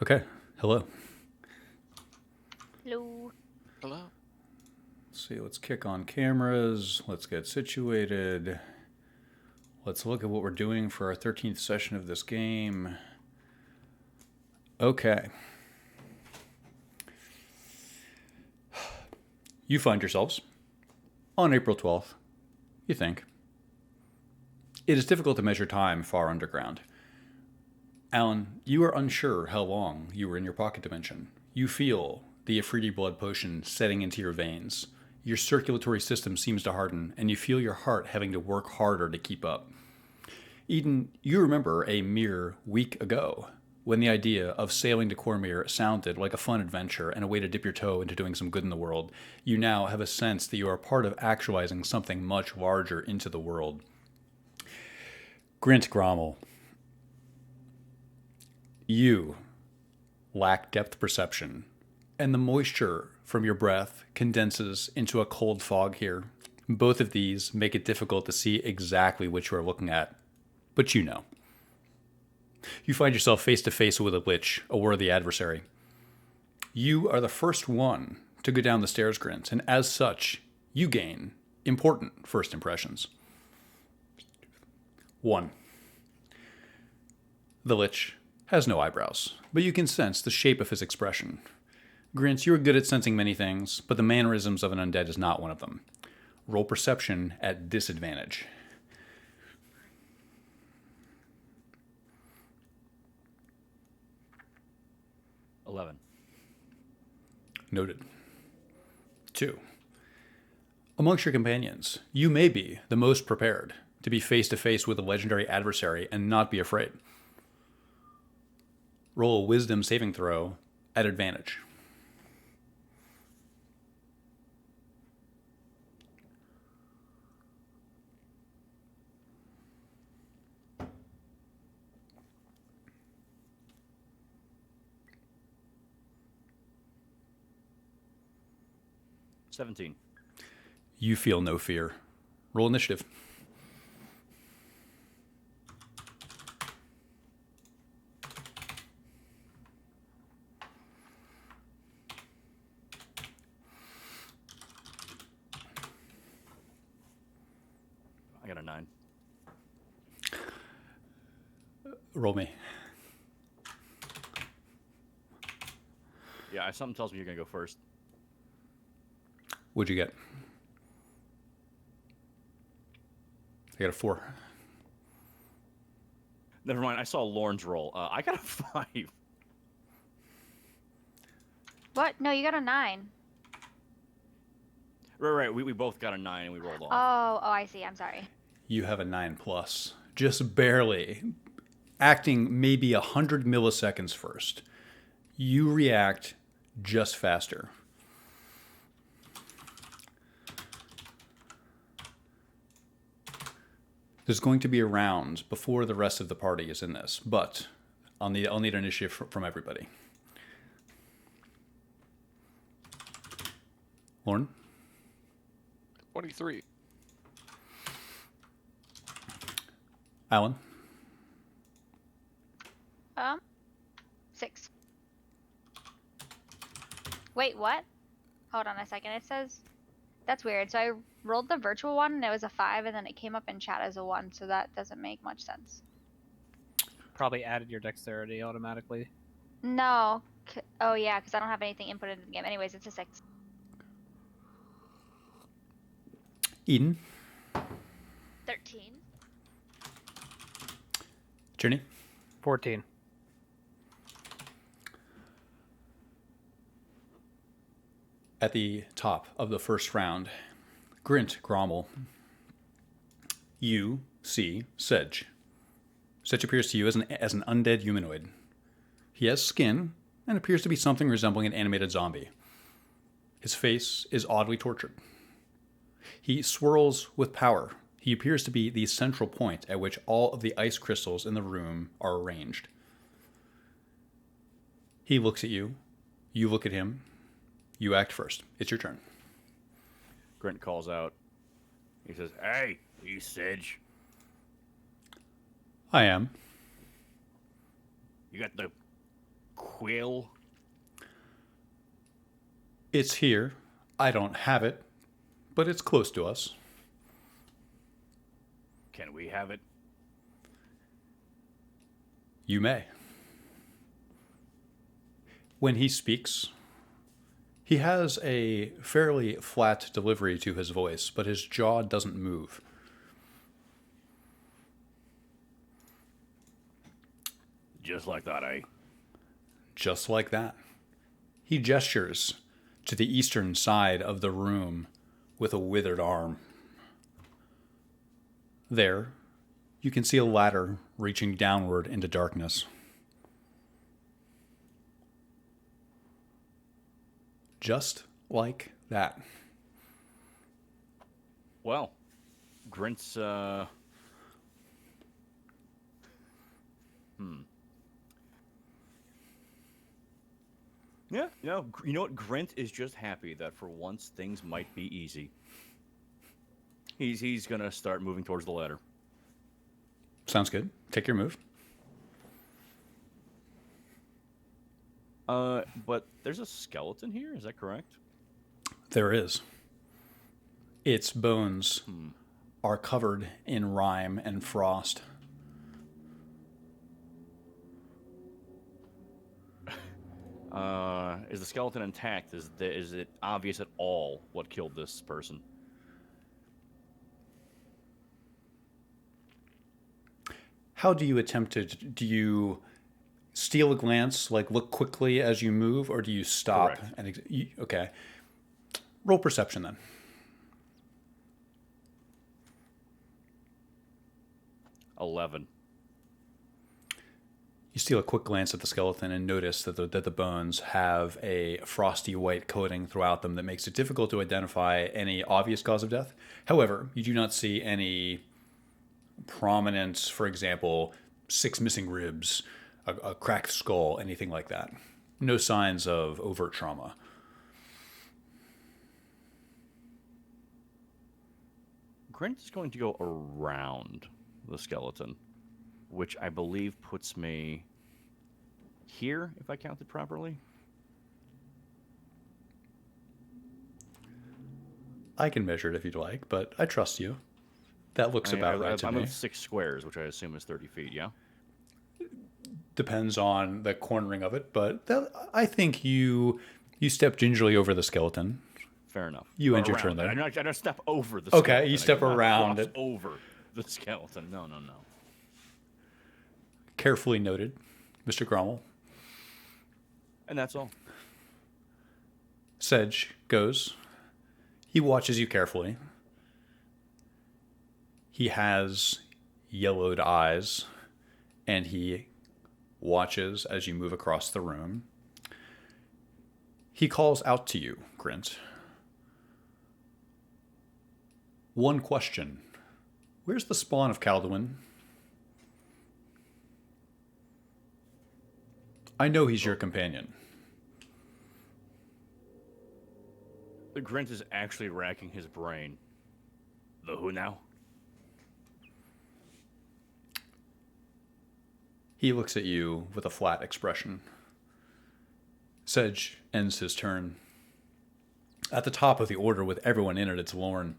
Okay. Hello. Hello. Hello. Let's see. Let's kick on cameras. Let's get situated. Let's look at what we're doing for our 13th session of this game. Okay. You find yourselves on April 12th, you think. It is difficult to measure time far underground. Alan, you are unsure how long you were in your pocket dimension. You feel the Afridi blood potion setting into your veins. Your circulatory system seems to harden, and you feel your heart having to work harder to keep up. Eden, you remember a mere week ago when the idea of sailing to Cormyr sounded like a fun adventure and a way to dip your toe into doing some good in the world. You now have a sense that you are part of actualizing something much larger into the world. Grint Grommel, you lack depth perception, and the moisture from your breath condenses into a cold fog here. Both of these make it difficult to see exactly what you are looking at, but you know. You find yourself face to face with a lich, a worthy adversary. You are the first one to go down the stairs, Grint, and as such, you gain important first impressions. 1. The lich has no eyebrows, but you can sense the shape of his expression. Grint, you are good at sensing many things, but the mannerisms of an undead is not one of them. Roll perception at disadvantage. Noted. 2. Amongst your companions, you may be the most prepared to be face to face with a legendary adversary and not be afraid. Roll a wisdom saving throw at advantage. $17. You feel no fear. Roll initiative. I got a 9. Roll me. Yeah, something tells me you're going to go first. What'd you get? I got a 4. Never mind, I saw Lorne's roll. I got a 5. What? No, you got a 9. Right. We both got a 9 and we rolled off. Oh, I see. I'm sorry. You have a 9 plus. Just barely. Acting maybe 100 milliseconds first. You react just faster. There's going to be a round before the rest of the party is in this, but I'll need initiative from everybody. Lauren? 23. Alan? 6. Wait, what? Hold on a second. It says... That's weird. So I rolled the virtual one and it was a 5 and then it came up in chat as a 1, so that doesn't make much sense. Probably added your dexterity automatically. No. Oh yeah, because I don't have anything inputted in the game. Anyways, it's a 6. Eden? 13. Jenny? 14. At the top of the first round, Grint Grommel, you see Sedge. Sedge appears to you as an undead humanoid. He has skin and appears to be something resembling an animated zombie. His face is oddly tortured. He swirls with power. He appears to be the central point at which all of the ice crystals in the room are arranged. He looks at you. You look at him. You act first. It's your turn. Grint calls out. He says, "Hey, you Sedge. I am. You got the quill? It's here. I don't have it, but it's close to us. Can we have it? You may. When he speaks, he has a fairly flat delivery to his voice, but his jaw doesn't move. Just like that, eh? Just like that. He gestures to the eastern side of the room with a withered arm. There, you can see a ladder reaching downward into darkness. Just like that. Well, Grint's, Yeah, you know what? Grint is just happy that for once things might be easy. He's gonna start moving towards the ladder. Sounds good. Take your move. But there's a skeleton here, is that correct? There is. Its bones are covered in rime and frost. Is the skeleton intact? Is it obvious at all what killed this person? How do you attempt to? Do you steal a glance, like look quickly as you move, or do you stop? Correct. Okay. Roll perception then. 11. You steal a quick glance at the skeleton and notice that the bones have a frosty white coating throughout them that makes it difficult to identify any obvious cause of death. However, you do not see any prominent, for example, 6 missing ribs, a cracked skull, anything like that. No signs of overt trauma. Grint is going to go around the skeleton, which I believe puts me here, if I counted properly. I can measure it if you'd like, but I trust you. That looks about right to I me. moved 6 squares, which I assume is 30 feet, yeah? Depends on the cornering of it, but I think you step gingerly over the skeleton. Fair enough. You end your Around turn there. I don't step over the Okay, skeleton. you step I do not around cross it. over the skeleton. No. Carefully noted, Mr. Grommel. And that's all. Sedge goes. He watches you carefully. He has yellowed eyes, and he watches as you move across the room. He calls out to you, Grint. One question. Where's the spawn of Calduin? I know he's your companion. The Grint is actually racking his brain. The who now? He looks at you with a flat expression. Sedge ends his turn. At the top of the order with everyone in it, it's Lorne.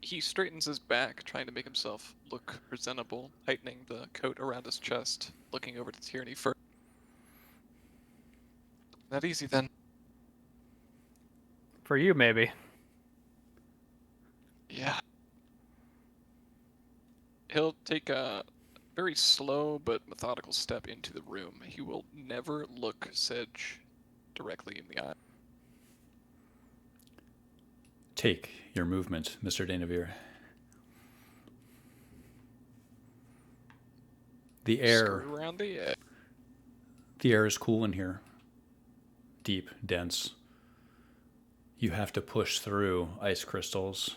He straightens his back, trying to make himself look presentable, tightening the coat around his chest, looking over to Tierney first. Not easy then. For you, maybe. Yeah. He'll take a very slow but methodical step into the room. He will never look Sedge directly in the eye. Take your movement, Mr. Danavir. The Screw around the edge. air is cool in here. Deep, dense. You have to push through ice crystals.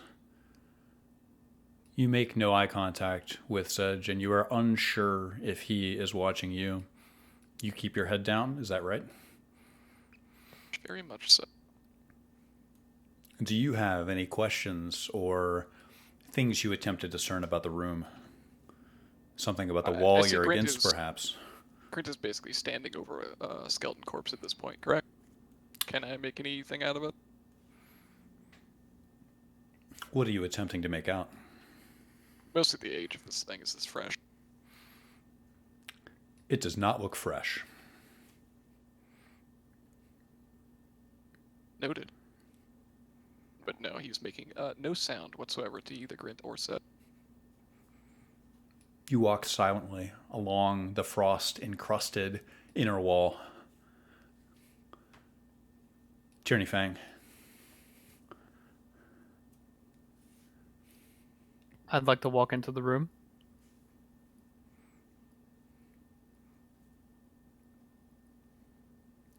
You make no eye contact with Sedge, and you are unsure if he is watching you. You keep your head down, is that right? Very much so. Do you have any questions or things you attempt to discern about the room? Something about the I wall see you're Grint against, is- perhaps. Grint is basically standing over a skeleton corpse at this point, correct? Can I make anything out of it? What are you attempting to make out? Mostly the age of this thing. Is this fresh? It does not look fresh. Noted. But no, he's making no sound whatsoever to either Grint or Sedge. You walk silently along the frost-encrusted inner wall. Tierney Fang. I'd like to walk into the room.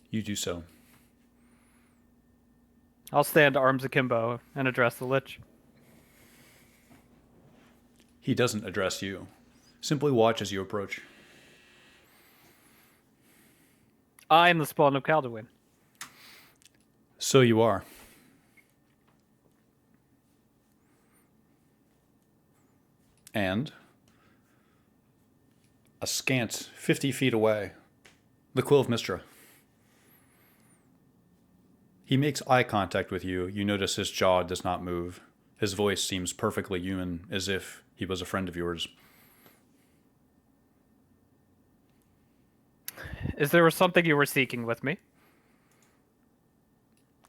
You do so. I'll stand arms akimbo and address the Lich. He doesn't address you. Simply watch as you approach. I am the spawn of Calderwin. So you are. And a scant 50 feet away, the Quill of Mystra. He makes eye contact with you. You notice his jaw does not move. His voice seems perfectly human, as if he was a friend of yours. Is there something you were seeking with me?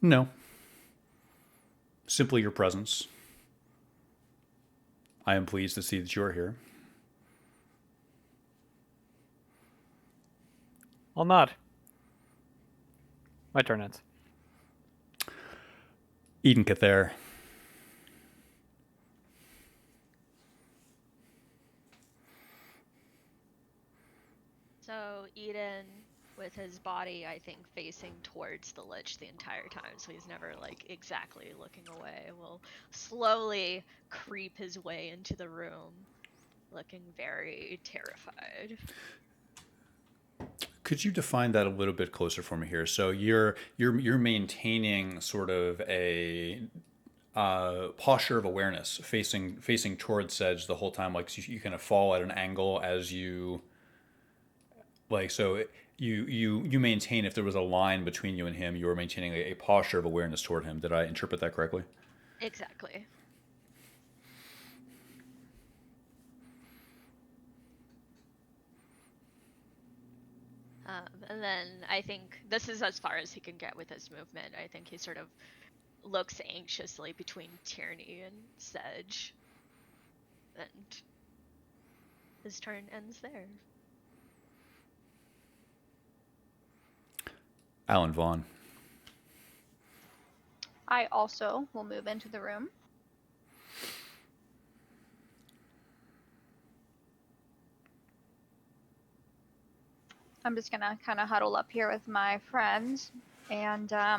No. Simply your presence. I am pleased to see that you are here. I'll nod. My turn ends. Eden Cather. So Eden, with his body, I think, facing towards the Lich the entire time, so he's never, like, exactly looking away, will slowly creep his way into the room, looking very terrified. Could you define that a little bit closer for me here? So you're maintaining sort of a posture of awareness, facing towards Sedge the whole time, like you kind of fall at an angle as you like. So you maintain, if there was a line between you and him, you were maintaining a posture of awareness toward him. Did I interpret that correctly? Exactly. And then I think this is as far as he can get with his movement. I think he sort of looks anxiously between Tierney and Sedge. And his turn ends there. Alan Vaughn. I also will move into the room. I'm just gonna kind of huddle up here with my friends, and I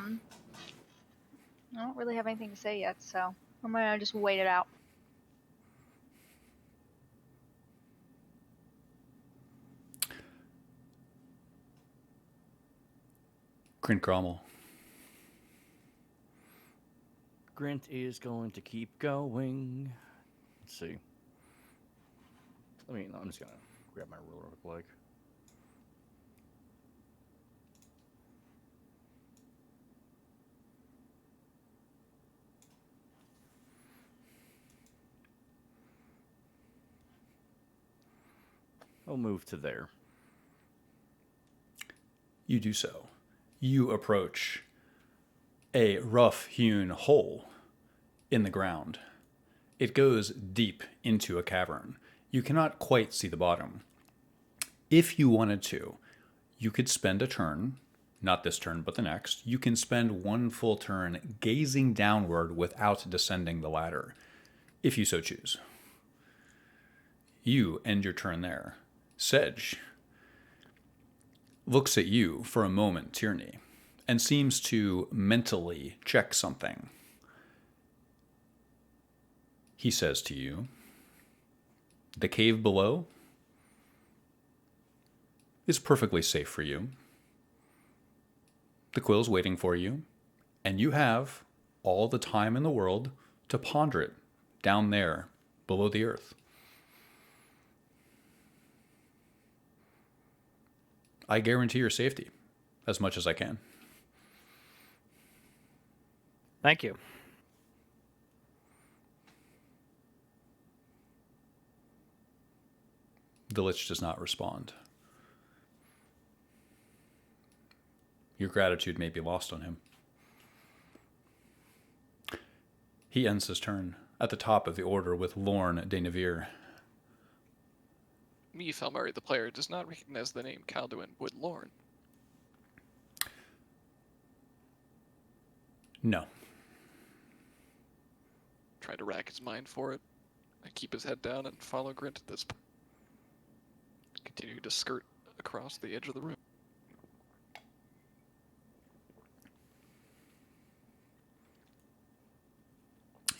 don't really have anything to say yet, so I'm gonna just wait it out. Grint Grommel. Grint is going to keep going. Let's see. I'm just gonna grab my ruler real quick. I'll move to there. You do so. You approach a rough-hewn hole in the ground. It goes deep into a cavern. You cannot quite see the bottom. If you wanted to, you could spend a turn, not this turn, but the next. You can spend one full turn gazing downward without descending the ladder, if you so choose. You end your turn there. Sedge looks at you for a moment, Tierney, and seems to mentally check something. He says to you, "The cave below is perfectly safe for you. The quill's waiting for you, and you have all the time in the world to ponder it down there below the earth." I guarantee your safety as much as I can. Thank you. The Lich does not respond. Your gratitude may be lost on him. He ends his turn at the top of the order with Lorne de Navir. Me, Felmari, the player, does not recognize the name Calduin Wood Lorne. No. Try to rack his mind for it. I keep his head down and follow Grint at this point. Continue to skirt across the edge of the room.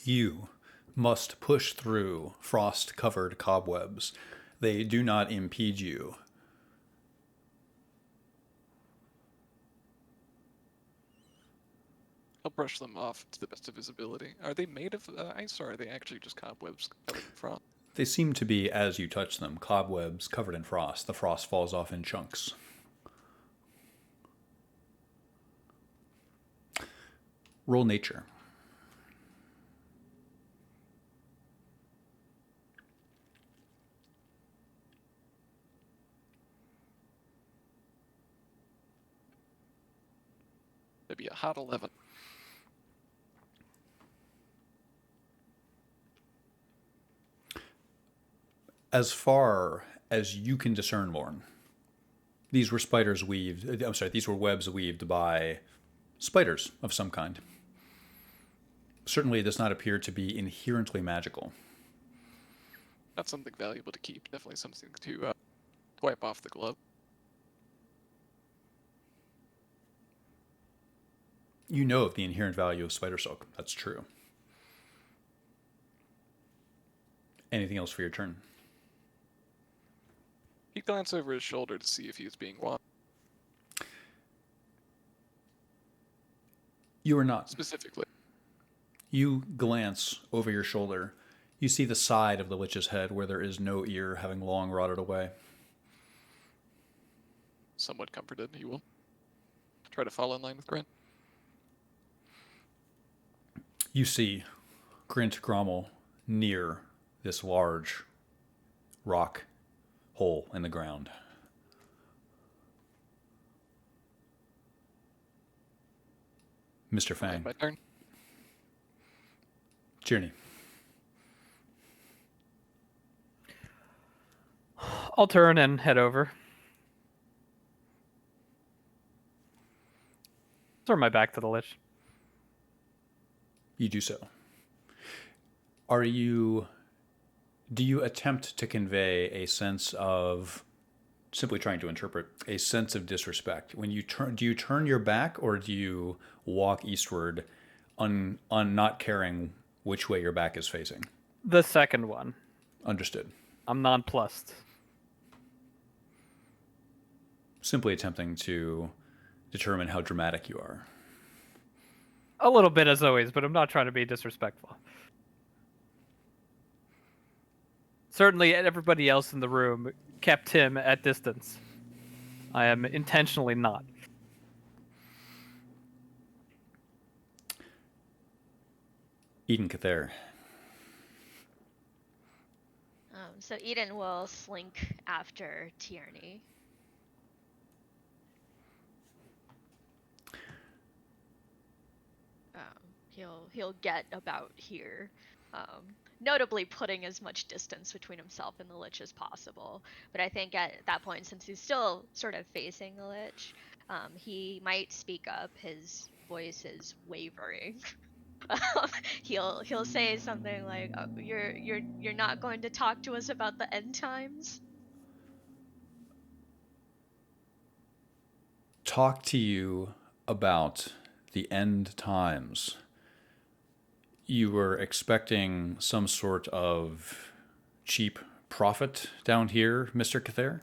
You must push through frost-covered cobwebs. They do not impede you. I'll brush them off to the best of his ability. Are they made of ice, or are they actually just cobwebs covered in frost? They seem to be, as you touch them, cobwebs covered in frost. The frost falls off in chunks. Roll nature. That'd be a hot 11. As far as you can discern, Lorne, these were spiders weaved. I'm sorry, these were webs weaved by spiders of some kind. Certainly, it does not appear to be inherently magical. Not something valuable to keep. Definitely something to wipe off the glove. You know of the inherent value of spider silk. That's true. Anything else for your turn? He glanced over his shoulder to see if he was being watched. You are not. Specifically. You glance over your shoulder. You see the side of the Lich's head where there is no ear, having long rotted away. Somewhat comforted, he will try to fall in line with Grint. You see Grint Grommel near this large rock hole in the ground. Mr. Fang. My turn. Journey. I'll turn and head over. Turn my back to the Lich. You do so. Do you attempt to convey a sense of, simply trying to interpret, a sense of disrespect? When you turn, do you turn your back, or do you walk eastward on not caring which way your back is facing? The second one. Understood. I'm nonplussed. Simply attempting to determine how dramatic you are. A little bit as always, but I'm not trying to be disrespectful. Certainly, everybody else in the room kept him at distance. I am intentionally not. Eden Cather. So Eden will slink after Tierney. He'll get about here, notably putting as much distance between himself and the Lich as possible. But I think at that point, since he's still sort of facing the Lich, he might speak up. His voice is wavering. He'll say something like, oh, "You're not going to talk to us about the end times?" Talk to you about the end times. You were expecting some sort of cheap profit down here, Mr. Cather?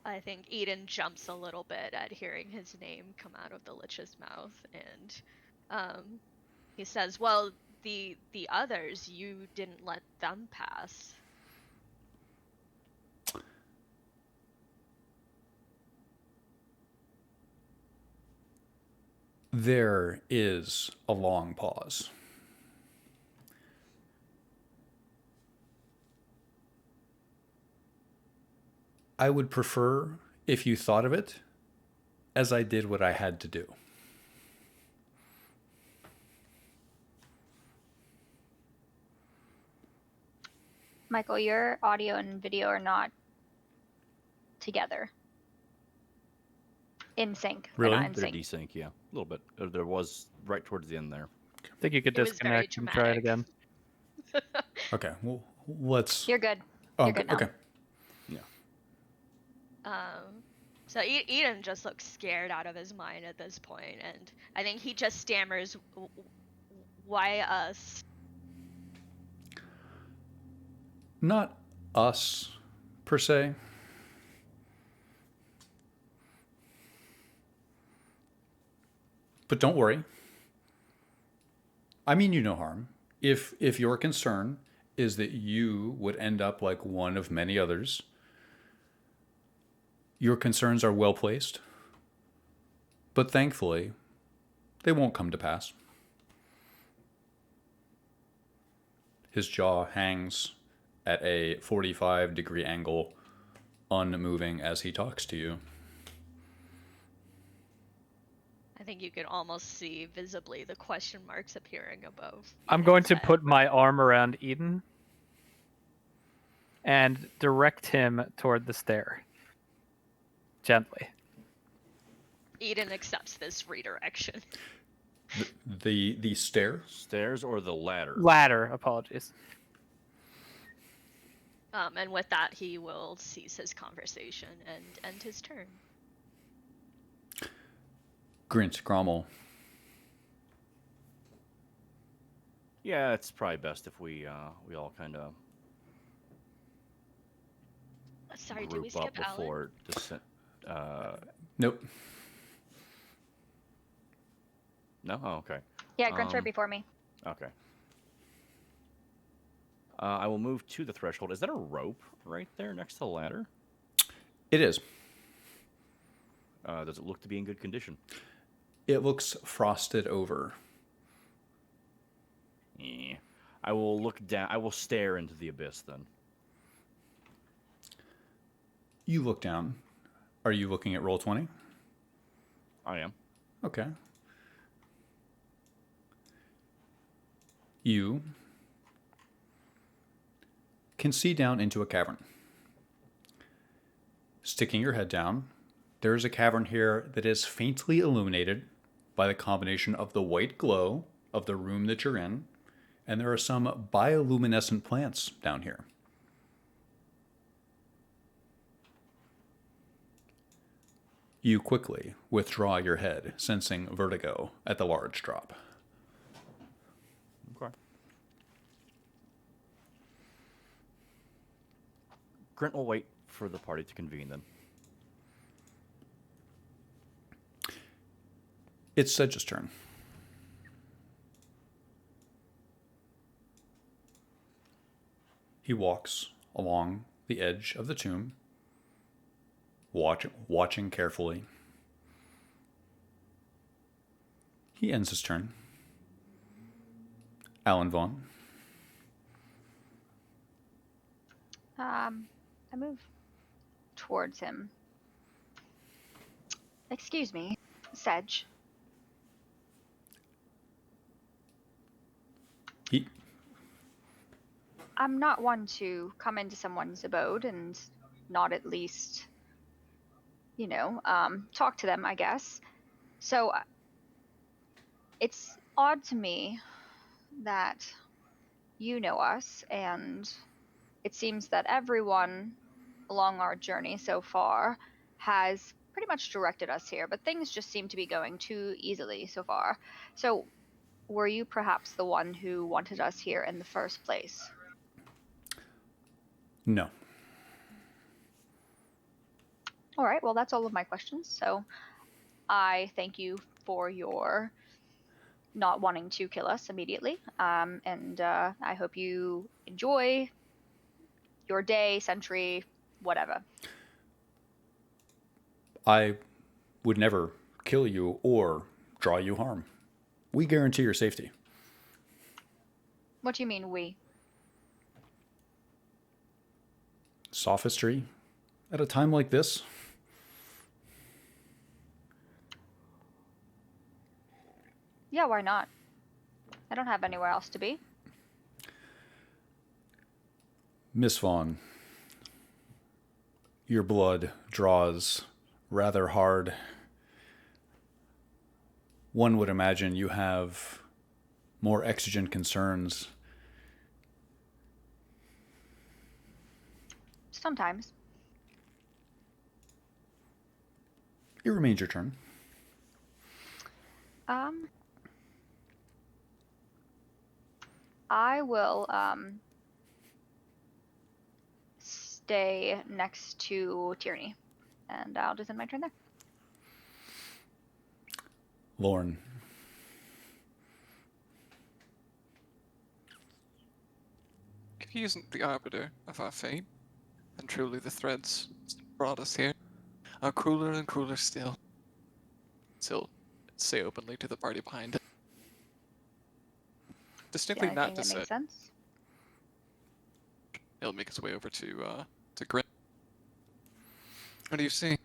I think Eden jumps a little bit at hearing his name come out of the Lich's mouth, and he says, "Well, the others, you didn't let them pass." There is a long pause. I would prefer if you thought of it as I did what I had to do. Michael, your audio and video are not together. In sync. They're Really? not in They're sync. desync, yeah, a little bit. There was right towards the end there. I think you could It was very disconnect and try it dramatic. again. Okay, well, let's... You're good. Oh, You're good now. okay. So Eden just looks scared out of his mind at this point, and I think he just stammers, "Why us?" Not us, per se. But don't worry. I mean you no harm. If your concern is that you would end up like one of many others, your concerns are well placed. But thankfully, they won't come to pass. His jaw hangs at a 45-degree angle, unmoving as he talks to you. I think you can almost see visibly the question marks appearing above. I'm going Eden's to head. put my arm around Eden and direct him toward the stair. Gently. Eden accepts this redirection. The stair? Stairs or the ladder? Ladder, apologies. And with that, he will cease his conversation and end his turn. Grint, Grommel. Yeah, it's probably best if we all kind of Sorry, did we group up skip Alan? before descent. Nope. No, oh, okay, Yeah, Grint's right Um, before me. okay. I will move to the threshold. Is that a rope right there next to the ladder? It is. Does it look to be in good condition? It looks frosted over. Yeah. I will look down. I will stare into the abyss then. You look down. Are you looking at roll 20? I am. Okay. You can see down into a cavern. Sticking your head down, there is a cavern here that is faintly illuminated by the combination of the white glow of the room that you're in, and there are some bioluminescent plants down here. You quickly withdraw your head, sensing vertigo at the large drop. Okay. Grint will wait for the party to convene then. It's Sedge's turn. He walks along the edge of the tomb, watching carefully. He ends his turn. Alan Vaughn. I move towards him. Excuse me, Sedge. I'm not one to come into someone's abode and not at least, talk to them, I guess. So it's odd to me that you know us, and it seems that everyone along our journey so far has pretty much directed us here, but things just seem to be going too easily so far. So were you perhaps the one who wanted us here in the first place? No. All right, well, that's all of my questions. So I thank you for your not wanting to kill us immediately. And I hope you enjoy your day, century, whatever. I would never kill you or draw you harm. We guarantee your safety. What do you mean, we? Sophistry at a time like this? Yeah, why not? I don't have anywhere else to be. Miss Vaughn, your blood draws rather hard. One would imagine you have more exigent concerns. Sometimes. It remains your turn. I will stay next to Tierney, and I'll just end my turn there. Lorne, If he isn't the arbiter of our fate, then truly the threads that brought us here are crueler and crueler still. Still, say openly to the party behind it. Distinctly Yeah, I not think to that say. makes sense. He'll make his way over to Grin. What do you see?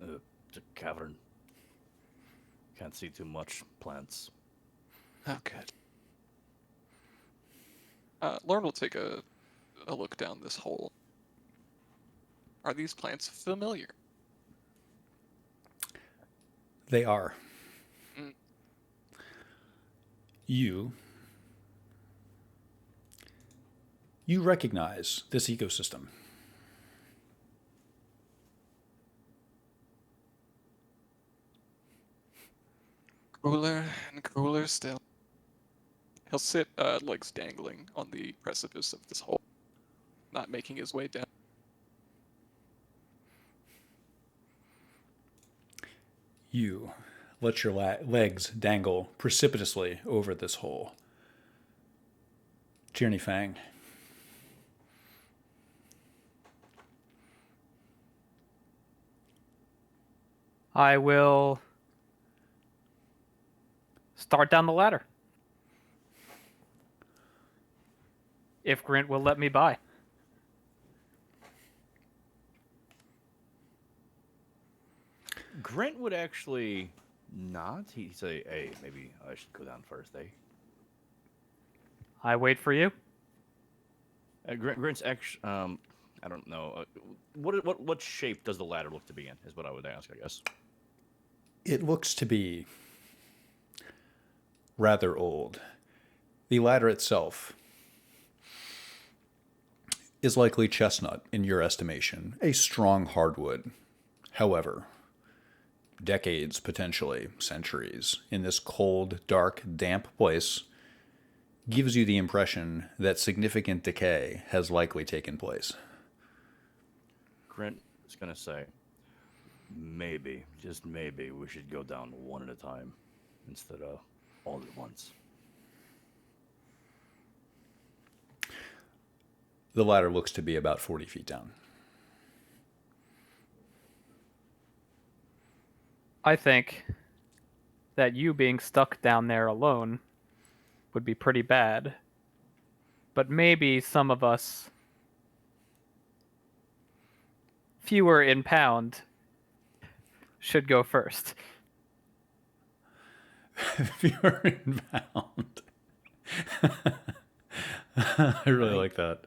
It's a cavern. Can't see too much. Plants. Oh, good. Lauren will take a look down this hole. Are these plants familiar? they are. Mm. You recognize this ecosystem. Crueler and crueler still. He'll sit, legs dangling on the precipice of this hole, not making his way down. You let your legs dangle precipitously over this hole. Tierney Fang. I will start down the ladder. If Grint will let me by. Grant would actually not. He'd say, "Hey, maybe I should go down first, eh?" I wait for you. Grant's actually. I don't know. What shape does the ladder look to be in? Is what I would ask, I guess. It looks to be rather old. The ladder itself is likely chestnut in your estimation, a strong hardwood. However, decades, potentially centuries, in this cold, dark, damp place gives you the impression that significant decay has likely taken place. Grant is gonna say, maybe, just maybe, we should go down one at a time instead of all at once. The ladder looks to be about 40 feet down. I think that you being stuck down there alone would be pretty bad. But maybe some of us, fewer in pound, should go first. Fewer inbound. I really like that.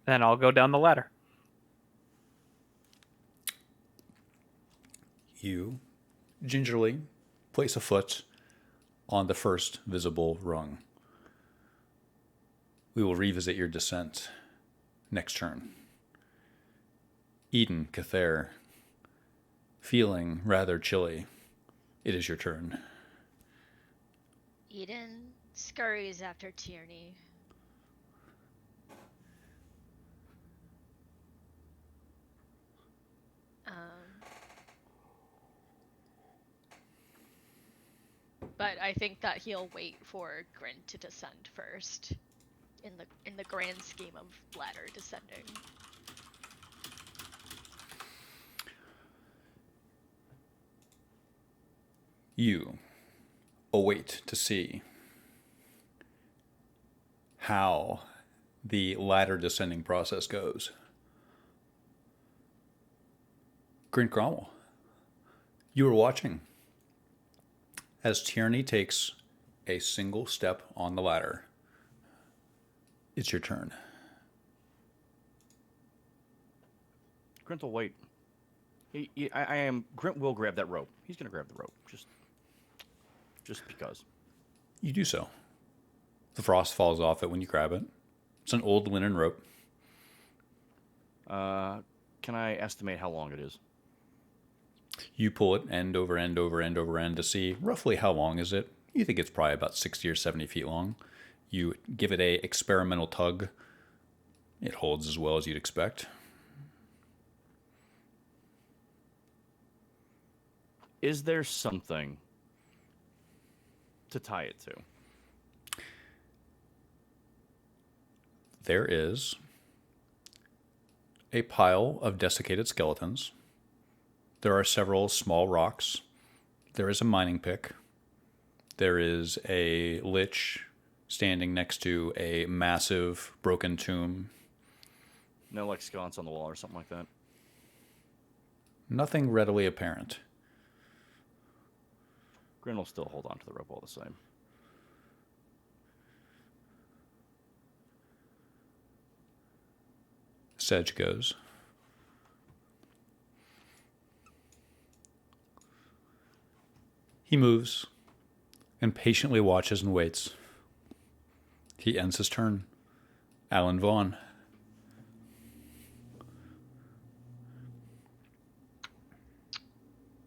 Then I'll go down the ladder. You gingerly place a foot on the first visible rung. We will revisit your descent next turn. Eden, Cather, feeling rather chilly. It is your turn. Eden scurries after Tierney. But I think that he'll wait for Grin to descend first, in the grand scheme of ladder descending. You await to see how the ladder descending process goes. Grint Cromwell, you are watching as Tierney takes a single step on the ladder. It's your turn. Grint will wait. Grint will grab that rope. He's going to grab the rope. Just because. You do so. The frost falls off it when you grab it. It's an old linen rope. Can I estimate how long it is? You pull it end over end over end over end to see roughly how long is it. You think it's probably about 60 or 70 feet long. You give it a experimental tug. It holds as well as you'd expect. Is there something to tie it to? There is a pile of desiccated skeletons. There are several small rocks. There is a mining pick. There is a lich standing next to a massive broken tomb. No, like sconce on the wall or something like that? Nothing readily apparent. Grin will still hold on to the rope all the same. Sedge goes. He moves and patiently watches and waits. He ends his turn. Alan Vaughn.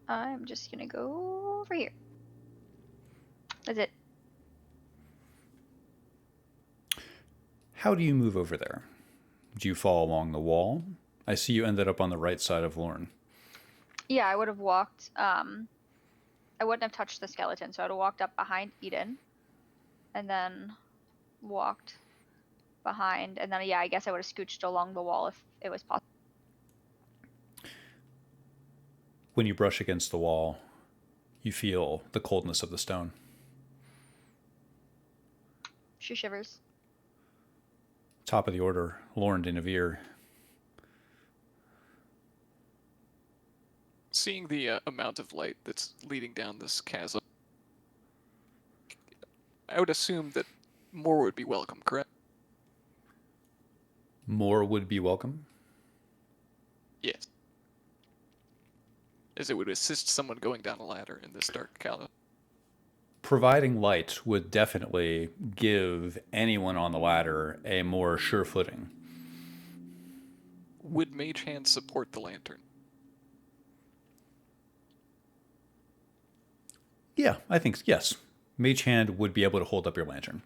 I'm just gonna go over here. That's it. How do you move over there? Do you fall along the wall? I see you ended up on the right side of Lorne. Yeah, I would have walked. I wouldn't have touched the skeleton, so I would have walked up behind Eden, and then walked behind, and then yeah, I guess I would have scooched along the wall if it was possible. When you brush against the wall, you feel the coldness of the stone. She shivers. Top of the order, Lorne de Navir. Seeing the amount of light that's leading down this chasm, I would assume that more would be welcome, correct? More would be welcome. Yes. As it would assist someone going down a ladder in this dark cavern. Providing light would definitely give anyone on the ladder a more sure footing. Would Mage Hand support the lantern? Yeah, I think yes. Mage Hand would be able to hold up your lantern.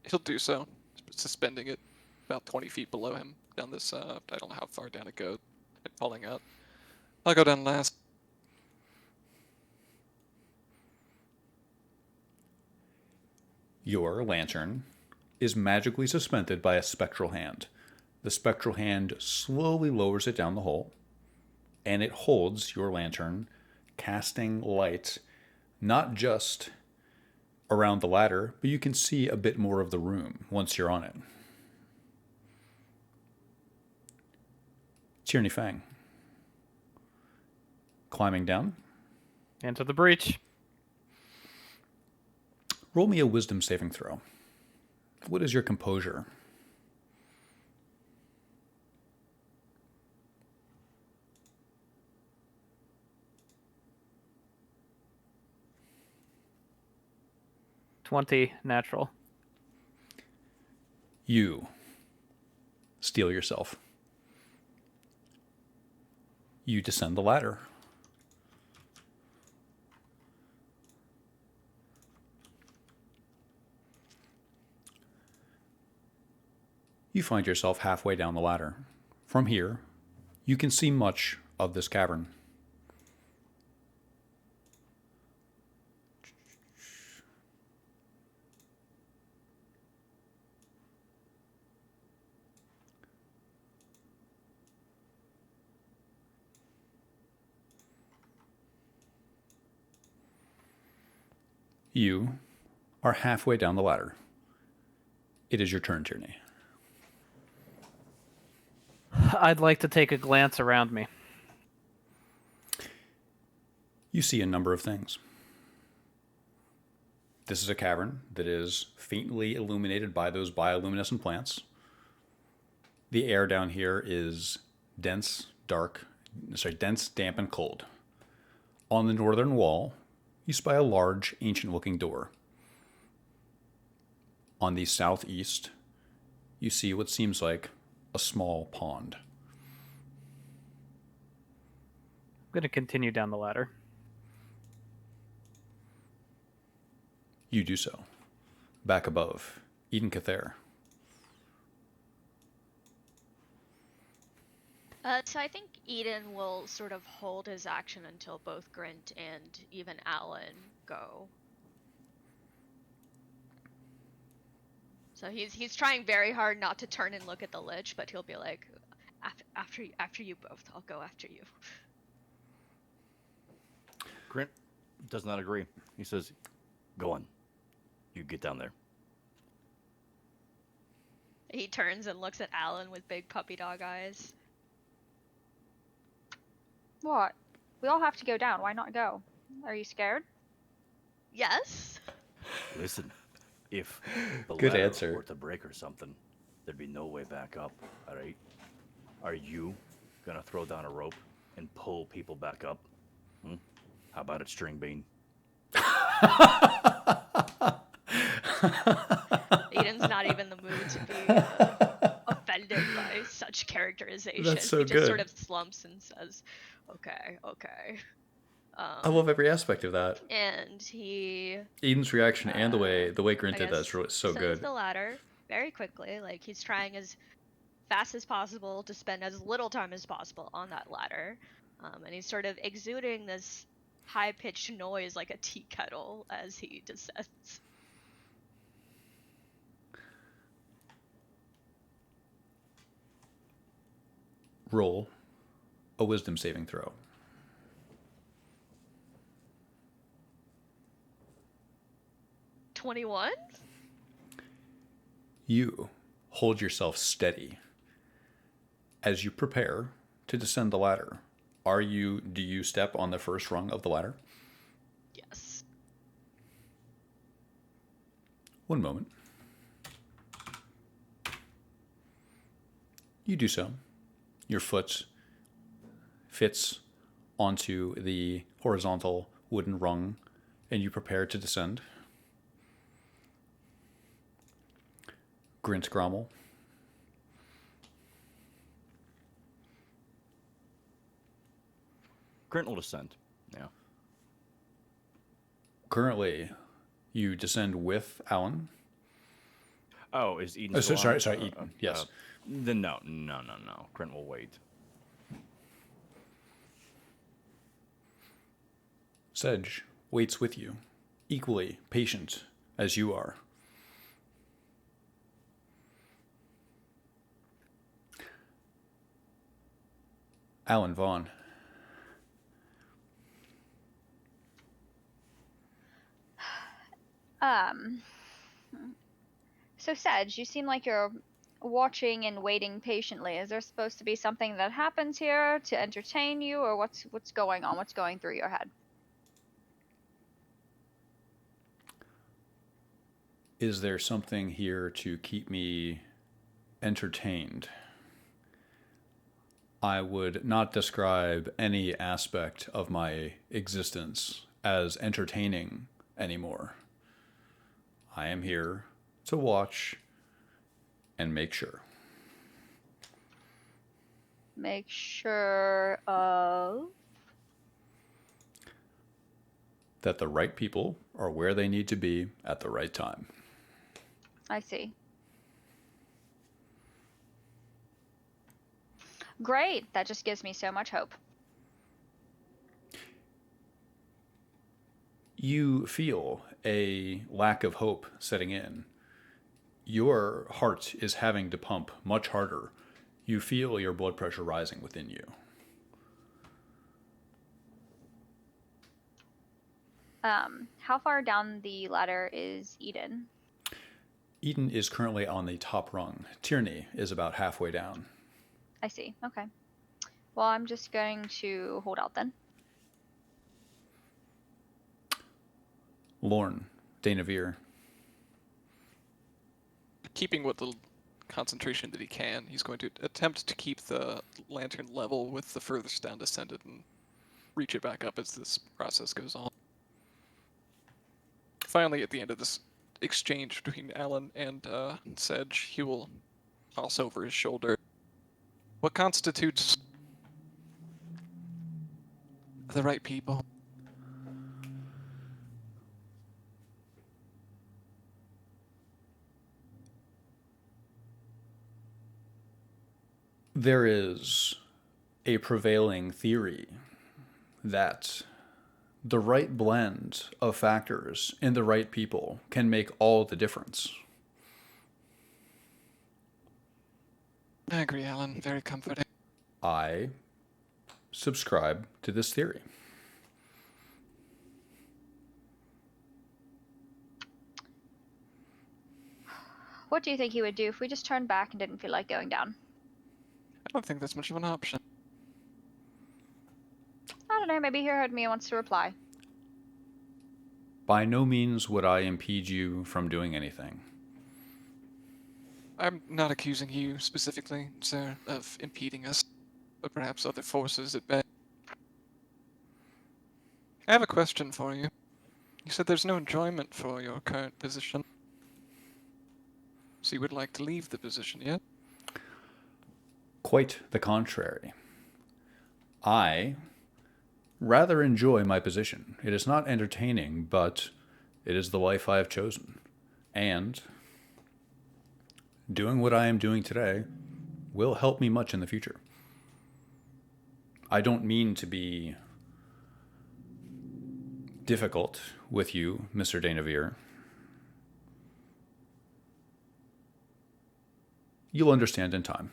He'll do so, suspending it about 20 feet below him down this, I don't know how far down it goes, and falling out. I'll go down last. Your lantern is magically suspended by a spectral hand. The spectral hand slowly lowers it down the hole, and it holds your lantern, casting light not just around the ladder, but you can see a bit more of the room once you're on it. Tierney Fang. Climbing down. Into the breach. Roll me a wisdom saving throw. What is your composure? Natural. You steel yourself. You descend the ladder. You find yourself halfway down the ladder. From here, you can see much of this cavern. You are halfway down the ladder. It is your turn, Tierney. I'd like to take a glance around me. You see a number of things. This is a cavern that is faintly illuminated by those bioluminescent plants. The air down here is dense, damp, and cold. On the northern wall, you spy a large, ancient-looking door. On the southeast, you see what seems like a small pond. I'm going to continue down the ladder. You do so. Back above, Eden Cather. So I think Eden will sort of hold his action until both Grint and even Alan go. So he's trying very hard not to turn and look at the Lich, but he'll be like, after you both, I'll go after you. Grint does not agree. He says, "Go on. You get down there." He turns and looks at Alan with big puppy dog eyes. What? We all have to go down. Why not go? Are you scared? Yes. Listen, if the Good ladder answer. were to break or something, there'd be no way back up, all right? Are you gonna throw down a rope and pull people back up? How about it, String Bean? Eden's not even in the mood to be offended by such characterization. That's so he just good. sort of slumps and says, okay. I love every aspect of that. And he Eden's reaction and the way Grint I did guess that's really so descends good. the ladder very quickly. Like, he's trying as fast as possible to spend as little time as possible on that ladder. And he's sort of exuding this high-pitched noise like a tea kettle as he descends. Roll a wisdom saving throw. $21? You hold yourself steady as you prepare to descend the ladder. Do you step on the first rung of the ladder? Yes. One moment. You do so. Your foot fits onto the horizontal wooden rung, and you prepare to descend. Grint Grommel. Grint will descend. Yeah. Currently, you descend with Alan. Oh, is Eden Oh, still sorry, on? Eden. Yes. Then no. Grint will wait. Sedge waits with you, equally patient as you are. Alan Vaughn. So Sedge, you seem like you're watching and waiting patiently. Is there supposed to be something that happens here to entertain you, or what's going on? What's going through your head? Is there something here to keep me entertained? I would not describe any aspect of my existence as entertaining anymore. I am here to watch and make sure. Make sure of... that the right people are where they need to be at the right time. I see. Great. That just gives me so much hope. You feel a lack of hope setting in. Your heart is having to pump much harder. You feel your blood pressure rising within you. How far down the ladder is Eden? Eden is currently on the top rung. Tierney is about halfway down. I see. Okay. Well, I'm just going to hold out then. Lorne, Dainavir. Keeping what the concentration that he can, he's going to attempt to keep the lantern level with the furthest down descended and reach it back up as this process goes on. Finally, at the end of this exchange between Alan and Sedge, he will toss over his shoulder. What constitutes the right people? There is a prevailing theory that the right blend of factors in the right people can make all the difference. I agree, Alan. Very comforting. I subscribe to this theory. What do you think he would do if we just turned back and didn't feel like going down? I don't think that's much of an option. I don't know. Maybe he heard me and wants to reply. By no means would I impede you from doing anything. I'm not accusing you specifically, sir, of impeding us, but perhaps other forces at bay. I have a question for you. You said there's no enjoyment for your current position. So you would like to leave the position, yeah? Quite the contrary. I rather enjoy my position. It is not entertaining, but it is the life I have chosen. And doing what I am doing today will help me much in the future. I don't mean to be difficult with you, Mr. Dainavir. You'll understand in time.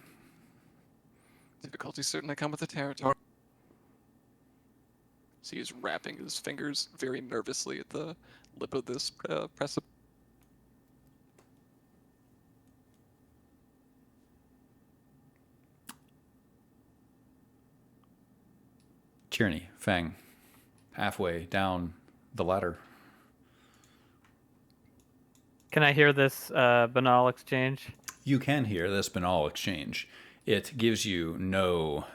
Difficulties certainly come with the territory. So he's wrapping his fingers very nervously at the lip of this precipice. Tierney, Fang, halfway down the ladder. Can I hear this banal exchange? You can hear this banal exchange. It gives you no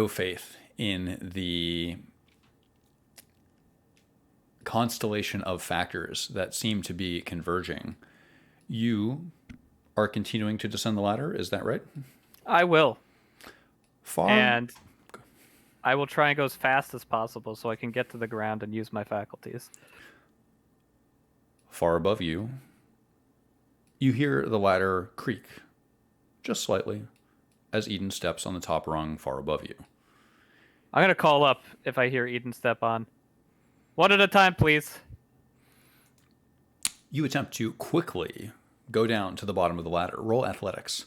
faith in the constellation of factors that seem to be converging. You are continuing to descend the ladder, is that right? I will. Far And I will try and go as fast as possible so I can get to the ground and use my faculties. far above you, you hear the ladder creak just slightly as Eden steps on the top rung far above you. I'm going to call up if I hear Eden step on. One at a time, please. You attempt to quickly go down to the bottom of the ladder. Roll athletics.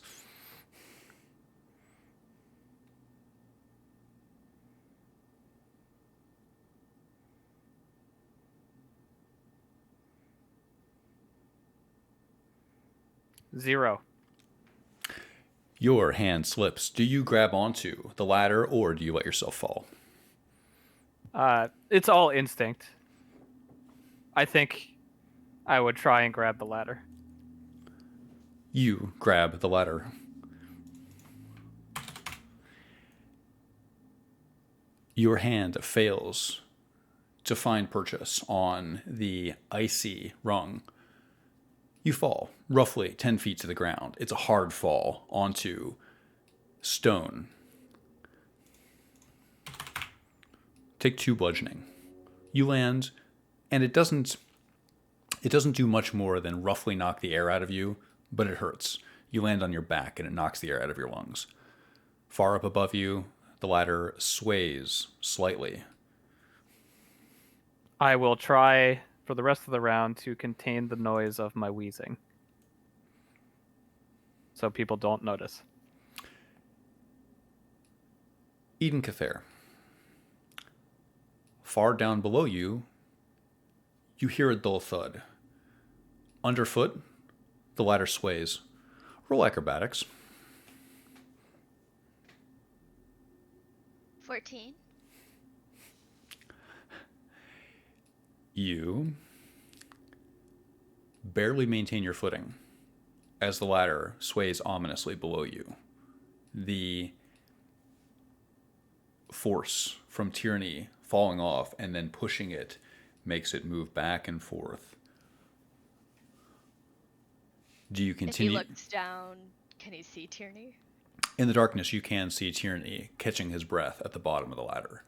Zero. Your hand slips. Do you grab onto the ladder or do you let yourself fall? It's all instinct. I think I would try and grab the ladder. You grab the ladder. Your hand fails to find purchase on the icy rung. You fall roughly 10 feet to the ground. It's a hard fall onto stone. Take 2 bludgeoning. You land, and it doesn't do much more than roughly knock the air out of you, but it hurts. You land on your back, and it knocks the air out of your lungs. Far up above you, the ladder sways slightly. I will try for the rest of the round to contain the noise of my wheezing so people don't notice. Eden Cather. far down below you, you hear a dull thud. Underfoot, the ladder sways. Roll acrobatics. 14. You barely maintain your footing as the ladder sways ominously below you. The force from tyranny falling off and then pushing it makes it move back and forth. Do you If he continue? looks down, can he see Tierney? In the darkness, you can see Tyranny catching his breath at the bottom of the ladder.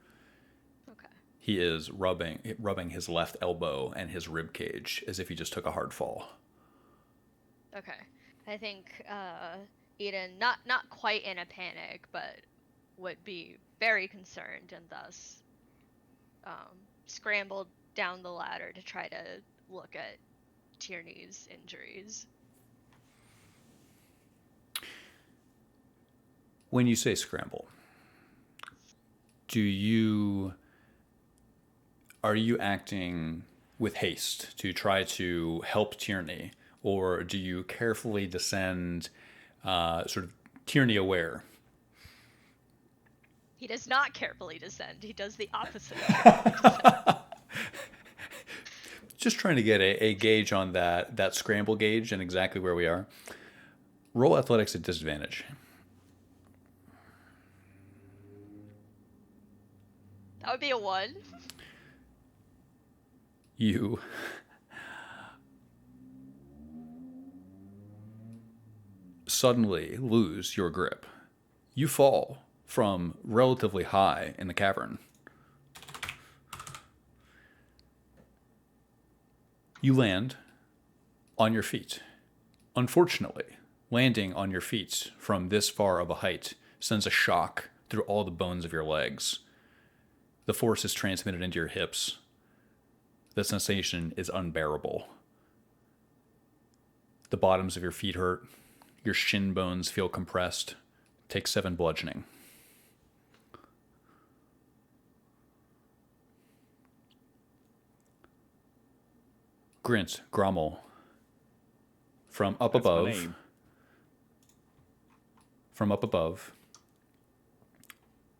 Okay. He is rubbing his left elbow and his rib cage as if he just took a hard fall. Okay. I think Eden, not quite in a panic, but would be very concerned and thus scrambled down the ladder to try to look at Tierney's injuries. When you say scramble, are you acting with haste to try to help Tyranny, or do you carefully descend, sort of Tyranny aware? He does not carefully descend. He does the opposite of carefully descend. Just trying to get a gauge on that scramble gauge and exactly where we are. Roll athletics at disadvantage. That would be a 1. You suddenly lose your grip. You fall from relatively high in the cavern. You land on your feet. Unfortunately, landing on your feet from this far of a height sends a shock through all the bones of your legs. The force is transmitted into your hips. The sensation is unbearable. The bottoms of your feet hurt. Your shin bones feel compressed. Take 7 bludgeoning. Grint, Grommel, from up That's my above. name. From up above,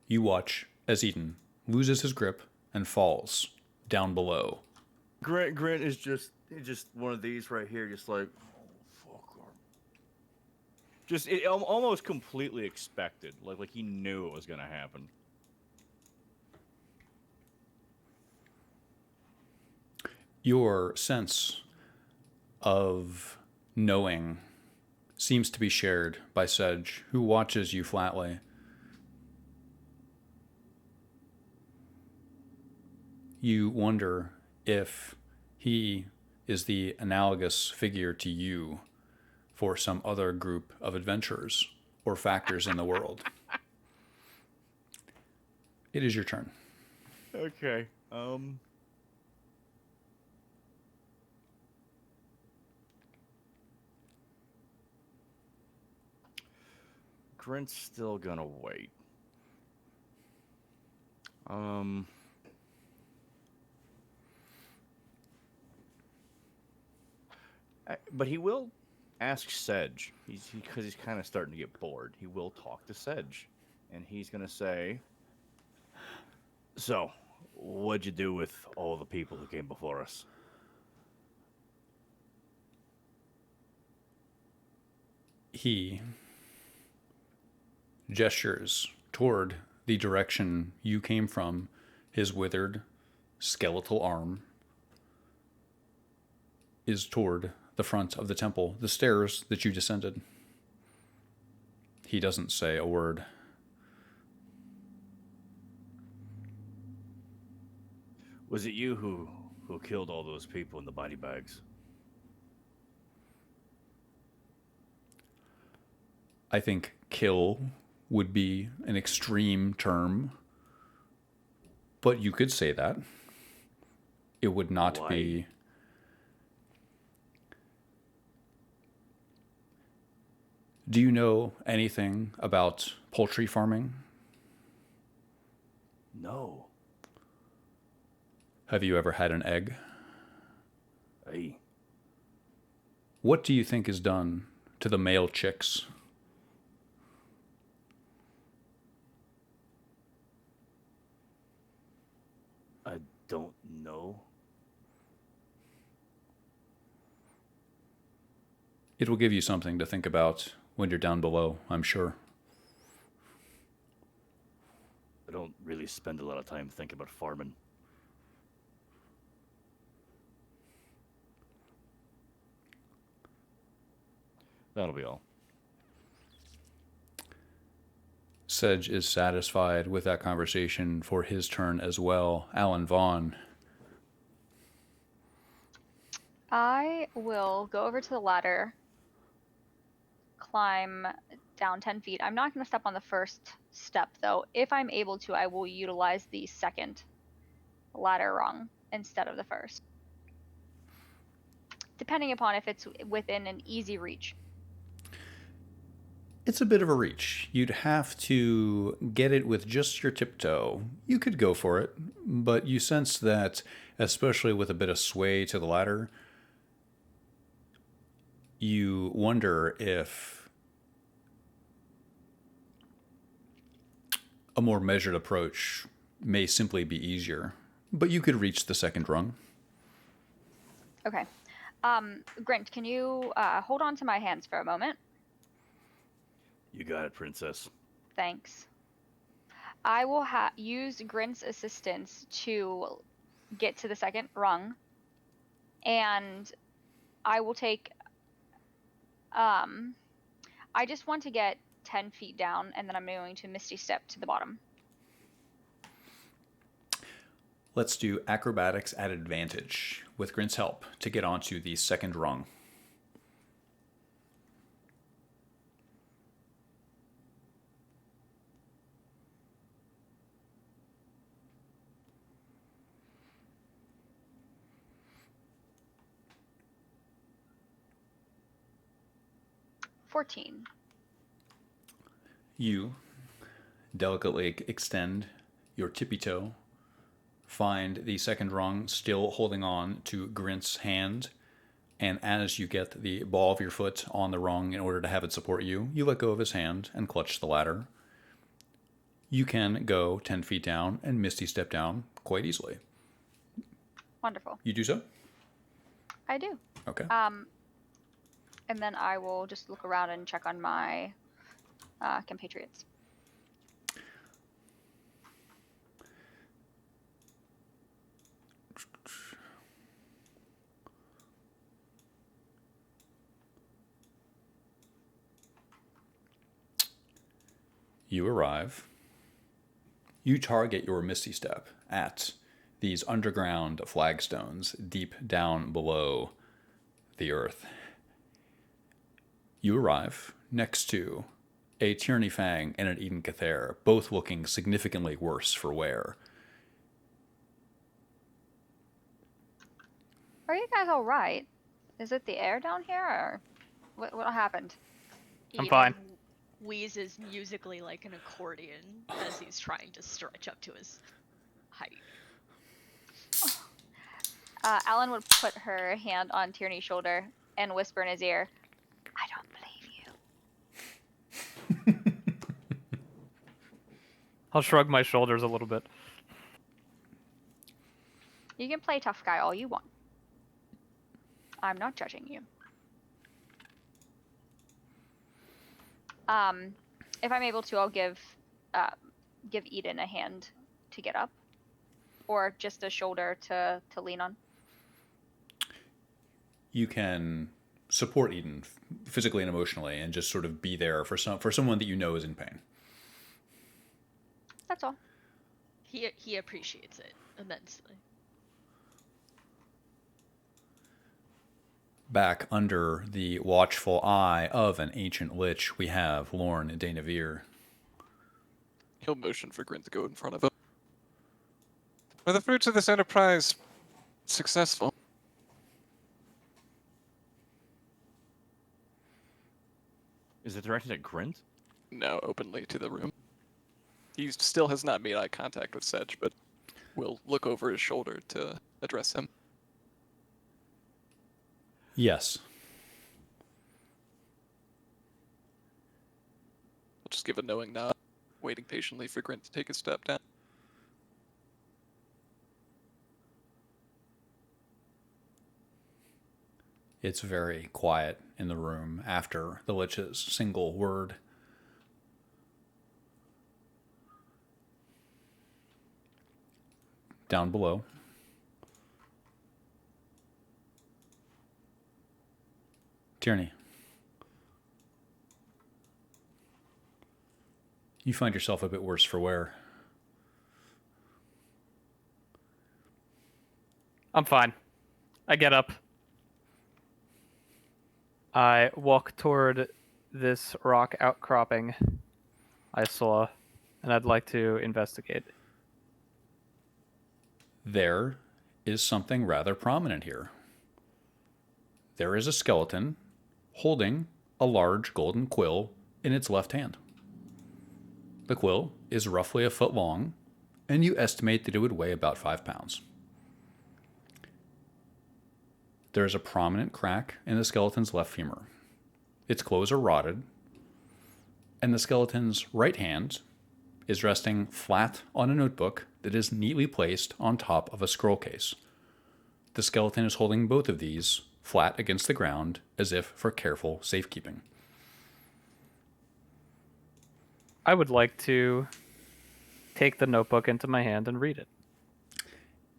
you watch as Eden loses his grip and falls down below. Grant is just one of these right here, just like, oh, fuck. Just almost completely expected, like he knew it was gonna happen. Your sense of knowing seems to be shared by Sedge, who watches you flatly. You wonder if he is the analogous figure to you for some other group of adventurers or factors in the world. It is your turn. Okay. Grant's still gonna wait. But he will ask Sedge. Because he's kind of starting to get bored. He will talk to Sedge, and he's gonna say, "So, what'd you do with all the people who came before us?" He gestures toward the direction you came from. His withered, skeletal arm is toward the front of the temple, the stairs that you descended. He doesn't say a word. Was it you who killed all those people in the body bags? I think kill would be an extreme term, but you could say that. It would not Why? be. Do you know anything about poultry farming? No. Have you ever had an egg? Hey, What do you think is done to the male chicks? I don't know. It will give you something to think about when you're down below, I'm sure. I don't really spend a lot of time thinking about farming. That'll be all. Sedge is satisfied with that conversation for his turn as well. Alan Vaughn. I will go over to the ladder, climb down 10 feet. I'm not going to step on the first step, though. If I'm able to, I will utilize the second ladder rung instead of the first, depending upon if it's within an easy reach. It's a bit of a reach. You'd have to get it with just your tiptoe. You could go for it, but you sense that, especially with a bit of sway to the ladder, you wonder if a more measured approach may simply be easier. But you could reach the second rung. Okay. Grint, can you hold on to my hands for a moment? You got it, princess. Thanks. I will use Grint's assistance to get to the second rung, and I will take. I just want to get 10 feet down, and then I'm going to Misty Step to the bottom. Let's do acrobatics at advantage with Grint's help to get onto the second rung. $14. You delicately extend your tippy toe, find the second rung still holding on to Grint's hand, and as you get the ball of your foot on the rung in order to have it support you, you let go of his hand and clutch the ladder. You can go 10 feet down and Misty Step down quite easily. Wonderful. You do so? I do. Okay. And then I will just look around and check on my compatriots. You arrive. You target your Misty Step at these underground flagstones deep down below the earth. You arrive next to a Tyranny Fang and an Eden Cather, both looking significantly worse for wear. Are you guys all right? Is it the air down here, or what happened? I'm fine. Wheezes musically like an accordion as he's trying to stretch up to his height. Alan would put her hand on Tierney's shoulder and whisper in his ear, "I don't believe you." I'll shrug my shoulders a little bit. You can play tough guy all you want. I'm not judging you. If I'm able to, I'll give Eden a hand to get up, or just a shoulder to lean on. You can support Eden physically and emotionally, and just sort of be there for someone that you know is in pain. That's all. He appreciates it immensely. Back under the watchful eye of an ancient lich, we have Lorne Dainavir. He'll motion for Grint to go in front of him. Were the fruits of this enterprise successful? Is it directed at Grint? No, openly to the room. He still has not made eye contact with Sedge, but will look over his shoulder to address him. Yes. I'll just give a knowing nod, waiting patiently for Grint to take a step down. It's very quiet in the room after the Lich's single word. Down below, Tierney, you find yourself a bit worse for wear. I'm fine. I get up. I walk toward this rock outcropping I saw, and I'd like to investigate. There is something rather prominent here. There is a skeleton holding a large golden quill in its left hand. The quill is roughly a foot long, and you estimate that it would weigh about 5 pounds. There is a prominent crack in the skeleton's left femur. Its clothes are rotted, and the skeleton's right hand is resting flat on a notebook that is neatly placed on top of a scroll case. The skeleton is holding both of these flat against the ground as if for careful safekeeping. I would like to take the notebook into my hand and read it.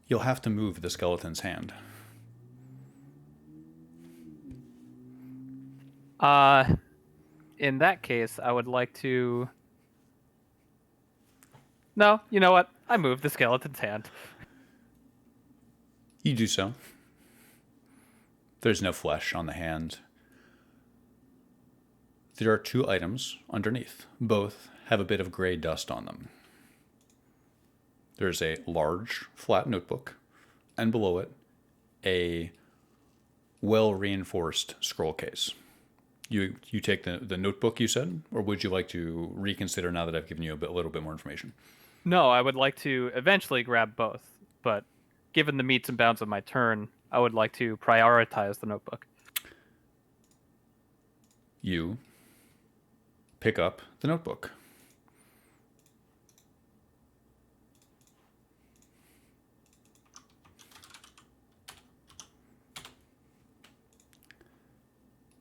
You'll have to move the skeleton's hand. In that case, I would like to... No, you know what? I move the skeleton's hand. You do so. There's no flesh on the hand. There are 2 items underneath. Both have a bit of gray dust on them. There's a large, flat notebook, and below it, a well-reinforced scroll case. You take the notebook, you said, or would you like to reconsider now that I've given you a little bit more information? No, I would like to eventually grab both, but given the metes and bounds of my turn, I would like to prioritize the notebook. You pick up the notebook.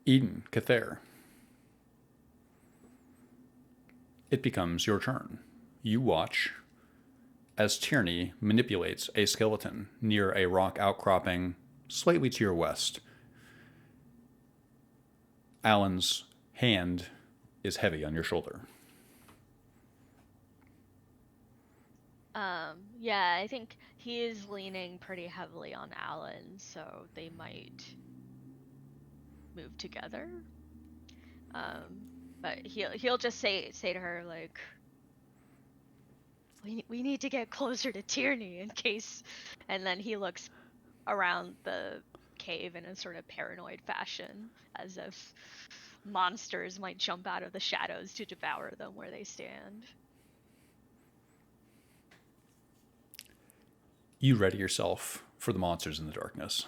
Eden, Cather. It becomes your turn. You watch as Tierney manipulates a skeleton near a rock outcropping slightly to your west. Alan's hand is heavy on your shoulder. Yeah, I think he is leaning pretty heavily on Alan, so they might move together. But he'll just say to her, like, we need to get closer to Tierney in case. And then he looks around the cave in a sort of paranoid fashion, as if monsters might jump out of the shadows to devour them where they stand. You ready yourself for the monsters in the darkness.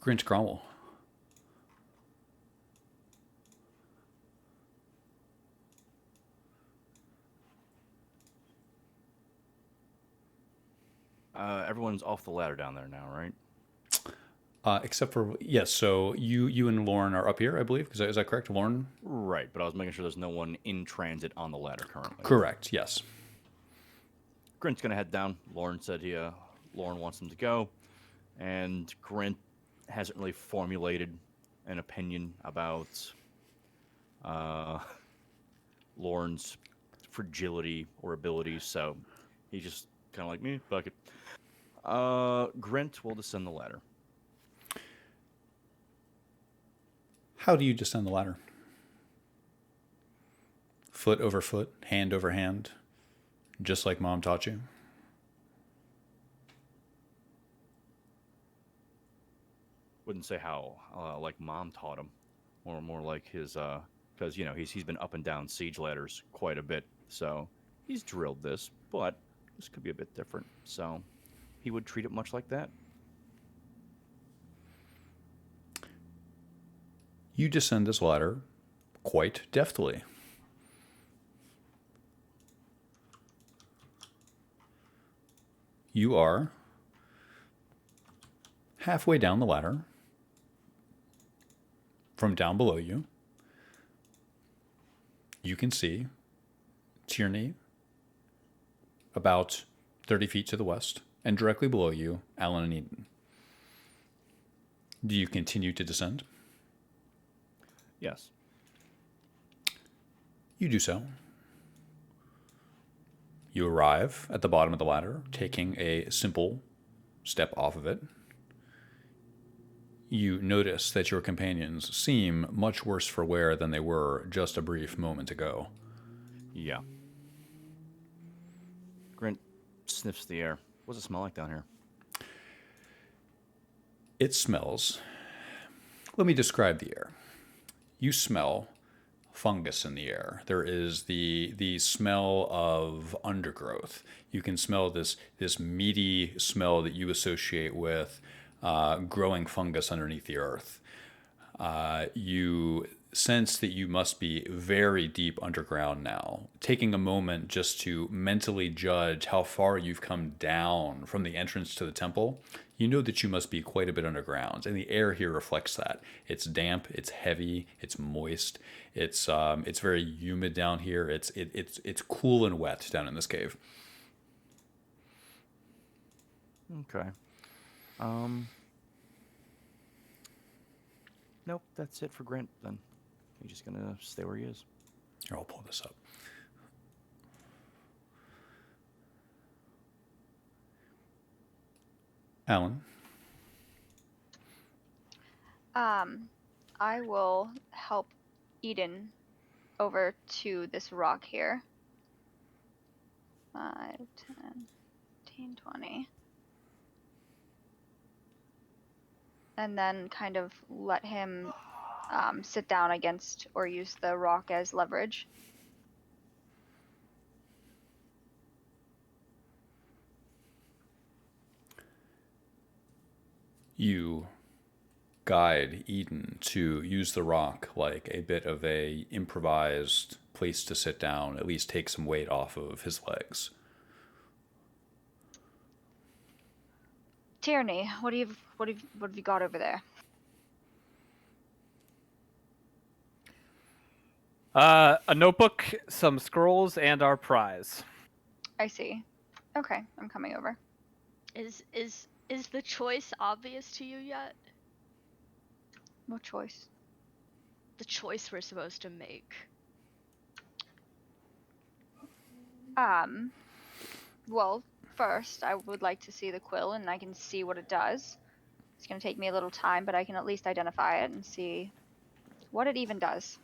Grinch Cromwell. Everyone's off the ladder down there now, right? Except for, yes, so you and Lauren are up here, I believe. Is that correct, Lauren? Right, but I was making sure there's no one in transit on the ladder currently. Correct, yes. Grint's going to head down. Lauren said Lauren wants him to go. And Grint hasn't really formulated an opinion about Lauren's fragility or abilities, so he's just kind of like, me, fuck it. Grint will descend the ladder. How do you descend the ladder? Foot over foot, hand over hand, just like Mom taught you? Wouldn't say how like Mom taught him, or more like his because he's been up and down siege ladders quite a bit, so he's drilled this. But this could be a bit different, so he would treat it much like that. You descend this ladder quite deftly. You are halfway down the ladder. From down below you, you can see Tierney about 30 feet to the west, and directly below you, Alan and Eden. Do you continue to descend? Yes. You do so. You arrive at the bottom of the ladder, taking a simple step off of it. You notice that your companions seem much worse for wear than they were just a brief moment ago. Yeah. Grint sniffs the air. What does it smell like down here? It smells. Let me describe the air. You smell fungus in the air. There is the smell of undergrowth. You can smell this meaty smell that you associate with growing fungus underneath the earth. You sense that you must be very deep underground now. Taking a moment just to mentally judge how far you've come down from the entrance to the temple, you know that you must be quite a bit underground, and the air here reflects that. It's damp, it's heavy, it's moist, it's very humid down here. It's cool and wet down in this cave. Okay. Nope, that's it for Grint then. He's just gonna stay where he is. Here, I'll pull this up. Alan? I will help Eden over to this rock here. 5, 10, 15, 20. And then kind of let him sit down against or use the rock as leverage. You guide Eden to use the rock like a bit of a improvised place to sit down, at least take some weight off of his legs. Tierney, what have you got over there? A notebook, some scrolls, and our prize. I see. Okay, I'm coming over. Is the choice obvious to you yet? What choice? The choice we're supposed to make. Well, first I would like to see the quill and I can see what it does. It's going to take me a little time, but I can at least identify it and see what it even does.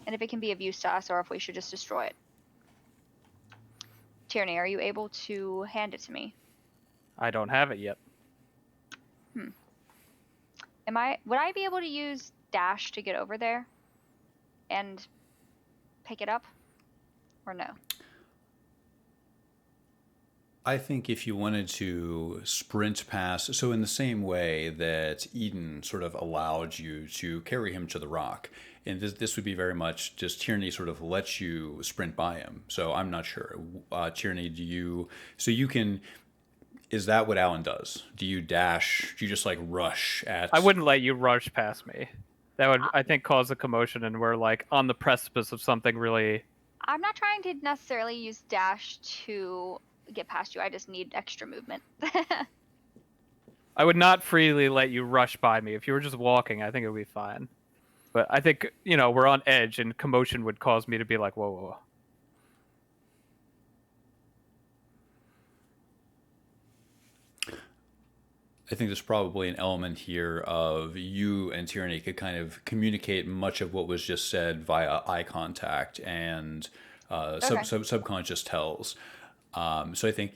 And if it can be of use to us or if we should just destroy it. Tierney, are you able to hand it to me? I don't have it yet. Would I be able to use dash to get over there and pick it up? Or no? I think if you wanted to sprint past, so in the same way that Eden sort of allowed you to carry him to the rock, and this would be very much just Tierney sort of lets you sprint by him. So I'm not sure. Tierney, is that what Alan does? Do you dash? Do you just like rush at? I wouldn't let you rush past me. That would, I think, cause a commotion, and we're like on the precipice of something really. I'm not trying to necessarily use dash to get past you. I just need extra movement. I would not freely let you rush by me. If you were just walking, I think it would be fine. But I think, we're on edge, and commotion would cause me to be like, whoa, whoa, whoa. I think there's probably an element here of you and Tierney could kind of communicate much of what was just said via eye contact and subconscious tells. So I think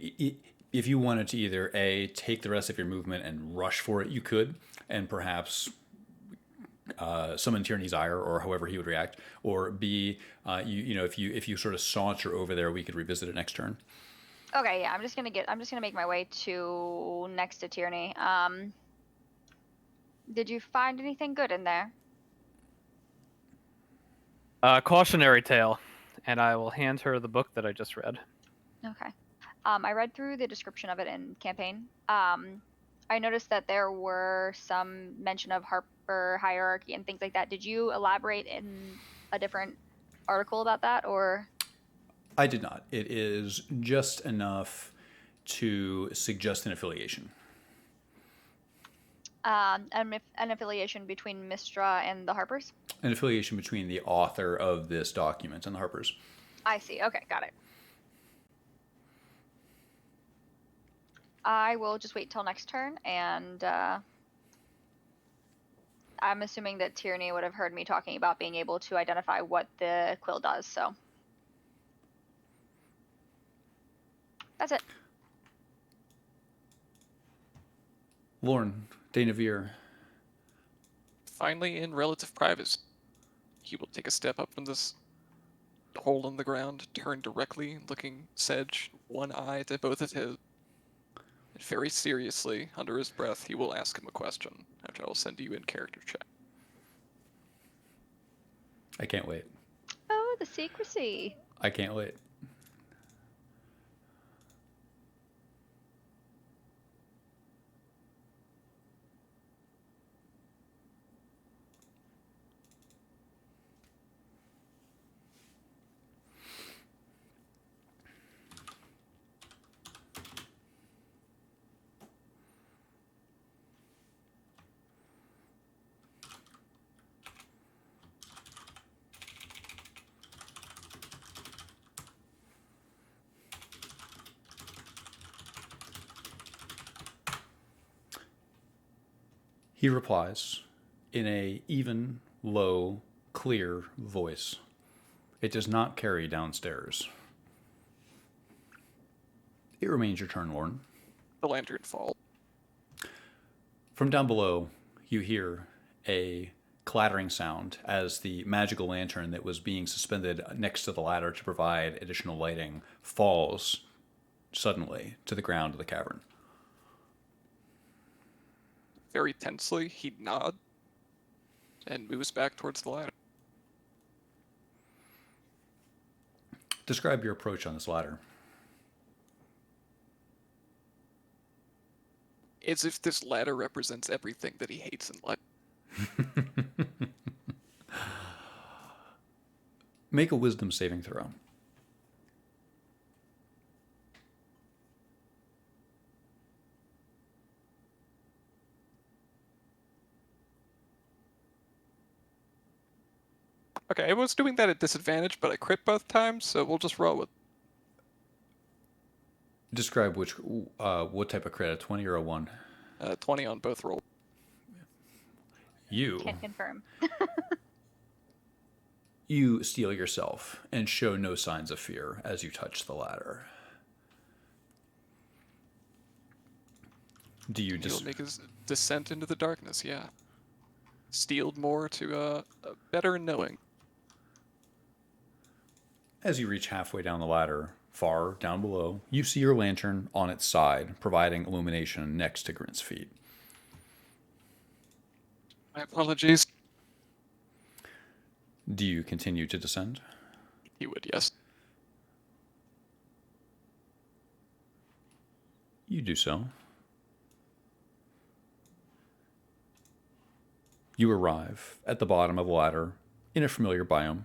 if you wanted to either take the rest of your movement and rush for it, you could, and perhaps summon Tierney's ire, or however he would react, or B, if you sort of saunter over there, we could revisit it next turn. Okay, yeah, I'm just gonna make my way to next to Tierney. Did you find anything good in there? Cautionary tale, and I will hand her the book that I just read. Okay. I read through the description of it in campaign. I noticed that there were some mention of Harper hierarchy and things like that. Did you elaborate in a different article about that, or? I did not. It is just enough to suggest an affiliation. An affiliation between Mistra and the Harpers? An affiliation between the author of this document and the Harpers. I see. Okay, got it. I will just wait till next turn, and I'm assuming that Tierney would have heard me talking about being able to identify what the quill does, so. That's it. Lorne, Dainavir. Finally, in relative privacy, he will take a step up from this hole in the ground, turn directly, looking Sedge, one eye to both of his. And very seriously, under his breath, he will ask him a question, which I will send you in character check. I can't wait. Oh, the secrecy. I can't wait. He replies in a even, low, clear voice. It does not carry downstairs. It remains your turn, Lorne. The lantern falls. From down below, you hear a clattering sound as the magical lantern that was being suspended next to the ladder to provide additional lighting falls suddenly to the ground of the cavern. Very tensely, he nods and moves back towards the ladder. Describe your approach on this ladder. As if this ladder represents everything that he hates in life. Make a wisdom saving throw. Okay, I was doing that at disadvantage, but I crit both times, so we'll just roll with. Describe what type of crit, a 20 or a 1? 20 on both rolls. You Can confirm. You steel yourself and show no signs of fear as you touch the ladder. Do you He'll make his descent into the darkness, yeah. Steeled more to a better knowing. As you reach halfway down the ladder, far down below, you see your lantern on its side, providing illumination next to Grint's feet. My apologies. Do you continue to descend? He would, yes. You do so. You arrive at the bottom of the ladder in a familiar biome.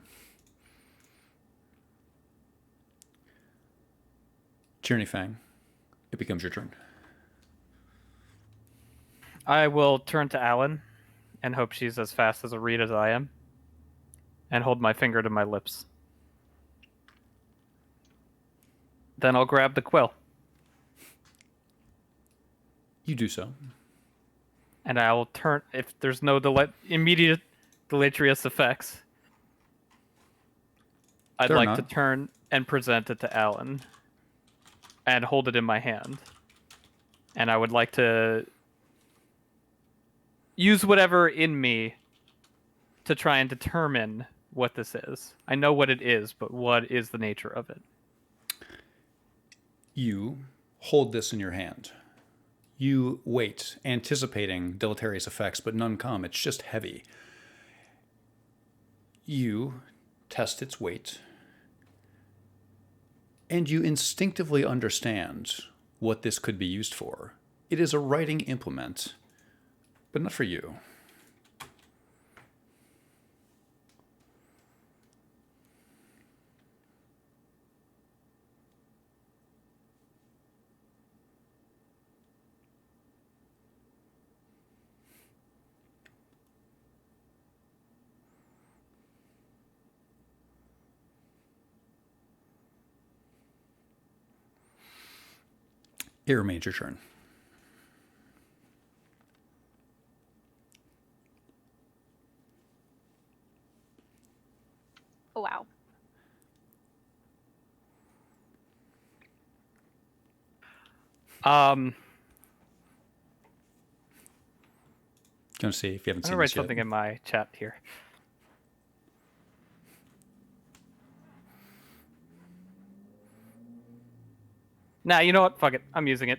Tierney Fang, it becomes your turn. I will turn to Alan and hope she's as fast as a reed as I am, and hold my finger to my lips. Then I'll grab the quill. You do so. And I will turn, if there's no immediate deleterious effects, I'd There are like to not. turn and present it to Alan and hold it in my hand. And I would like to use whatever in me to try and determine what this is. I know what it is, but what is the nature of it? You hold this in your hand. You wait, anticipating deleterious effects, but none come. It's just heavy. You test its weight, and you instinctively understand what this could be used for. It is a writing implement, but not for you. It remains your turn. Oh, wow. Gonna see if you haven't I'm seen gonna write this yet. something in my chat here. Nah, you know what? Fuck it. I'm using it.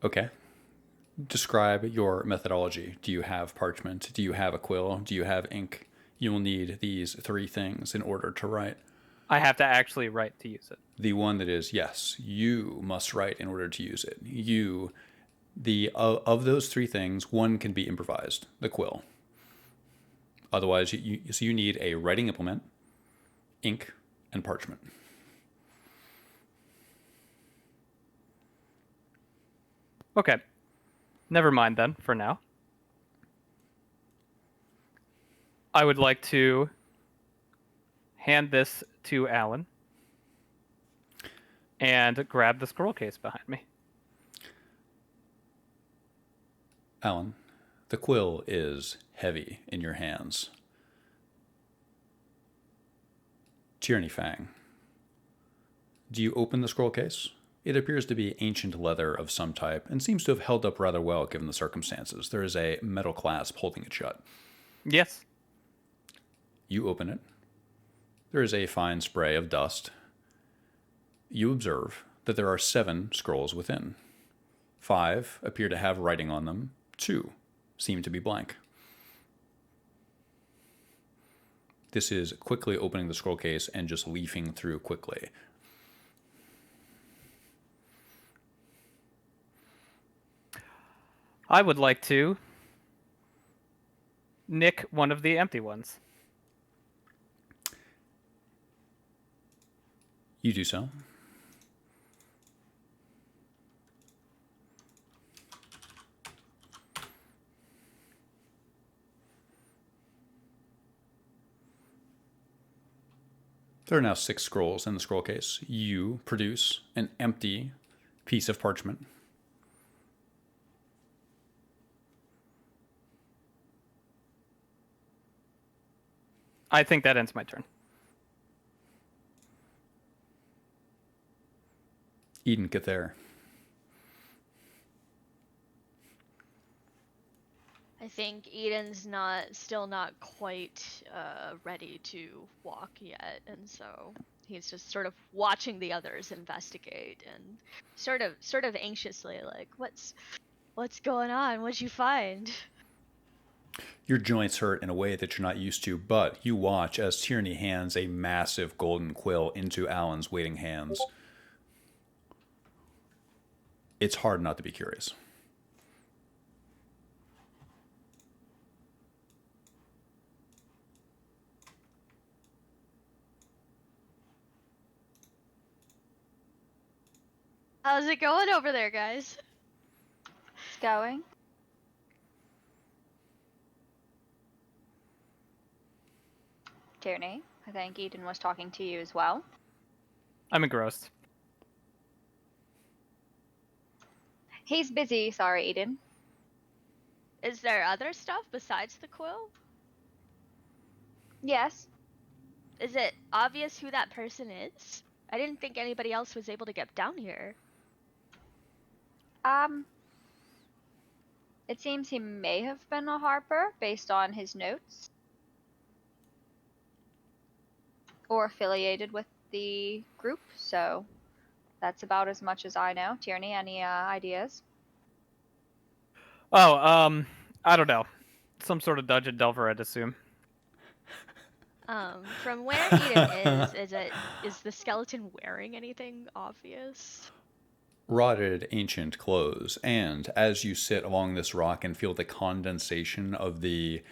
Okay. Describe your methodology. Do you have parchment? Do you have a quill? Do you have ink? You will need these 3 things in order to write. I have to actually write to use it. The one that is, yes, you must write in order to use it. Of those 3 things, one can be improvised, the quill. Otherwise, you need a writing implement, ink, and parchment. Okay. Never mind then, for now. I would like to hand this to Alan and grab the scroll case behind me. Alan, the quill is heavy in your hands. Tyranny Fang, do you open the scroll case? It appears to be ancient leather of some type and seems to have held up rather well given the circumstances. There is a metal clasp holding it shut. Yes. You open it. There is a fine spray of dust. You observe that there are 7 scrolls within. 5 appear to have writing on them. 2 seem to be blank. This is quickly opening the scroll case and just leafing through quickly. I would like to nick one of the empty ones. You do so. There are now 6 scrolls in the scroll case. You produce an empty piece of parchment. I think that ends my turn. Eden, get there. I think Eden's still not quite ready to walk yet, and so he's just sort of watching the others investigate and sort of anxiously like, what's going on? What'd you find? Your joints hurt in a way that you're not used to, but you watch as Tyranny hands a massive golden quill into Alan's waiting hands. It's hard not to be curious. How's it going over there, guys? It's going. Tierney, I think Eden was talking to you as well. I'm engrossed. He's busy, sorry, Eden. Is there other stuff besides the quill? Yes. Is it obvious who that person is? I didn't think anybody else was able to get down here. Um, it seems he may have been a Harper based on his notes, or affiliated with the group. So that's about as much as I know. Tierney, any ideas? Oh, I don't know. Some sort of dungeon delver, I'd assume. From where Eden is the skeleton wearing anything obvious? Rotted ancient clothes, and as you sit along this rock and feel the condensation of the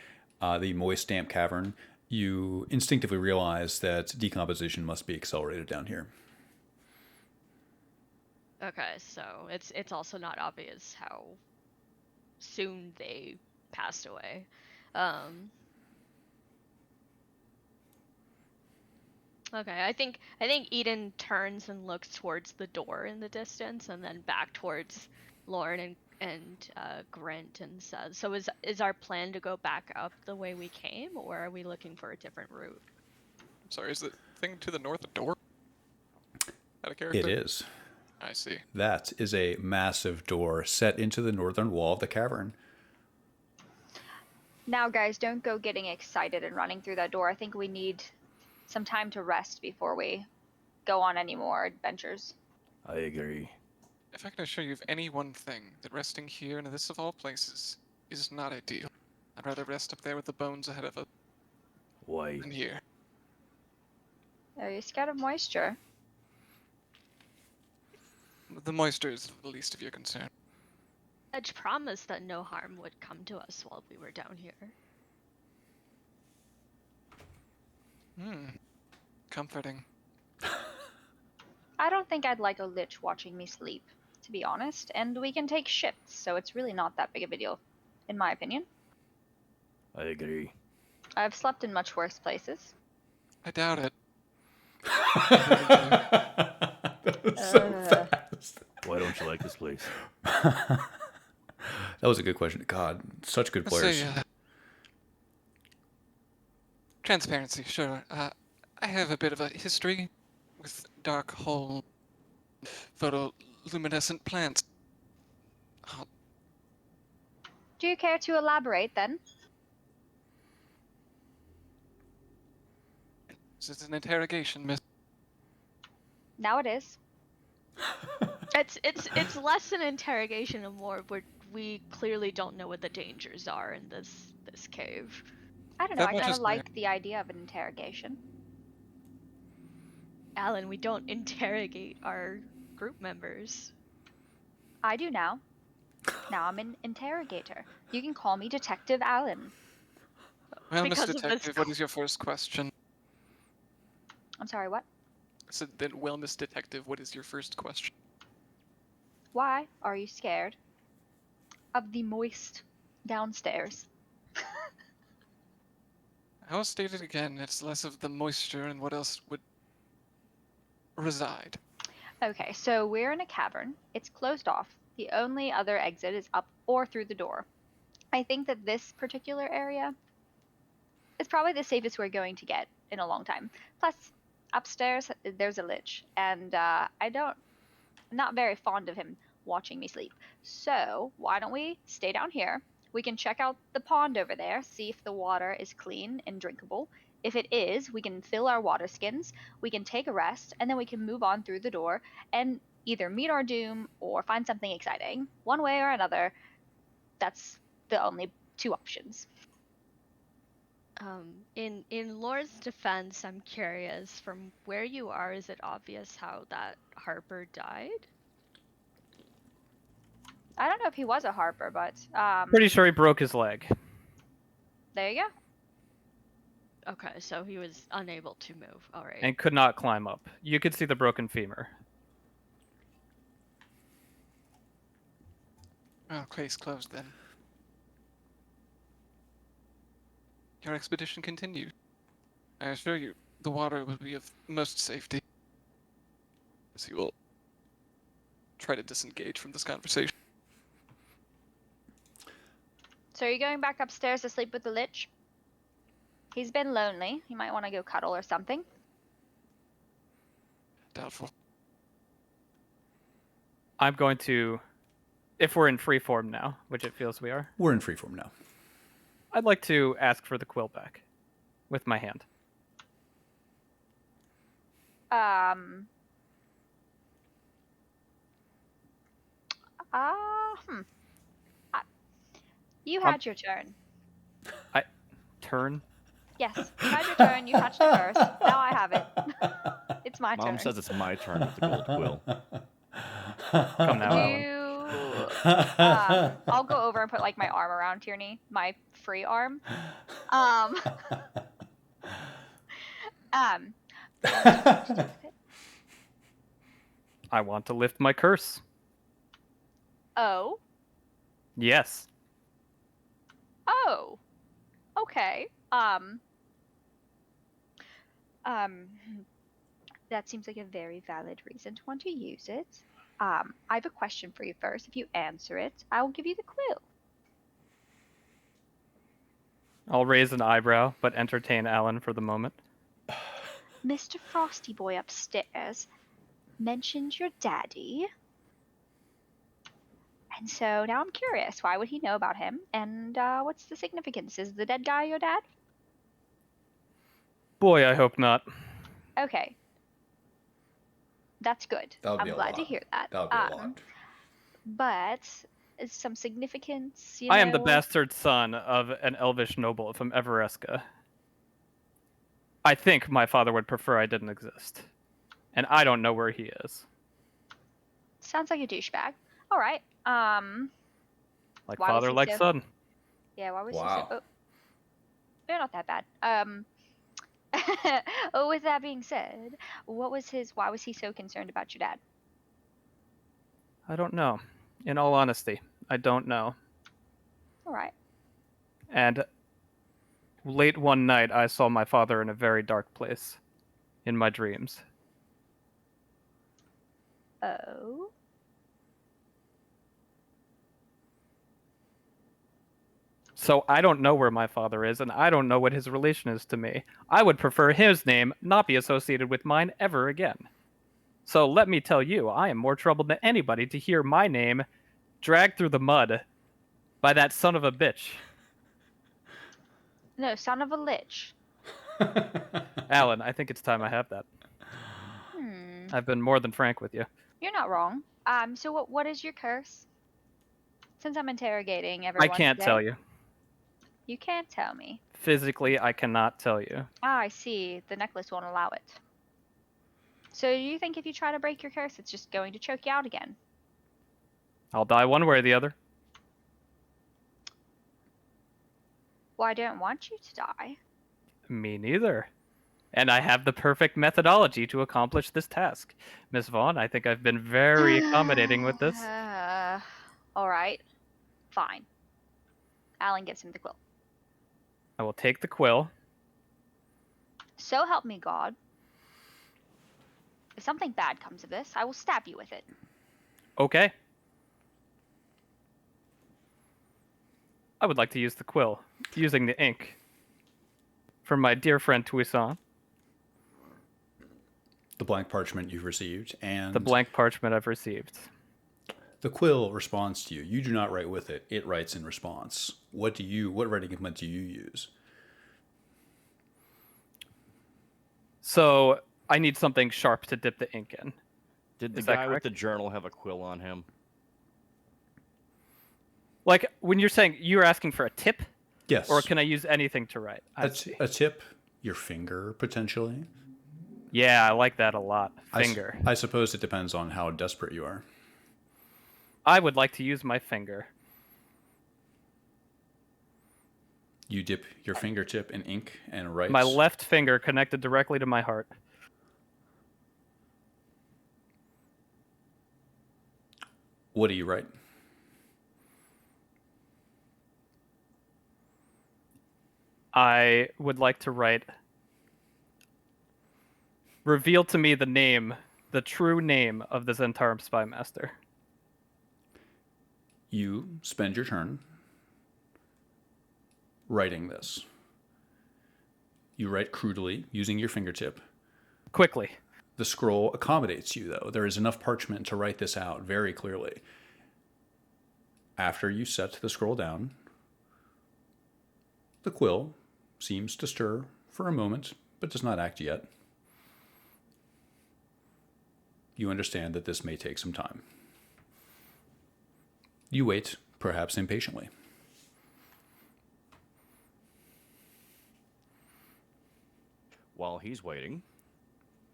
moist, damp cavern, you instinctively realize that decomposition must be accelerated down here. Okay, so it's also not obvious how soon they passed away. Okay, I think Eden turns and looks towards the door in the distance, and then back towards Lauren and Grint, and says, "So is our plan to go back up the way we came, or are we looking for a different route?" I'm sorry, is the thing to the north a door? Out of character? It is. I see. That is a massive door set into the northern wall of the cavern. Now, guys, don't go getting excited and running through that door. I think we need some time to rest before we go on any more adventures. I agree. If I can assure you of any one thing, that resting here in this of all places is not ideal. I'd rather rest up there with the bones ahead of us Why? than here. Are you scared of moisture? The moisture is the least of your concern. Edge promised that no harm would come to us while we were down here. Comforting. I don't think I'd like a lich watching me sleep, to be honest, and we can take shifts, so it's really not that big of a deal, in my opinion. I agree. I've slept in much worse places. I doubt it. That was so fast. Why don't you like this place? That was a good question. God, such good Let's players. say, transparency, sure. I have a bit of a history with dark hole photoluminescent plants. Do you care to elaborate, then? This is an interrogation, miss. Now it is. It's less an interrogation and more we clearly don't know what the dangers are in this cave. I don't know, That I much kind is of like the idea of an interrogation. Alan, we don't interrogate our group members. I do now. Now I'm an interrogator. You can call me Detective Allen. Well, Miss Because of this Detective, what is your first question? I'm sorry, what? I said then, well, Miss Detective, what is your first question? Why are you scared of the moist downstairs? I will state it again, it's less of the moisture and what else would reside. Okay, so we're in a cavern. It's closed off. The only other exit is up or through the door. I think that this particular area is probably the safest we're going to get in a long time. Plus, upstairs there's a lich, and I'm not very fond of him watching me sleep. So why don't we stay down here? We can check out the pond over there, see if the water is clean and drinkable. If it is, we can fill our water skins, we can take a rest, and then we can move on through the door and either meet our doom or find something exciting. One way or another, that's the only two options. In Laura's defense, I'm curious, from where you are, is it obvious how that Harper died? I don't know if he was a Harper, but Pretty sure he broke his leg. there you go. Okay, so he was unable to move. All right. And could not climb up. You could see the broken femur. Well, case closed then. Your expedition continues. I assure you, the water will be of most safety. As you will try to disengage from this conversation. So are you going back upstairs to sleep with the lich? He's been lonely. You might want to go cuddle or something. Doubtful. I'm going to If we're in free form now, which it feels we are, We're in freeform now. I'd like to ask for the quill back with my hand. Um. Hmm. Uh, you had your turn. Turn. Yes, you had your turn. You touched it first. Now I have it. It's my Mom turn. says it's my turn with the gold quill. Come now, Alan. I'll go over and put like my arm around Tierney, my free arm. Um, um, I want to lift my curse. oh, Yes. oh, okay. That seems like a very valid reason to want to use it. I have a question for you first. If you answer it, I will give you the quill. I'll raise an eyebrow, but entertain Alan for the moment. Mr. Frosty Boy upstairs mentioned your daddy. And so now I'm curious, why would he know about him? And what's the significance? Is the dead guy your dad? Boy, I hope not. Okay. That's good. That would be I'm a glad to lot. hear that. That would be a lot. But is some significance, I am the bastard son of an elvish noble from Everesca. I think my father would prefer I didn't exist. And I don't know where he is. Sounds like a douchebag. All right. Like Why was father, he like so- son. Yeah, why was he Wow. so... Oh, they're not that bad. Oh, with that being said, why was he so concerned about your dad? I don't know. In all honesty, I don't know. All right. And late one night, I saw my father in a very dark place. In my dreams. Oh. So I don't know where my father is, and I don't know what his relation is to me. I would prefer his name not be associated with mine ever again. So let me tell you, I am more troubled than anybody to hear my name dragged through the mud by that son of a bitch. No, son of a lich. Alan, I think it's time I have that. I've been more than frank with you. You're not wrong. So what is your curse? Since I'm interrogating everyone I can't today, tell you. You can't tell me. Physically, I cannot tell you. Ah, I see. The necklace won't allow it. So you think if you try to break your curse, it's just going to choke you out again? I'll die one way or the other. Well, I don't want you to die. Me neither. And I have the perfect methodology to accomplish this task. Miss Vaughn, I think I've been very accommodating with this. All right. Fine. Alan gives him the quill. I will take the quill. So help me God. If something bad comes of this, I will stab you with it. Okay. I would like to use the quill, using the ink, from my dear friend Toussaint. The blank parchment you've received, and The blank parchment I've received. the quill responds to you. You do not write with it; it writes in response. What writing implement do you use? So I need something sharp to dip the ink in. Did the Is that guy with correct? the journal have a quill on him? Like, when you're saying you're asking for a tip, Yes. or can I use anything to write? I see. a tip, your finger potentially. Yeah, I like that a lot. I Finger. I suppose it depends on how desperate you are. I would like to use my finger. You dip your fingertip in ink and write. My left finger connected directly to my heart. What do you write? I would like to write, reveal to me the true name of the Zentarum spy master. You spend your turn writing this. You write crudely using your fingertip. Quickly. The scroll accommodates you, though. There is enough parchment to write this out very clearly. After you set the scroll down, the quill seems to stir for a moment, but does not act yet. You understand that this may take some time. You wait, perhaps impatiently. While he's waiting,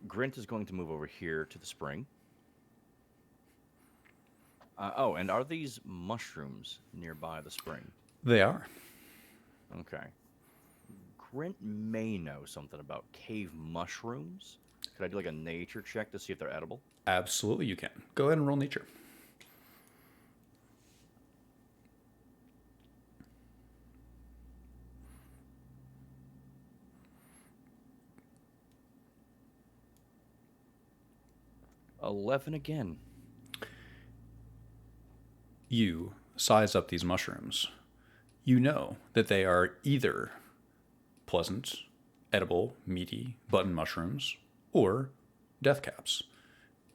Grint is going to move over here to the spring. Oh, and are these mushrooms nearby the spring? They are. Okay. Grint may know something about cave mushrooms. Could I do like a nature check to see if they're edible? Absolutely, you can. Go ahead and roll nature. $11 again. You size up these mushrooms. You know that they are either pleasant, edible, meaty button mushrooms, or death caps.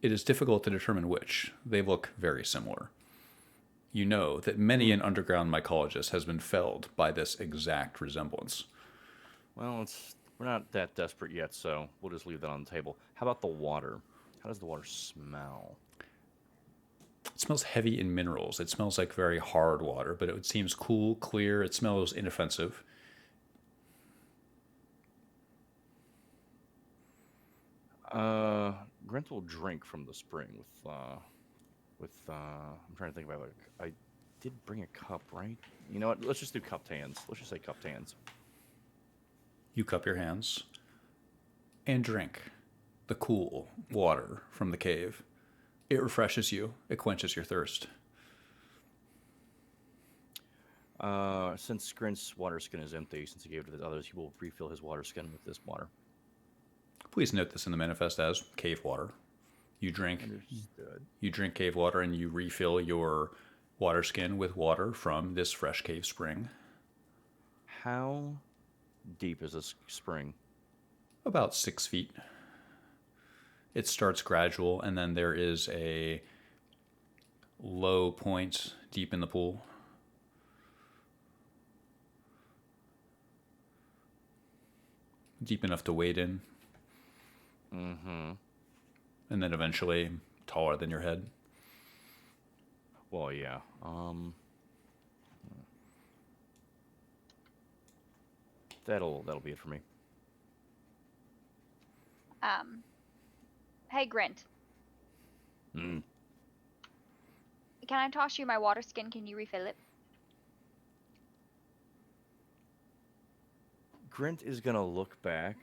It is difficult to determine which. They look very similar. You know that many an underground mycologist has been felled by this exact resemblance. Well, we're not that desperate yet, so we'll just leave that on the table. How about the water? How does the water smell? It smells heavy in minerals. It smells like very hard water, but it seems cool, clear. It smells inoffensive. Grint will drink from the spring with I'm trying to think about I did bring a cup, right? You know what? Let's just do cupped hands. Let's just say cupped hands. You cup your hands and drink the cool water from the cave. It refreshes you. It quenches your thirst. Since Grint's water skin is empty, since he gave it to the others, he will refill his water skin with this water. Please note this in the manifest as cave water. You drink cave water and you refill your water skin with water from this fresh cave spring. How deep is this spring? About 6 feet. It starts gradual, and then there is a low point deep in the pool. Deep enough to wade in. Mm-hmm. And then eventually taller than your head. Well, yeah. That'll be it for me. Hey, Grint. Mm. Can I toss you my water skin? Can you refill it? Grint is gonna look back.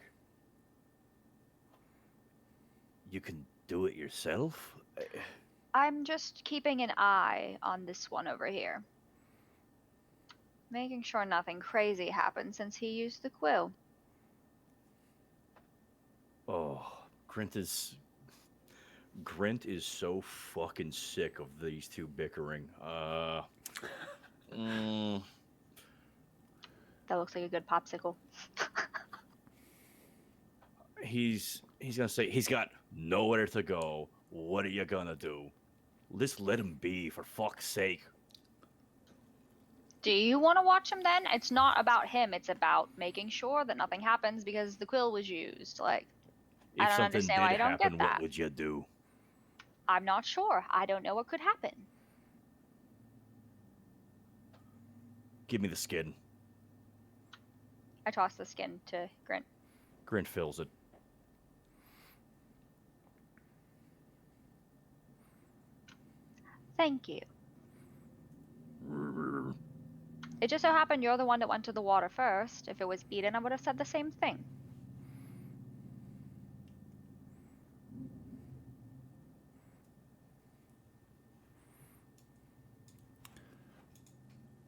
You can do it yourself? I'm just keeping an eye on this one over here. Making sure nothing crazy happened since he used the quill. Oh, Grint is so fucking sick of these two bickering. That looks like a good popsicle. He's gonna say he's got nowhere to go. What are you gonna do? Just let him be, for fuck's sake. Do you want to watch him then? It's not about him. It's about making sure that nothing happens because the quill was used. Like, I If don't something understand did why you don't happen, get that. what would you do? I'm not sure. I don't know what could happen. Give me the skin. I toss the skin to Grint. Grint fills it. Thank you. It just so happened you're the one that went to the water first. If it was Eden, I would have said the same thing.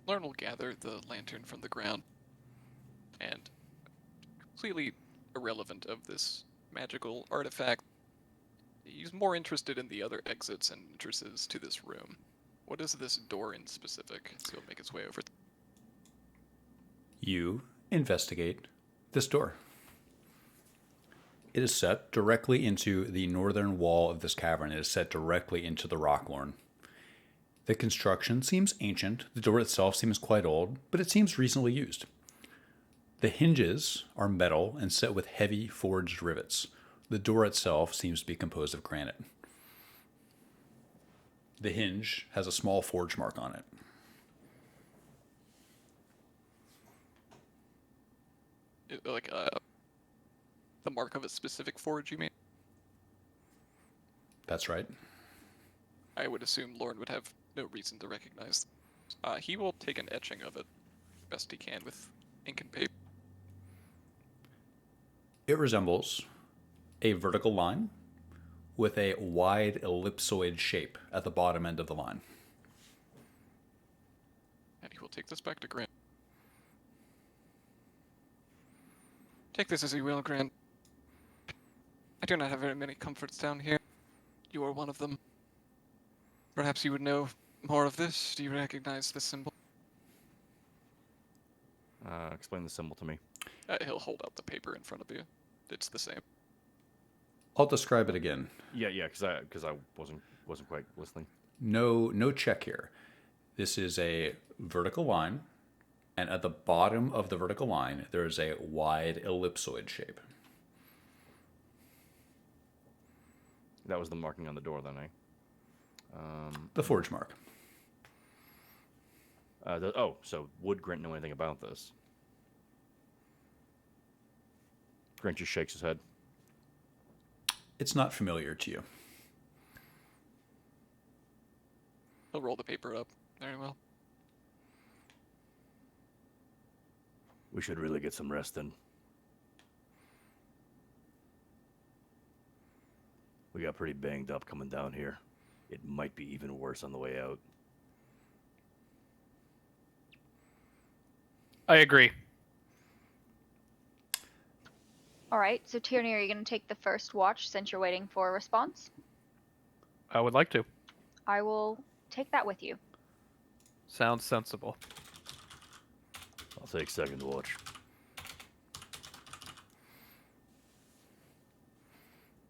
Lorne will gather the lantern from the ground, and completely irrelevant of this magical artifact, he's more interested in the other exits and entrances to this room. What is this door in specific? So he'll make his way over. You investigate this door. It is set directly into the northern wall of this cavern. It is set directly into the rock lorn. The construction seems ancient. The door itself seems quite old, but it seems reasonably used. The hinges are metal and set with heavy forged rivets. The door itself seems to be composed of granite. The hinge has a small forge mark on it. Like the mark of a specific forge, you mean? That's right. I would assume Lorne would have no reason to recognize. He will take an etching of it, best he can, with ink and paper. It resembles a vertical line with a wide ellipsoid shape at the bottom end of the line. And he will take this back to Grant. Take this as you will, Grant. I do not have very many comforts down here. You are one of them. Perhaps you would know more of this. Do you recognize this symbol? Explain the symbol to me. He'll hold out the paper in front of you. It's the same. I'll describe it again. Yeah, because I wasn't quite listening. No check here. This is a vertical line, and at the bottom of the vertical line, there is a wide ellipsoid shape. That was the marking on the door, then, eh? The forge mark. So would Grant know anything about this? Grant just shakes his head. It's not familiar to you. He'll roll the paper up. Very well. We should really get some rest then. We got pretty banged up coming down here. It might be even worse on the way out. I agree. All right, so Tierney, are you going to take the first watch since you're waiting for a response? I would like to. I will take that with you. Sounds sensible. I'll take second watch.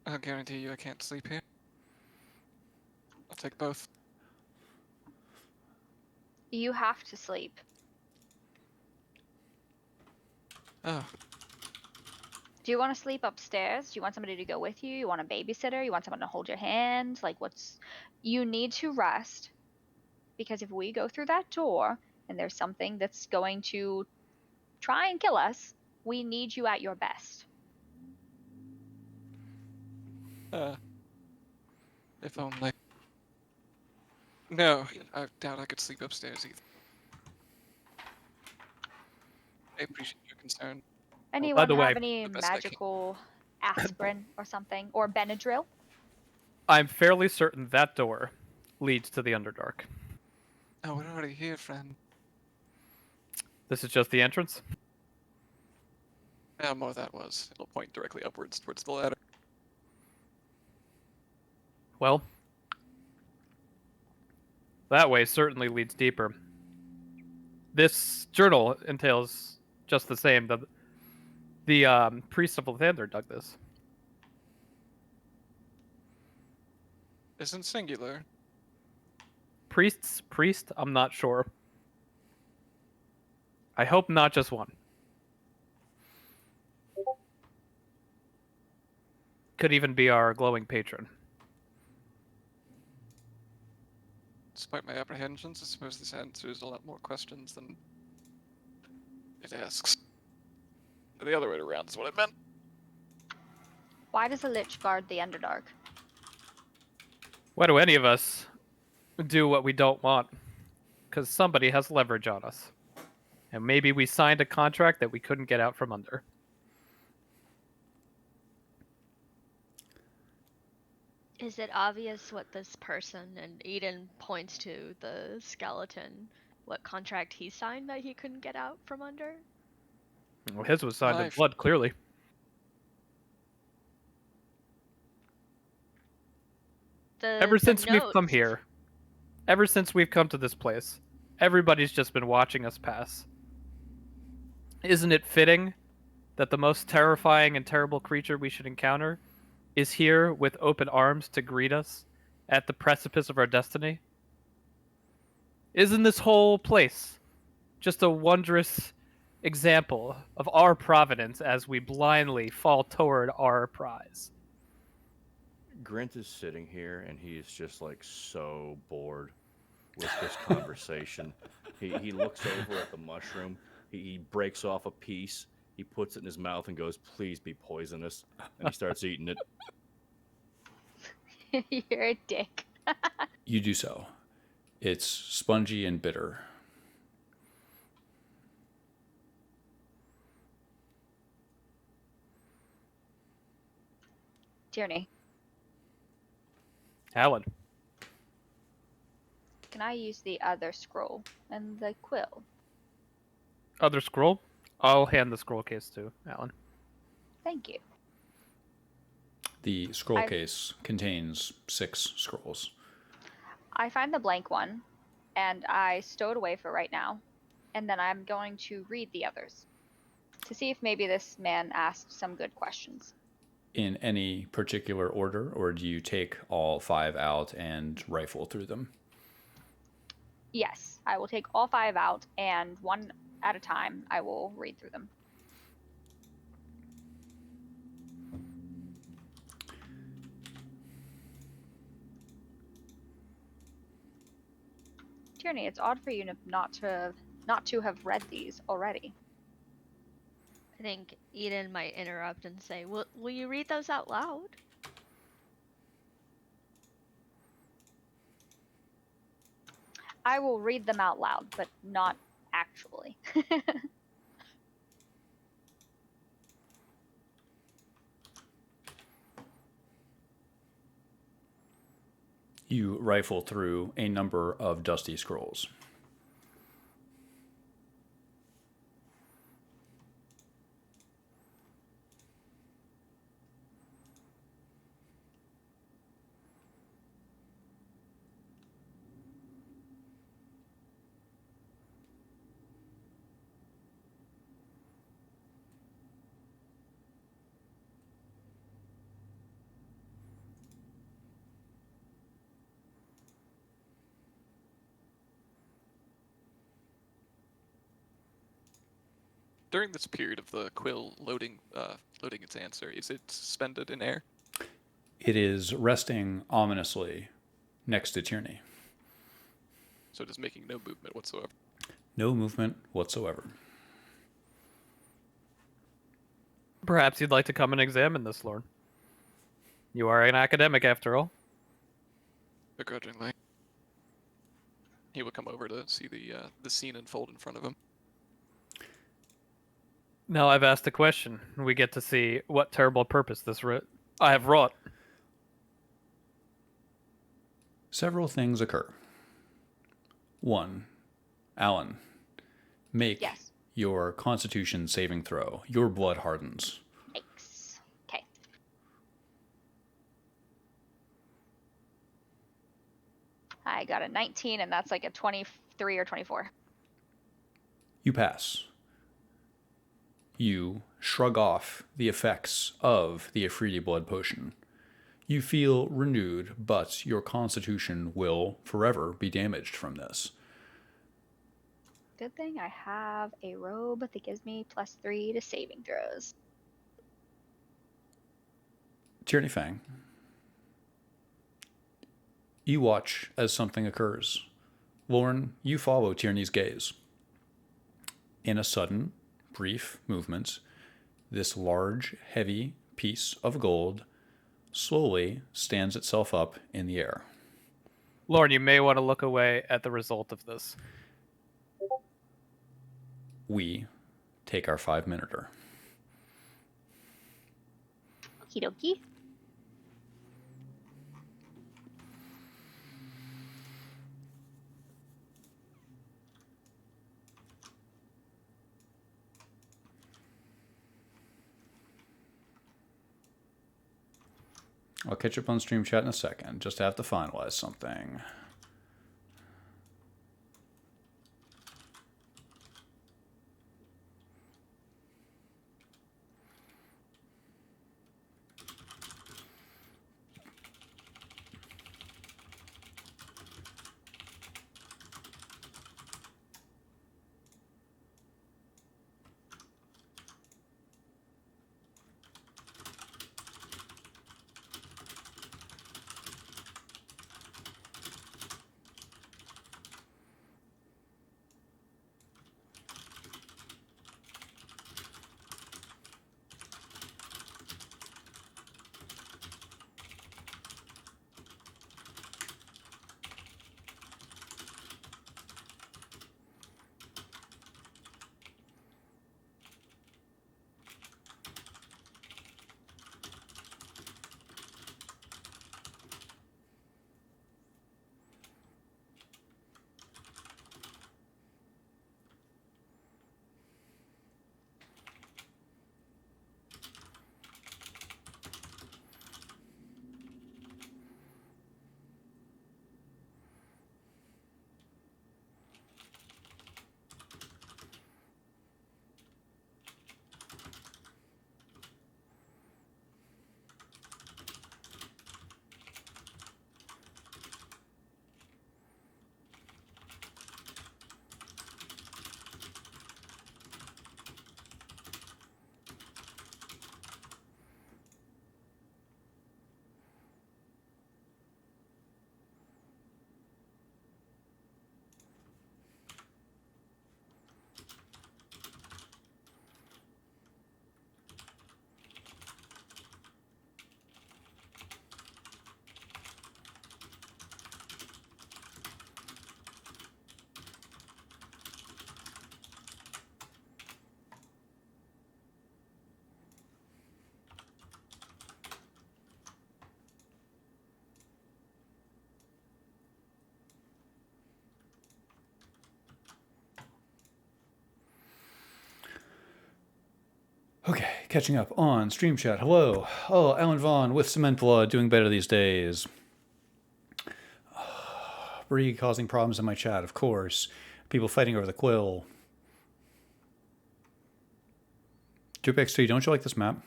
I'll guarantee you I can't sleep here. I'll take both. You have to sleep. Oh, Do you want to sleep upstairs? Do you want somebody to go with you? You want a babysitter? You want someone to hold your hand? Like, you need to rest, because if we go through that door and there's something that's going to try and kill us, we need you at your best. if only. No, I doubt I could sleep upstairs either. I appreciate your concern. Anyone the way, have any the best I can. magical aspirin or something? Or Benadryl? I'm fairly certain that door leads to the Underdark. Oh, we're already here, friend. This is just the entrance? Yeah, more that was. It'll point directly upwards towards the ladder. Well, that way certainly leads deeper. This journal entails just the same. The priest of Lathander dug this. Isn't singular. Priest? I'm not sure. I hope not just one. Could even be our glowing patron. Despite my apprehensions, I suppose this answers a lot more questions than it asks. The other way around is what I meant. Why does a lich guard the Underdark? Why do any of us do what we don't want? Because somebody has leverage on us. And maybe we signed a contract that we couldn't get out from under. Is it obvious what this person, and Eden points to the skeleton, what contract he signed that he couldn't get out from under? Well, his was signed in Life. blood, clearly. Ever since we've come notes- here, ever since we've come to this place, everybody's just been watching us pass. Isn't it fitting that the most terrifying and terrible creature we should encounter is here with open arms to greet us at the precipice of our destiny? Isn't this whole place just a wondrous example of our providence as we blindly fall toward our prize? Grint is sitting here and he is just like so bored with this conversation. He looks over at the mushroom. He breaks off a piece. He puts it in his mouth and goes, "Please be poisonous." And he starts eating it. You're a dick. You do so. It's spongy and bitter. Tierney, Alan. can I use the other scroll and the quill? Other scroll? I'll hand the scroll case to Alan. Thank you. The scroll I- case contains 6 scrolls. I find the blank one, and I stow it away for right now, and then I'm going to read the others to see if maybe this man asked some good questions. In any particular order, or do you take all 5 out and rifle through them? Yes, I will take all 5 out, and one at a time, I will read through them. Tierney, it's odd for you not to have read these already. I think Eden might interrupt and say, "Will you read those out loud?" I will read them out loud, but not actually. You rifle through a number of dusty scrolls. During this period of the quill loading its answer, is it suspended in air? It is resting ominously next to Tierney. So it is making no movement whatsoever. No movement whatsoever. Perhaps you'd like to come and examine this, Lord. You are an academic, after all. Begrudgingly. He will come over to see the scene unfold in front of him. Now I've asked a question. We get to see what terrible purpose I have wrought. Several things occur. 1. Alan, make Yes. your Constitution saving throw. Your blood hardens. Yikes. Okay. I got a 19, and that's like a 23 or 24. You pass. You shrug off the effects of the Afridi blood potion. You feel renewed, but your constitution will forever be damaged from this. Good thing I have a robe that gives me +3 to saving throws. Tierney Fang, you watch as something occurs. Lauren, you follow Tierney's gaze. In a sudden, brief movement, this large, heavy piece of gold slowly stands itself up in the air. Lauren, you may want to look away at the result of this. We take our 5-minuter. Okie dokie. I'll catch up on stream chat in a second. Just have to finalize something. Catching up on Stream Chat. Hello. Oh, Alan Vaughn with Cement Blood, doing better these days. Bree causing problems in my chat, of course. People fighting over the quill. DupeX2, don't you like this map?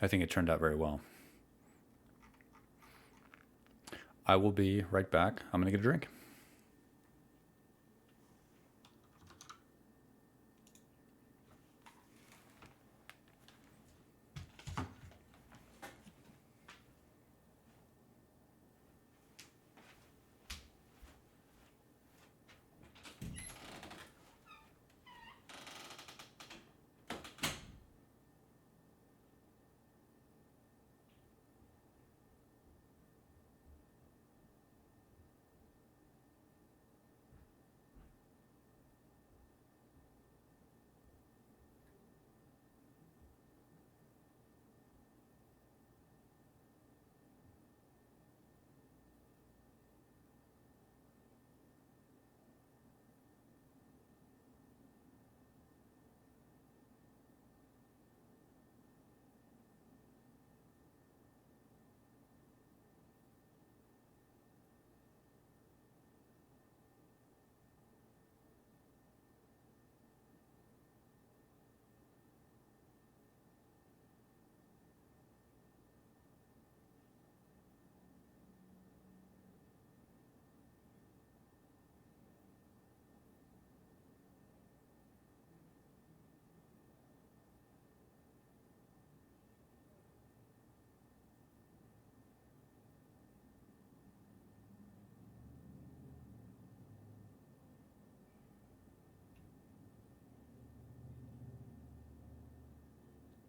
I think it turned out very well. I will be right back. I'm going to get a drink.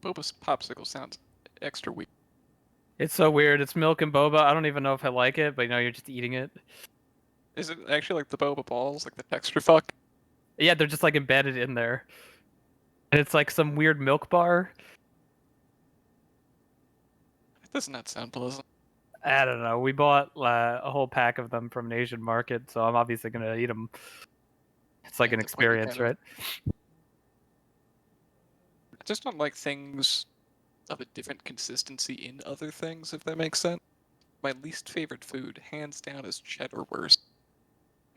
Boba's popsicle sounds extra weird. It's so weird. It's milk and boba. I don't even know if I like it, but you're just eating it. Is it actually like the boba balls, like the texture fuck? Yeah, they're just like embedded in there. And it's like some weird milk bar. It does not sound pleasant. I don't know. We bought a whole pack of them from an Asian market, so I'm obviously gonna eat them. It's like Yeah, an it's a point you experience, kind right? I just don't like things of a different consistency in other things, if that makes sense. My least favorite food, hands down, is cheddar wurst.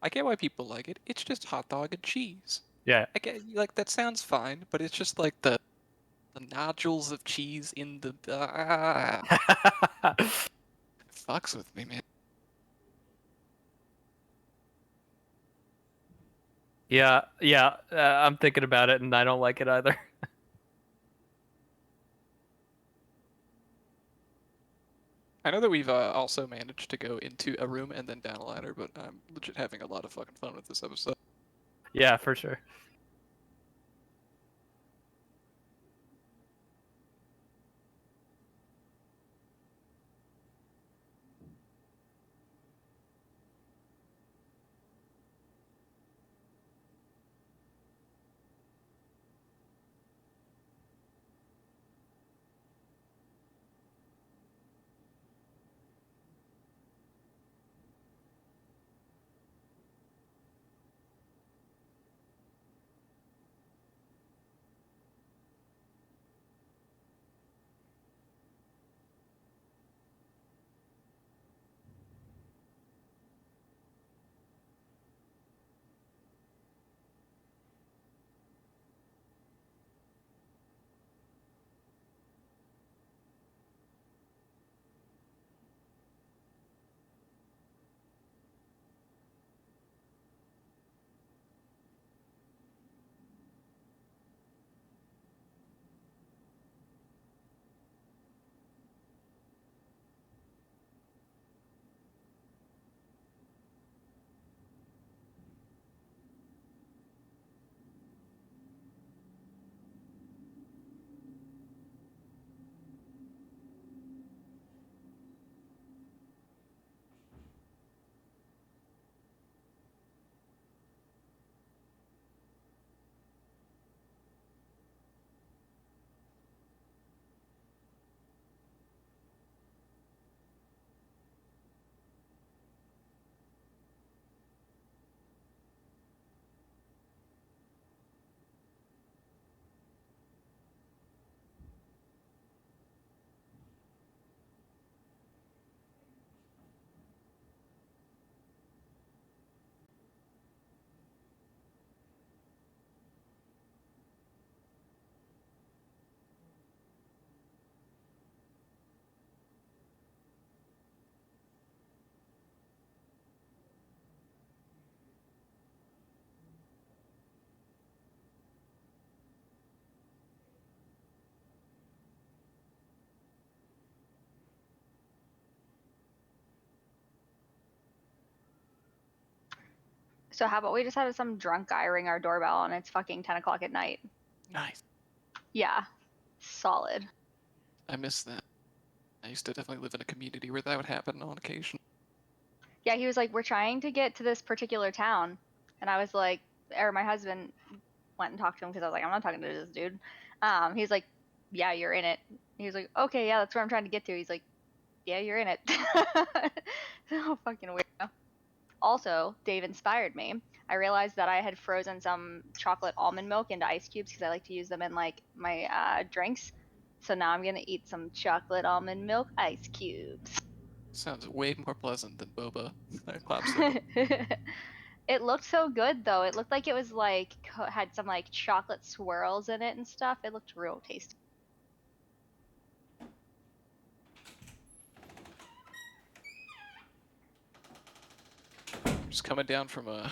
I get why people like it. It's just hot dog and cheese. Yeah. I get like that sounds fine, but it's just like the nodules of cheese in the it fucks with me, man. yeah. I'm thinking about it, and I don't like it either. I know that we've also managed to go into a room and then down a ladder, but I'm legit having a lot of fucking fun with this episode. Yeah, for sure. So how about we just have some drunk guy ring our doorbell and it's fucking 10 o'clock at night? Nice. Yeah. Solid. I miss that. I used to definitely live in a community where that would happen on occasion. Yeah, he was like, we're trying to get to this particular town. And I was like, or my husband went and talked to him because I was like, I'm not talking to this dude. He's like, yeah, you're in it. He was like, okay, yeah, that's where I'm trying to get to. He's like, yeah, you're in it. So fucking weird. Also, Dave inspired me. I realized that I had frozen some chocolate almond milk into ice cubes because I like to use them in like my drinks. So now I'm gonna eat some chocolate almond milk ice cubes. Sounds way more pleasant than boba. Popsicle. It looked so good though. It looked like it was like had some like chocolate swirls in it and stuff. It looked real tasty. Just coming down from a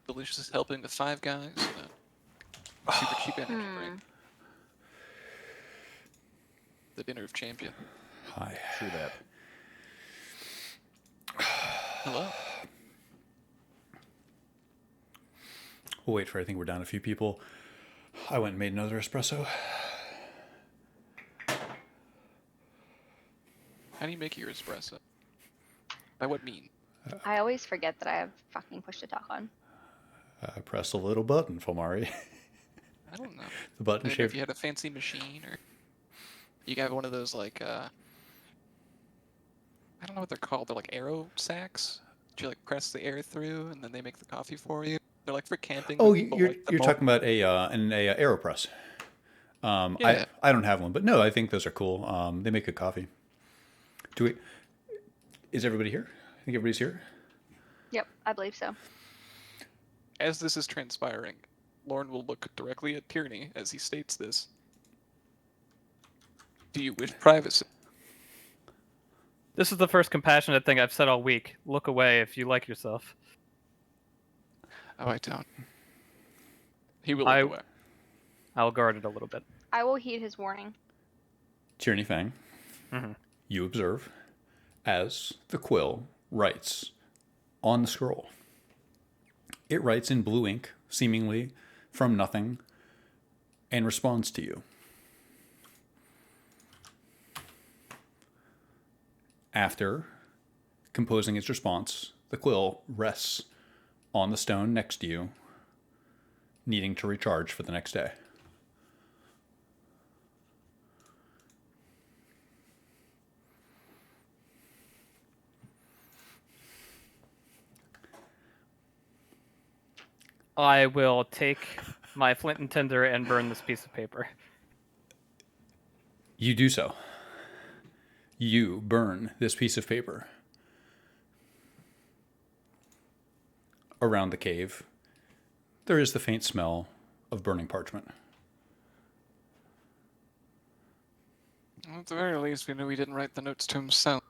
delicious helping of Five Guys. And a super cheap energy drink. The dinner of champion. Hi. True that. Hello. We'll wait for, I think we're down a few people. I went and made another espresso. How do you make your espresso? By what mean? I always forget that I have fucking push to talk on. Press a little button, Fomari. I don't know. The button I don't know if shape. you had a fancy machine or you got one of those like I don't know what they're called. They're like aero sacks. You like press the air through and then they make the coffee for you. They're like for camping. Oh, but people you're like them you're all. talking about an AeroPress. Yeah. I don't have one, but no, I think those are cool. They make good coffee. Is everybody here? I think everybody's here. Yep, I believe so. As this is transpiring, Lauren will look directly at Tierney as he states this. Do you wish privacy? This is the first compassionate thing I've said all week. Look away if you like yourself. Oh, I don't. He will look away. I'll guard it a little bit. I will heed his warning. Tierney Fang, you observe as the quill writes on the scroll. It writes in blue ink, seemingly from nothing, and responds to you. After composing its response, the quill rests on the stone next to you, needing to recharge for the next day. I will take my flint and tinder and burn this piece of paper. You do so. You burn this piece of paper. Around the cave, there is the faint smell of burning parchment. Well, at the very least, we knew he didn't write the notes to himself.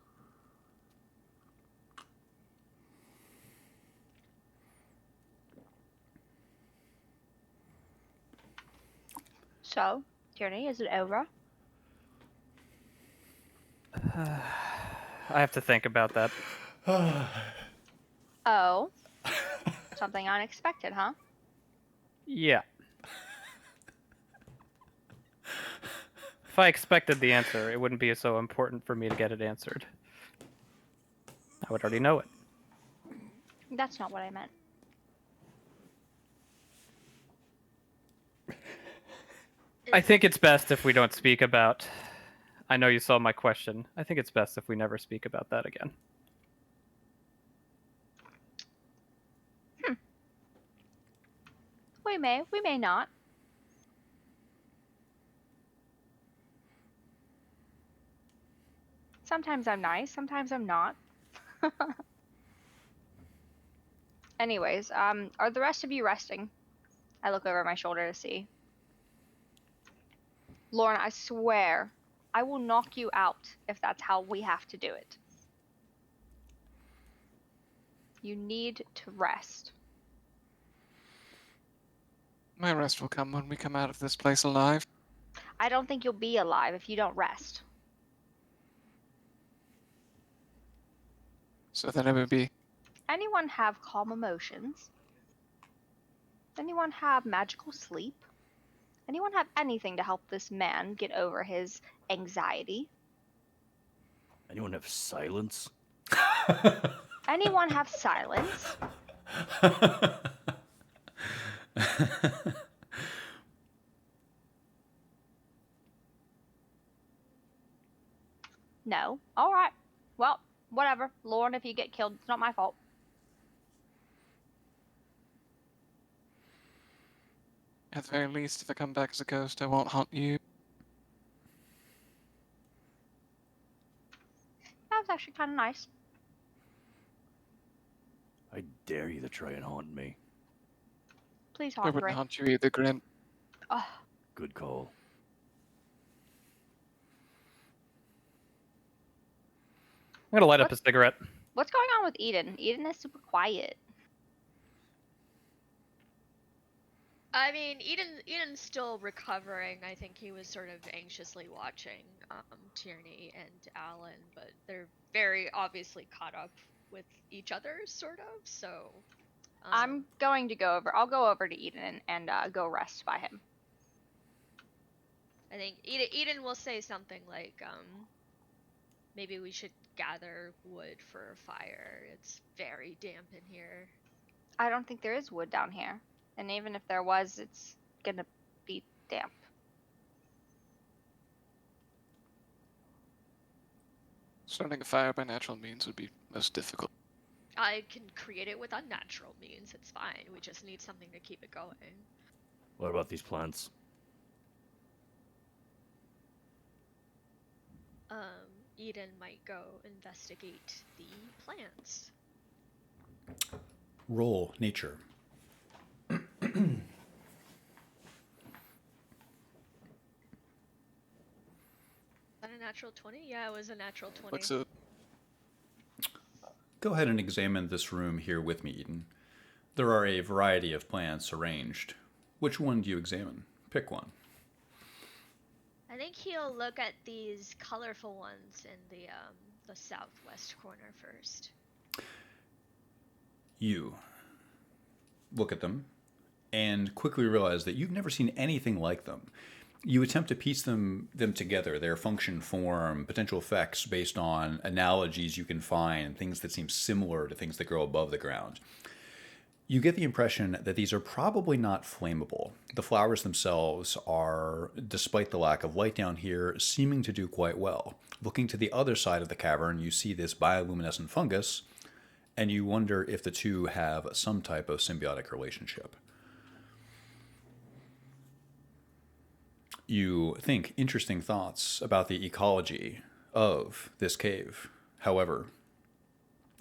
So, Tierney, is it over? I have to think about that. Oh. Something unexpected, huh? Yeah. If I expected the answer, it wouldn't be so important for me to get it answered. I would already know it. That's not what I meant. I think it's best if we don't speak about... I know you saw my question. I think it's best if we never speak about that again. We may not. Sometimes I'm nice, sometimes I'm not. Anyways, are the rest of you resting? I look over my shoulder to see. Lauren, I swear, I will knock you out if that's how we have to do it. You need to rest. My rest will come when we come out of this place alive. I don't think you'll be alive if you don't rest. So then it would be... Anyone have calm emotions? Anyone have magical sleep? Anyone have anything to help this man get over his anxiety? Anyone have silence? Anyone have silence? No. All right. Well, whatever. Lauren, if you get killed, it's not my fault. At the very least, if I come back as a ghost, I won't haunt you. That was actually kind of nice. I dare you to try and haunt me. Please I haunt wouldn't Ray. haunt you either, Grant. Oh, Good call. I'm gonna light up a cigarette. what's going on with Eden? Eden is super quiet. I mean, Eden's still recovering. I think he was sort of anxiously watching Tierney and Alan, but they're very obviously caught up with each other, sort of. So I'm going to go over. I'll go over to Eden and go rest by him. I think Eden will say something like, maybe we should gather wood for a fire. It's very damp in here. I don't think there is wood down here. And even if there was, it's gonna be damp. Starting a fire by natural means would be most difficult. I can create it with unnatural means. It's fine. We just need something to keep it going. What about these plants? Eden might go investigate the plants. Roll nature. Is that a natural 20? Yeah, it was a natural 20. Looks it. Go ahead and examine this room here with me, Eden. There are a variety of plants arranged. Which one do you examine? Pick one. I think he'll look at these colorful ones in the southwest corner first. You look at them and quickly realize that you've never seen anything like them. You attempt to piece them together, their function, form, potential effects based on analogies you can find, things that seem similar to things that grow above the ground. You get the impression that these are probably not flammable. The flowers themselves are, despite the lack of light down here, seeming to do quite well. Looking to the other side of the cavern, you see this bioluminescent fungus, and you wonder if the two have some type of symbiotic relationship. You think interesting thoughts about the ecology of this cave. However,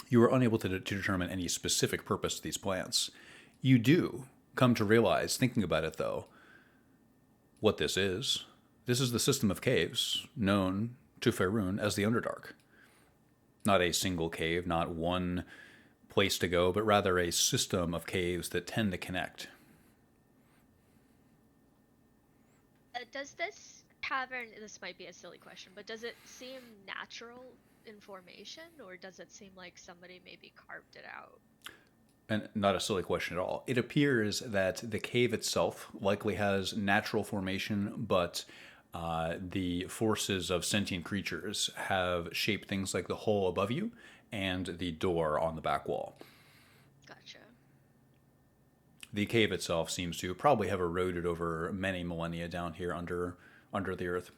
you are unable to determine any specific purpose to these plants. You do come to realize, thinking about it though, what this is. This is the system of caves known to Faerun as the Underdark. Not a single cave, not one place to go, but rather a system of caves that tend to connect. Does this cavern, this might be a silly question, but does it seem natural in formation, or does it seem like somebody maybe carved it out? And not a silly question at all. It appears that the cave itself likely has natural formation, but the forces of sentient creatures have shaped things like the hole above you and the door on the back wall. Gotcha. The cave itself seems to probably have eroded over many millennia down here under the earth.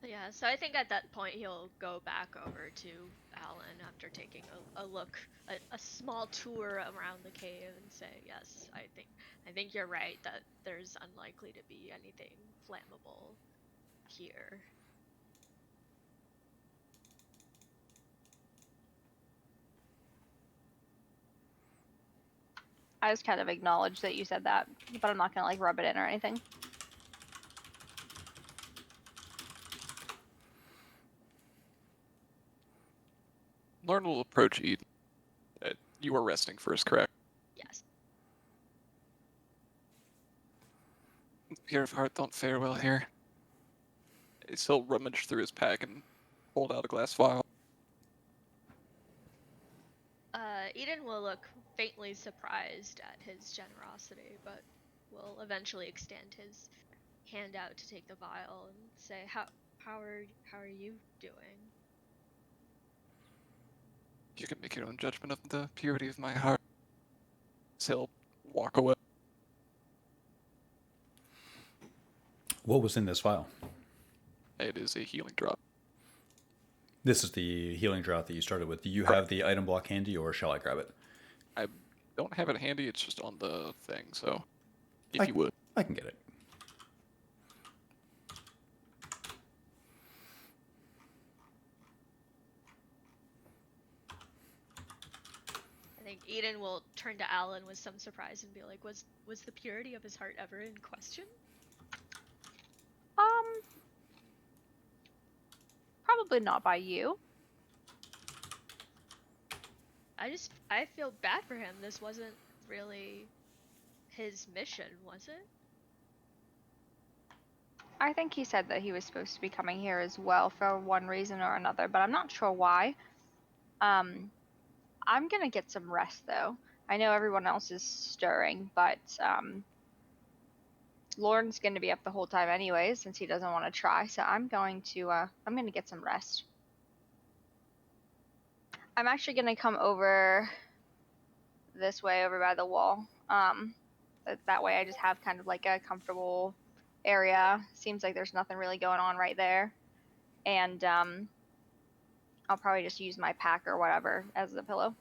Yeah, so I think at that point he'll go back over to Alan after taking a look, a small tour around the cave, and say, yes, I think you're right that there's unlikely to be anything flammable here. I just kind of acknowledge that you said that, but I'm not gonna like rub it in or anything. Lauren will approach Eden. You are resting first, correct? Yes. Fear of heart don't fare well here. He'll rummage through his pack and hold out a glass vial. Eden will look faintly surprised at his generosity, but will eventually extend his hand out to take the vial and say, how are you doing? You can make your own judgment of the purity of my heart. So he'll walk away. What was in this vial? It is a healing drop. This is the healing draught that you started with. Do you have the item block handy, or shall I grab it? I don't have it handy, it's just on the thing, so if you would. I can get it. I think Eden will turn to Alan with some surprise and be like, was the purity of his heart ever in question? Probably not by you. I feel bad for him. This wasn't really his mission, was it? I think he said that he was supposed to be coming here as well for one reason or another, but I'm not sure why. I'm gonna get some rest though. I know everyone else is stirring, but Lauren's gonna be up the whole time anyway, since he doesn't want to try. So I'm gonna get some rest. I'm actually gonna come over this way, over by the wall. That way I just have kind of like a comfortable area. Seems like there's nothing really going on right there, and I'll probably just use my pack or whatever as a pillow.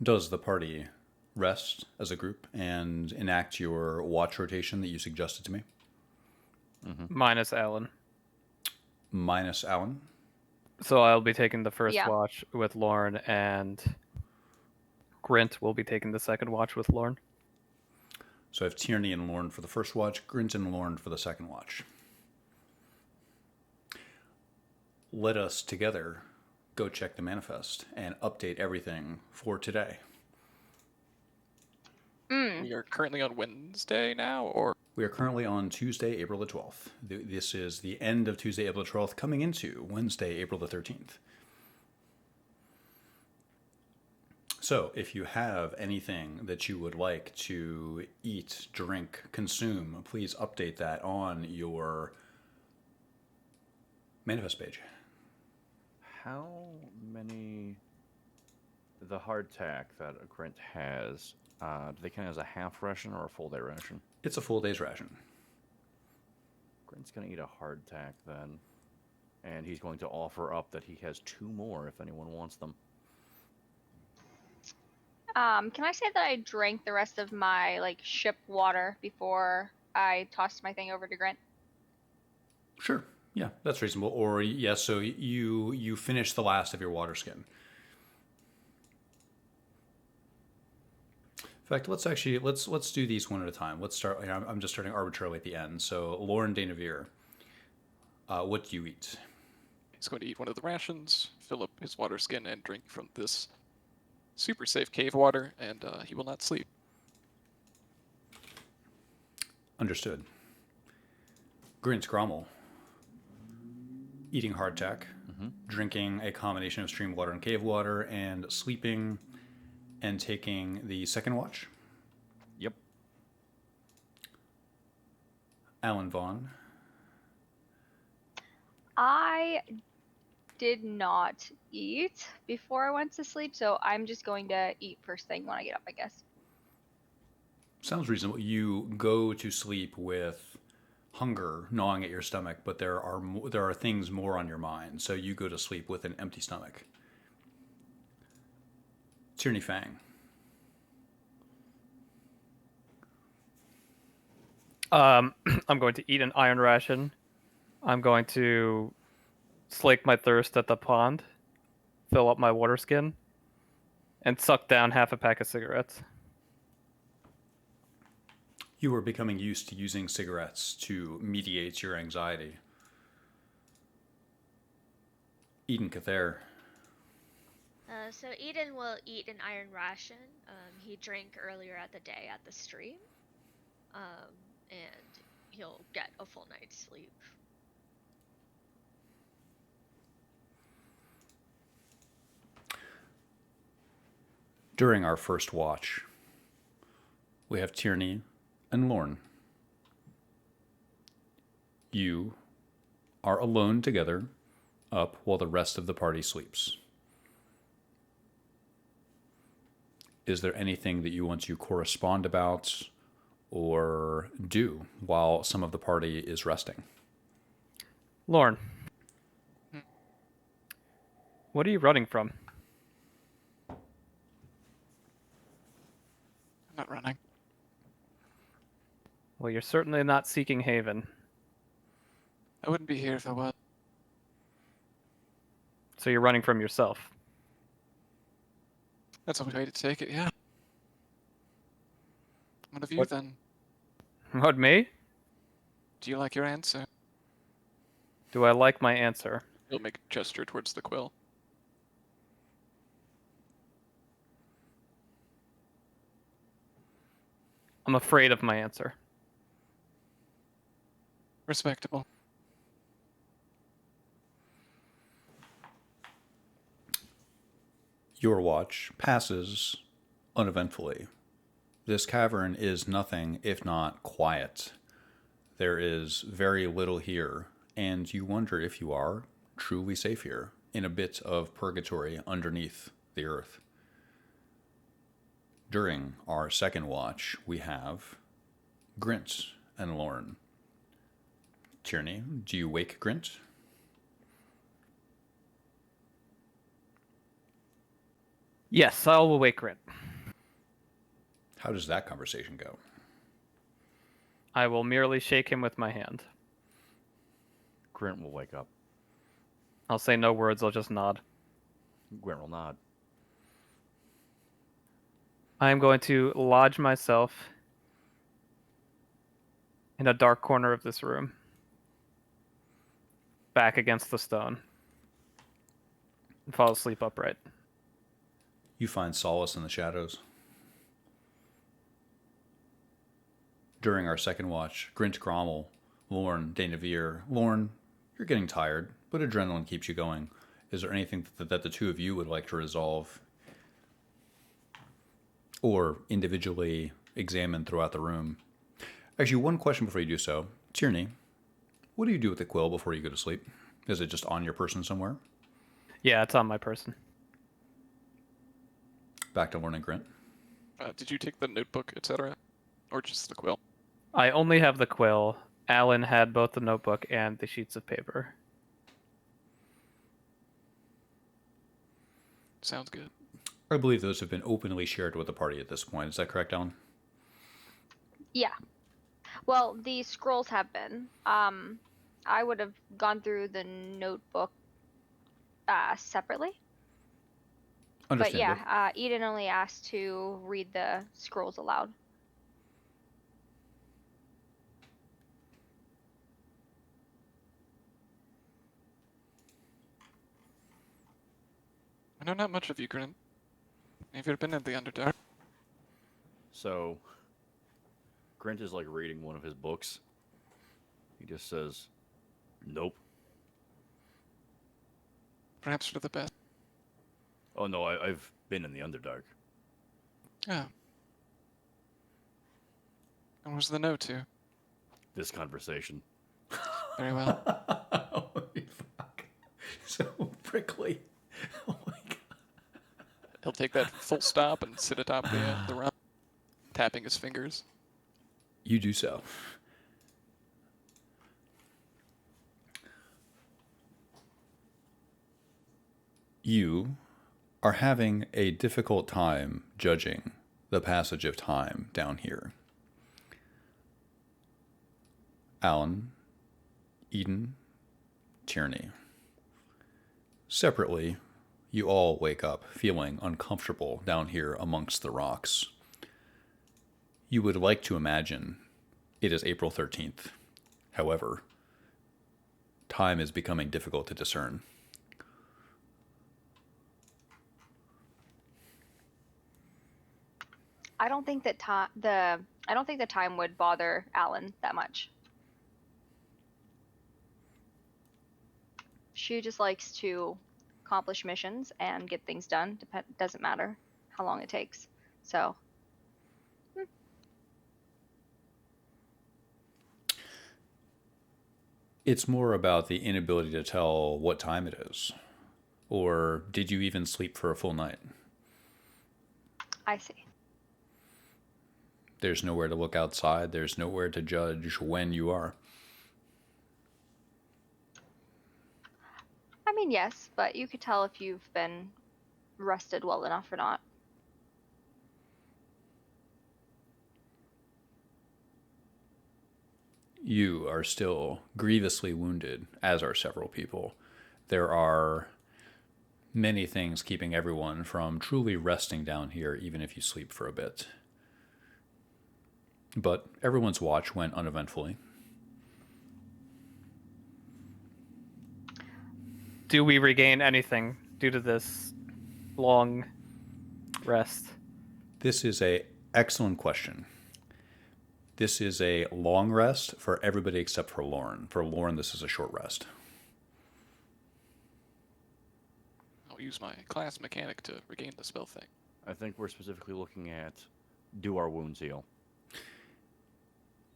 Does the party rest as a group and enact your watch rotation that you suggested to me? Minus Alan. Minus Alan. So I'll be taking the first Yeah. watch with Lauren, and Grint will be taking the second watch with Lauren. So I have Tierney and Lauren for the first watch, Grint and Lauren for the second watch. Let us together go check the manifest and update everything for today. We are currently on Wednesday now, or We are currently on Tuesday, April the 12th. This is the end of Tuesday, April the 12th, coming into Wednesday, April the 13th. So, if you have anything that you would like to eat, drink, consume, please update that on your manifest page. How many... The hardtack that a Grint has, do they count as a half ration or a full day ration? It's a full day's ration. Grint's going to eat a hardtack then. And he's going to offer up that he has 2 more if anyone wants them. Can I say that I drank the rest of my ship water before I tossed my thing over to Grant? Sure. Yeah, that's reasonable. Or yes, so you finish the last of your water skin. In fact, let's do these one at a time. Let's start. I'm just starting arbitrarily at the end. So Lauren Danavere, what do you eat? he's going to eat one of the rations, fill up his water skin, and drink from this super safe cave water, and he will not sleep. Understood. Grint Grommel, eating hardtack, drinking a combination of stream water and cave water, and sleeping and taking the second watch. Yep. Alan Vaughn, I did not eat before I went to sleep, so I'm just going to eat first thing when I get up, I guess. sounds reasonable. You go to sleep with hunger gnawing at your stomach, but there are things more on your mind, so you go to sleep with an empty stomach. Tierney Fang. I'm going to eat an iron ration. I'm going to slake my thirst at the pond, fill up my water skin, and suck down half a pack of cigarettes. You are becoming used to using cigarettes to mediate your anxiety. Eden Cather. So Eden will eat an iron ration. He drank earlier at the day at the stream. And he'll get a full night's sleep. During our first watch, we have Tierney and Lorne. You are alone together up while the rest of the party sleeps. Is there anything that you want to correspond about or do while some of the party is resting? Lorne, what are you running from? I'm not running. Well, you're certainly not seeking haven. I wouldn't be here if I was. So you're running from yourself. That's a way to take it, yeah. What of you What- then? What, me? Do you like your answer? Do I like my answer? He'll make a gesture towards the quill. I'm afraid of my answer. Respectable. Your watch passes uneventfully. This cavern is nothing if not quiet. There is very little here, and you wonder if you are truly safe here, in a bit of purgatory underneath the earth. During our second watch, we have Grint and Lorne. Tierney, do you wake Grint? Yes, I will wake Grit. How does that conversation go? I will merely shake him with my hand. Grint will wake up. I'll say no words, I'll just nod. Grint will nod. I am going to lodge myself in a dark corner of this room, back against the stone, and fall asleep upright. You find solace in the shadows. During our second watch, Grint Grommel, Lorne, Danavir. Lorne, you're getting tired, but adrenaline keeps you going. Is there anything that the two of you would like to resolve or individually examine throughout the room? Actually, one question before you do so. Tierney, what do you do with the quill before you go to sleep? Is it just on your person somewhere? Yeah, it's on my person. Back to Lorne and Grint. Did you take the notebook, etc.? Or just the quill? I only have the quill. Alan had both the notebook and the sheets of paper. Sounds good. I believe those have been openly shared with the party at this point. Is that correct, Alan? Yeah. Well, the scrolls have been. I would have gone through the notebook separately. But Understandable. yeah, Eden only asked to read the scrolls aloud. I know not much of you, Grint. Have you ever been in the Underdark? So, Grint is like reading one of his books. He just says, "Nope." Perhaps for the best. Oh no, I've been in the Underdark. Oh. And where's the no to? This conversation. Very well. Holy fuck. So prickly. Oh my god. He'll take that full stop and sit atop the round, tapping his fingers. You do so. You are having a difficult time judging the passage of time down here. Alan, Eden, Tierney. Separately, you all wake up feeling uncomfortable down here amongst the rocks. You would like to imagine it is April 13th. However, time is becoming difficult to discern. I don't think that I don't think the time would bother Alan that much. She just likes to accomplish missions and get things done. Doesn't matter how long it takes. So, It's more about the inability to tell what time it is. Or did you even sleep for a full night? I see. There's nowhere to look outside. There's nowhere to judge when you are. I mean, yes, but you could tell if you've been rested well enough or not. You are still grievously wounded, as are several people. There are many things keeping everyone from truly resting down here, even if you sleep for a bit. But everyone's watch went uneventfully. Do we regain anything due to this long rest? This is a excellent question. This is a long rest for everybody except for Lauren. For Lauren, this is a short rest. I'll use my class mechanic to regain the spell thing. I think we're specifically looking at do our wounds heal?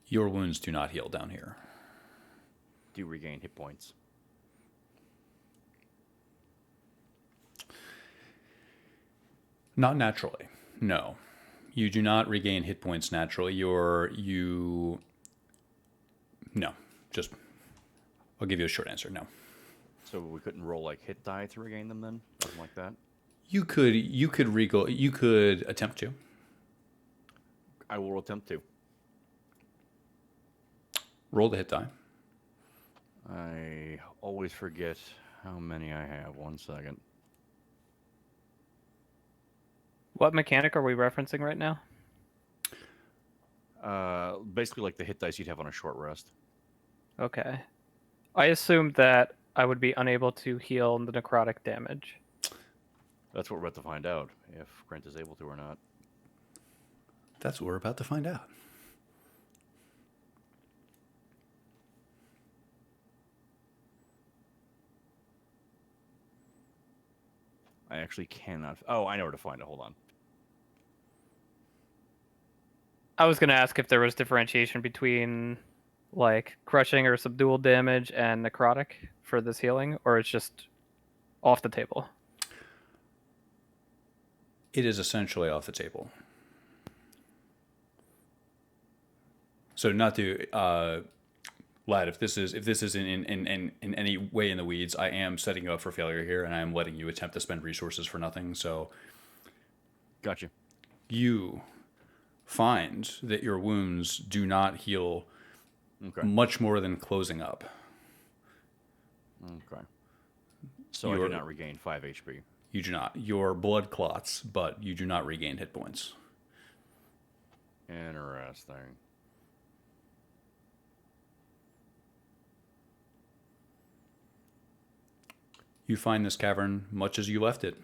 Your wounds do not heal down here. Do you regain hit points? Not naturally, no. You do not regain hit points naturally. No. Just, I'll give you a short answer, no. So we couldn't roll like hit die to regain them then? Something like that? You could attempt to. I will attempt to. Roll the hit die. I always forget how many I have. 1 second. What mechanic are we referencing right now? Basically like the hit dice you'd have on a short rest. Okay. I assumed that I would be unable to heal the necrotic damage. That's what we're about to find out, if Grant is able to or not. That's what we're about to find out. I actually cannot. Oh, I know where to find it. Hold on. I was going to ask if there was differentiation between like crushing or subdual damage and necrotic for this healing, or it's just off the table. It is essentially off the table. So not to, Lad, if this is in any way in the weeds, I am setting you up for failure here, and I am letting you attempt to spend resources for nothing. So, Gotcha. you find that your wounds do not heal Okay. much more than closing up. Okay. So I do not regain 5 HP. You do not. Your blood clots, but you do not regain hit points. Interesting. You find this cavern much as you left it.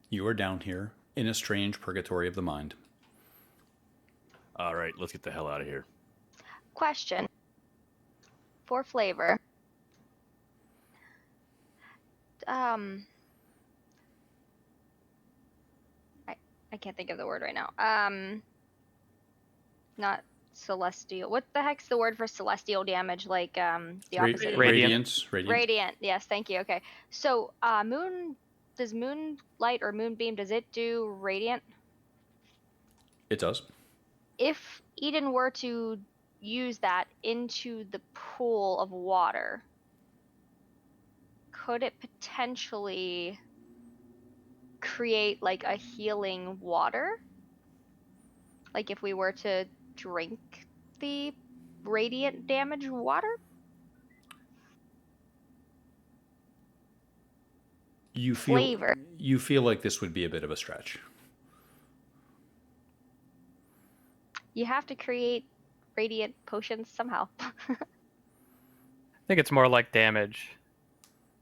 You are down here in a strange purgatory of the mind. All right, let's get the hell out of here. Question. For flavor. I can't think of the word right now. Not celestial. What the heck's the word for celestial damage? Like the opposite. Radiance. Radiant. Yes, thank you. Okay. So does moonlight or moonbeam, does it do radiant? It does. If Eden were to use that into the pool of water, could it potentially create like a healing water? Like if we were to drink the radiant damage water? You feel Flavor. You feel like this would be a bit of a stretch. You have to create radiant potions somehow. I think it's more like damage.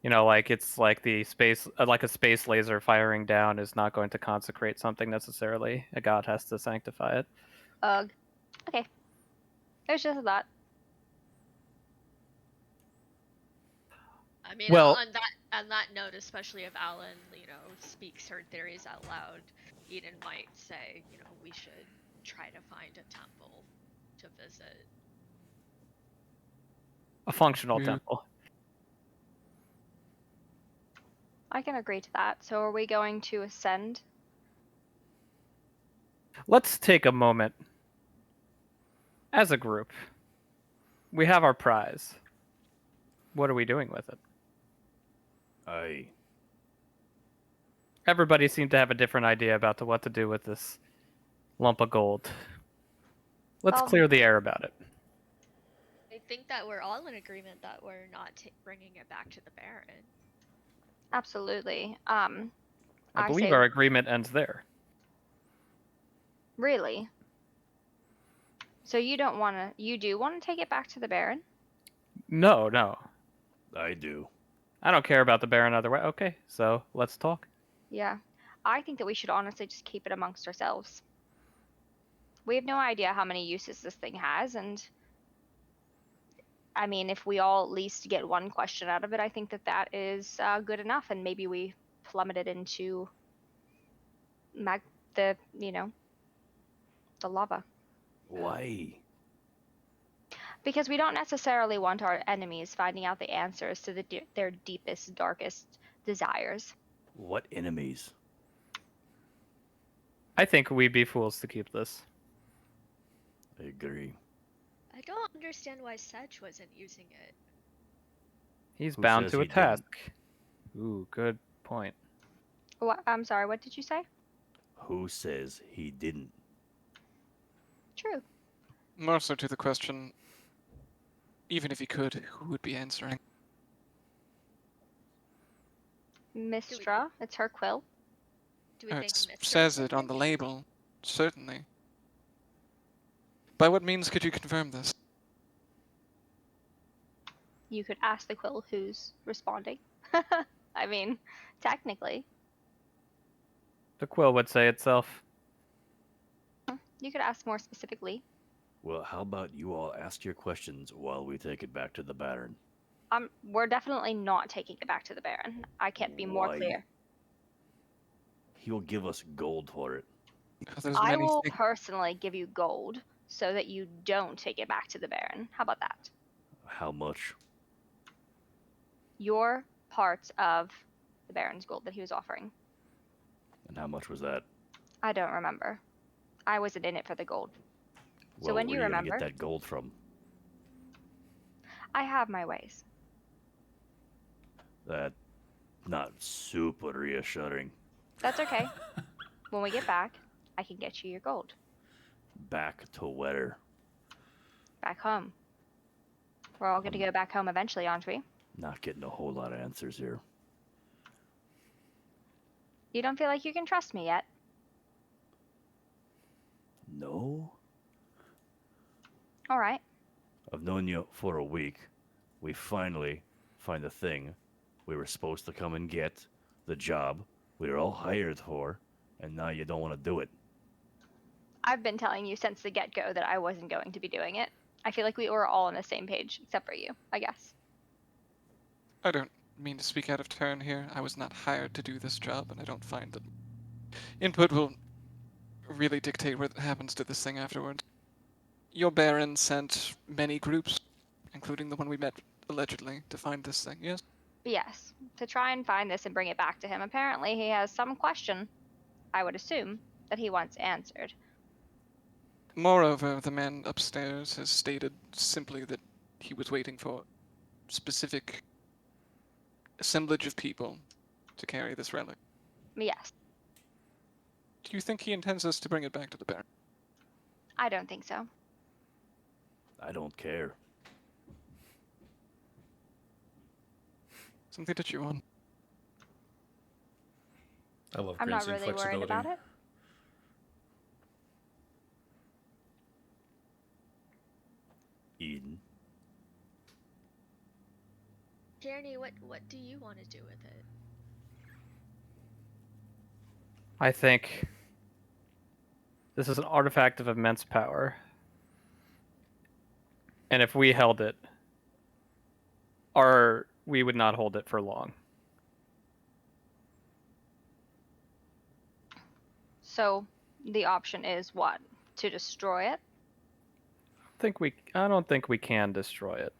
You know, like it's like the space, like a space laser firing down is not going to consecrate something necessarily. A god has to sanctify it. Ugh. Okay. It was just a thought. I mean, Well- On that note, especially if Alan, speaks her theories out loud, Eden might say, we should try to find a temple to visit. A functional Yeah. temple. I can agree to that. So are we going to ascend? Let's take a moment. As a group, we have our prize. What are we doing with it? Aye. Everybody seemed to have a different idea about what to do with this lump of gold. Let's clear the air about it. I think that we're all in agreement that we're not bringing it back to the Baron. Absolutely. I I believe say, our agreement ends there. really? So you don't want to, you do want to take it back to the Baron? No, no. I do. I don't care about the Baron either way. Okay, so let's talk. Yeah. I think that we should honestly just keep it amongst ourselves. We have no idea how many uses this thing has, and I mean, if we all at least get one question out of it, I think that that is good enough, and maybe we plummet it into the lava. Why? Because we don't necessarily want our enemies finding out the answers to their deepest, darkest desires. What enemies? I think we'd be fools to keep this. I agree. I don't understand why Sedge wasn't using it. He's Who bound says to a he didn't? task. Ooh, good point. What? I'm sorry, what did you say? Who says he didn't? True. More so to the question, even if he could, who would be answering? Mistra, it's her quill. Do we think It Mr. says it on the label, certainly. By what means could you confirm this? You could ask the quill who's responding. I mean, technically. The quill would say itself. You could ask more specifically. Well, how about you all ask your questions while we take it back to the Baron? We're definitely not taking it back to the Baron. I can't be more Why? clear. He'll give us gold for it. There's I many will things. personally give you gold so that you don't take it back to the Baron. How about that? How much? Your part of the Baron's gold that he was offering. And how much was that? I don't remember. I wasn't in it for the gold. So Well, when where you are gonna remember, get that gold from? I have my ways. That not super reassuring. That's okay. When we get back, I can get you your gold. Back to where? Back home. We're all going to go back home eventually, aren't we? Not getting a whole lot of answers here. You don't feel like you can trust me yet? No? All right. I've known you for a week. We finally find the thing we were supposed to come and get, the job we were all hired for, and now you don't want to do it. I've been telling you since the get-go that I wasn't going to be doing it. I feel like we were all on the same page, except for you, I guess. I don't mean to speak out of turn here. I was not hired to do this job, and I don't find that input will really dictate what happens to this thing afterwards. Your Baron sent many groups, including the one we met allegedly, to find this thing, yes? Yes, to try and find this and bring it back to him. Apparently, he has some question, I would assume, that he wants answered. Moreover, the man upstairs has stated simply that he was waiting for specific assemblage of people to carry this relic. Yes, Do you think he intends us to bring it back to the Baron? I don't think so. I don't care. Something to chew on. I love I'm not grazing really worried flexibility. about it. Eden. Jeremy, what do you want to do with it? I think this is an artifact of immense power. And if we held it, we would not hold it for long. So the option is what? To destroy it? I don't think we can destroy it.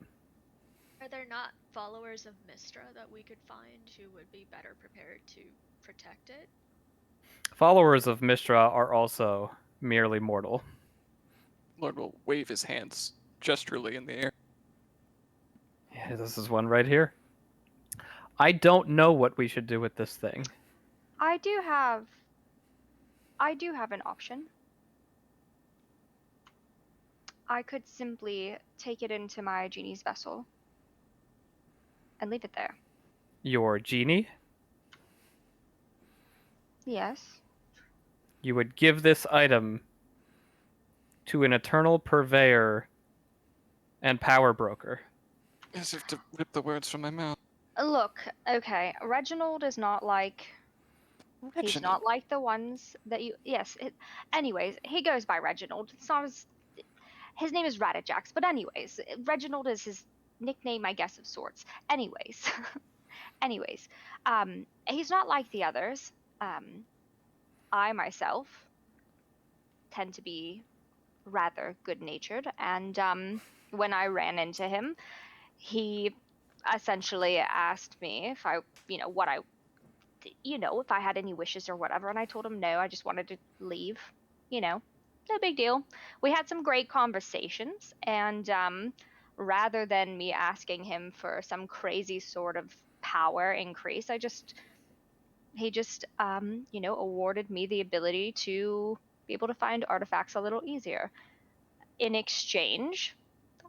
Are there not followers of Mistra that we could find who would be better prepared to protect it? Followers of Mistra are also merely mortal. Lord will wave his hands gesturally in the air. Yeah, this is one right here. I don't know what we should do with this thing. I do have an option. I could simply take it into my genie's vessel and leave it there. Your genie? Yes. You would give this item to an eternal purveyor and power broker. As if to rip the words from my mouth. Look, okay, Reginald is not like he's Reginald. not like the ones that you. Yes. Anyways, he goes by Reginald. It's not his name is Ratajax, but anyways, Reginald is his nickname, I guess, of sorts. Anyways, he's not like the others. I myself tend to be rather good-natured, and when I ran into him, he essentially asked me if I, what I, if I had any wishes or whatever, and I told him no, I just wanted to leave, no big deal. We had some great conversations, and rather than me asking him for some crazy sort of power increase, he just awarded me the ability to be able to find artifacts a little easier. In exchange,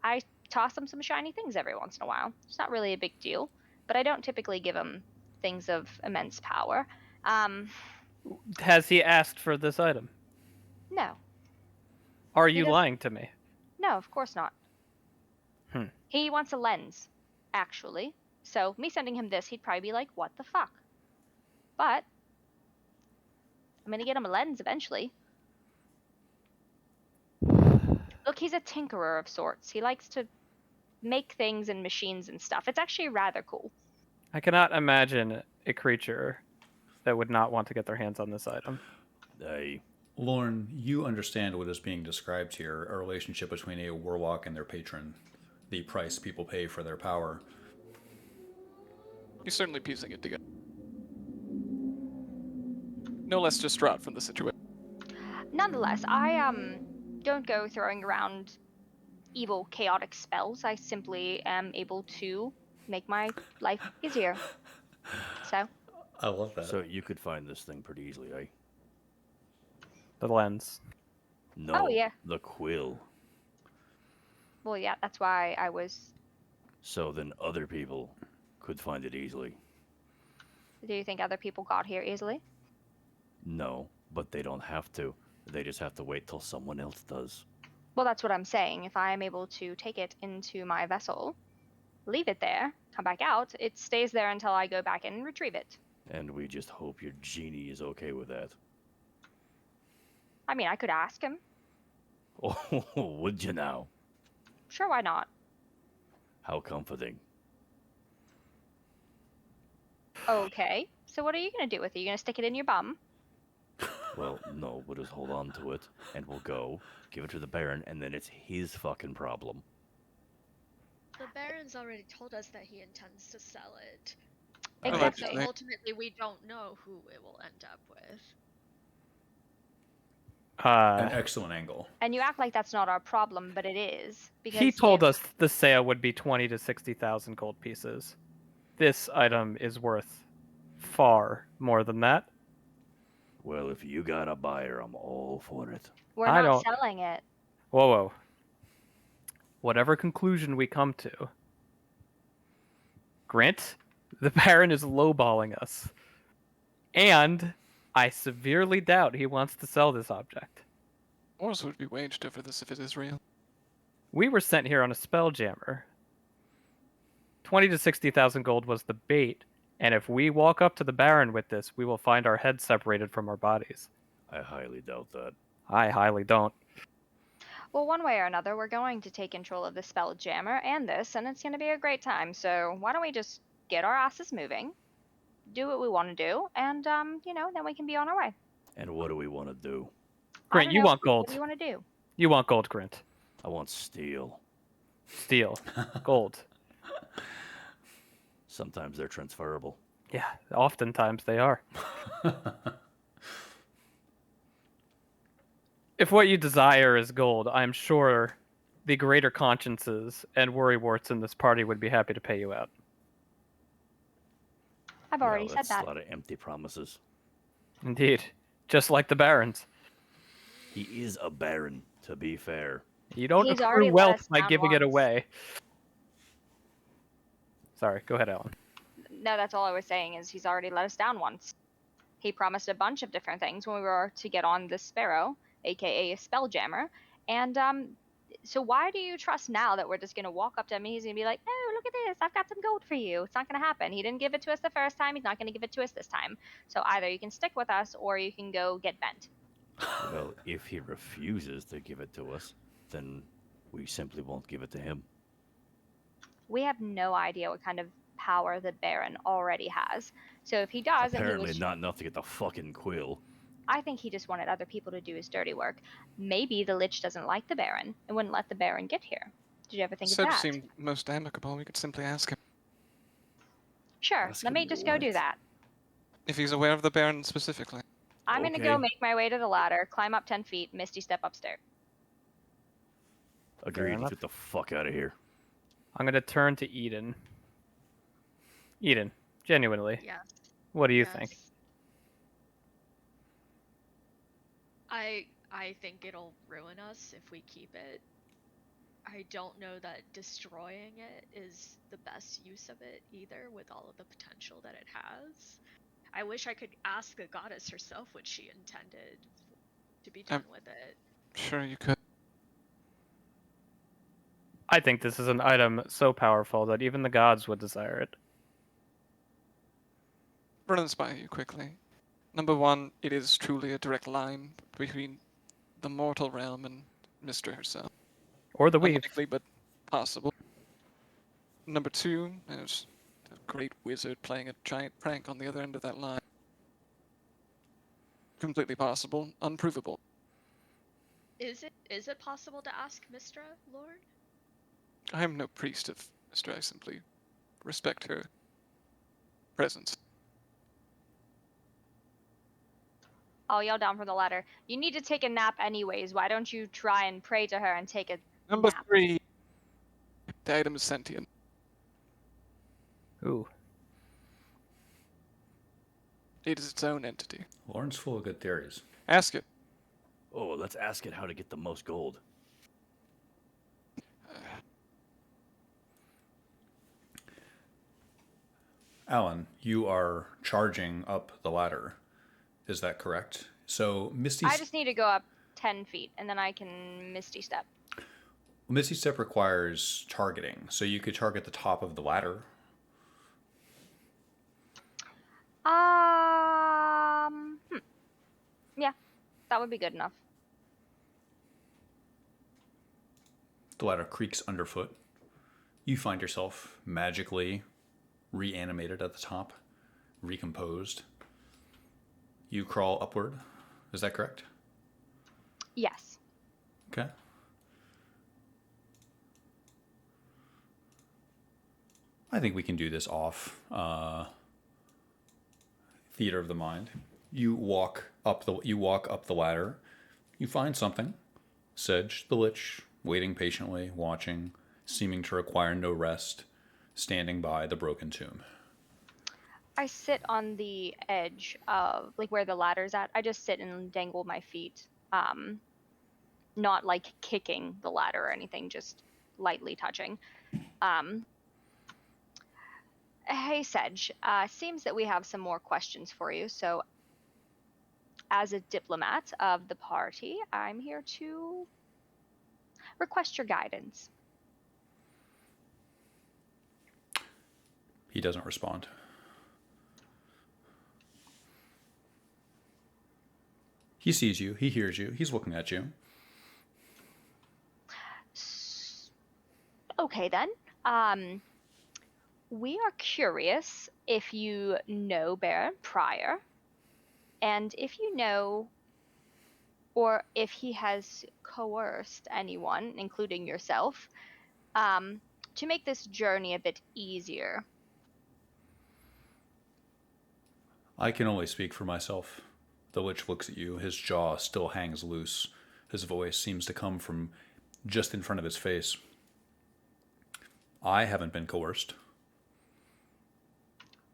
I toss him some shiny things every once in a while. It's not really a big deal, but I don't typically give him things of immense power. Has he asked for this item? No. Are He you doesn't. lying to me? No, of course not. He wants a lens, actually. So me sending him this, he'd probably be like, what the fuck? But I'm going to get him a lens eventually. Look, he's a tinkerer of sorts. He likes to make things and machines and stuff. It's actually rather cool. I cannot imagine a creature that would not want to get their hands on this item. Lorne, you understand what is being described here, a relationship between a warlock and their patron, the price people pay for their power. He's certainly piecing it together. No less distraught from the situation. Nonetheless, I don't go throwing around evil, chaotic spells. I simply am able to make my life easier. So, I love that. So you could find this thing pretty easily, eh? The lens. No, Oh, yeah. the quill. well, yeah, that's why I was. So then other people could find it easily. Do you think other people got here easily? No, but they don't have to. They just have to wait till someone else does. Well, that's what I'm saying. If I am able to take it into my vessel, leave it there, come back out, it stays there until I go back in and retrieve it. And we just hope your genie is okay with that. I mean, I could ask him. Oh, would you now? Sure, why not? How comforting. Okay. So what are you going to do with it? You going to stick it in your bum? Well, no, we'll just hold on to it, and we'll go, give it to the Baron, and then it's his fucking problem. The Baron's already told us that he intends to sell it. Exactly. So ultimately, we don't know who it will end up with. An excellent angle. And you act like that's not our problem, but it is. Because He told us the sale would be 20 to 60,000 gold pieces. This item is worth far more than that. Well, if you got a buyer, I'm all for it. we're I not don't- selling it. Whoa. Whatever conclusion we come to, Grant, the Baron is lowballing us. And I severely doubt he wants to sell this object. Wars would be waged over this if it is real. We were sent here on a spell jammer. 20 to 60,000 gold was the bait, and if we walk up to the Baron with this, we will find our heads separated from our bodies. I highly doubt that. I highly don't. Well, one way or another, we're going to take control of the spell jammer and this, and it's going to be a great time. So why don't we just get our asses moving, do what we want to do, and then we can be on our way. And what do we want to do? I Grint, don't you know. want What gold. do you want to do? You want gold, Grint. I want steel. Steel. Gold. Sometimes they're transferable. Yeah, oftentimes they are. If what you desire is gold, I'm sure the greater consciences and worrywarts in this party would be happy to pay you out. I've already No, said that's that. a lot of empty promises. Indeed. Just like the barons. He is a baron, to be fair. You don't He's already accrue let wealth us by down giving it once. away. Sorry, go ahead, Alan. No, that's all I was saying is he's already let us down once. He promised a bunch of different things when we were to get on the Sparrow, aka a Spelljammer, and so why do you trust now that we're just gonna walk up to him and he's gonna be like, "Oh, look at this! I've got some gold for you." It's not gonna happen. He didn't give it to us the first time. He's not gonna give it to us this time. So either you can stick with us or you can go get bent. Well, if he refuses to give it to us, then we simply won't give it to him. We have no idea what kind of power the Baron already has. So if he does, and he Apparently was, not enough to get the fucking quill. I think he just wanted other people to do his dirty work. Maybe the Lich doesn't like the Baron and wouldn't let the Baron get here. Did you ever think of Sedge that? seemed most amicable. We could simply ask him Sure, Ask let me him just go do what? that. if he's aware of the Baron specifically. I'm gonna go Okay. make my way to the ladder, climb up 10 feet, Misty step upstairs. Agreed. enough. Get the fuck out of here. I'm going to turn to Eden. Eden, genuinely, Yes. what do you think? Yes. I think it'll ruin us if we keep it. I don't know that destroying it is the best use of it either, with all of the potential that it has. I wish I could ask the goddess herself what she intended to be done with it. Sure, you could. I think this is an item so powerful that even the gods would desire it. Run this by you quickly. Number one, it is truly a direct line between the mortal realm and Mister herself. Or the weave. Unlikely, but possible. Number two, there's a great wizard playing a giant prank on the other end of that line. Completely possible, unprovable. Is it possible to ask Mistra, Lord? I am no priest of Mister. I simply respect her presence. I'll yell down from the ladder. You need to take a nap anyways. Why don't you try and pray to her and take a Number nap? three, the item is sentient. Ooh. It is its own entity. Lauren's full of good theories. Ask it. Oh, let's ask it how to get the most gold. Alan, you are charging up the ladder. Is that correct? So Misty I just need to go up 10 feet and then I can Misty step. Misty Step requires targeting, so you could target the top of the ladder. Yeah, that would be good enough. The ladder creaks underfoot. You find yourself magically reanimated at the top, recomposed. You crawl upward. Is that correct? Yes. Okay. I think we can do this off theater of the mind. You walk up the ladder. You find something. Sedge, the Lich, waiting patiently, watching, seeming to require no rest, standing by the broken tomb. I sit on the edge of like where the ladder's at. I just sit and dangle my feet. Not like kicking the ladder or anything, just lightly touching. Hey Sedge, seems that we have some more questions for you. So as a diplomat of the party, I'm here to request your guidance. He doesn't respond. He sees you. He hears you. He's looking at you. Okay then. We are curious if you know Baron Pryor And if you know, or if he has coerced anyone, including yourself, to make this journey a bit easier. I can only speak for myself. The Lich looks at you. His jaw still hangs loose. His voice seems to come from just in front of his face. I haven't been coerced.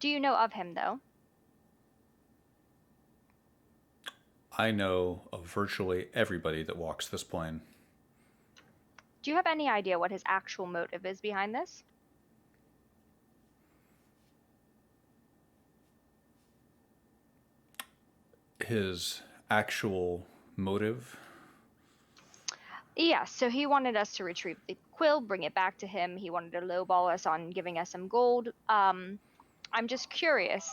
Do you know of him, though? I know of virtually everybody that walks this plane. Do you have any idea what his actual motive is behind this? His actual motive? Yeah, so he wanted us to retrieve the quill, bring it back to him. He wanted to lowball us on giving us some gold. I'm just curious,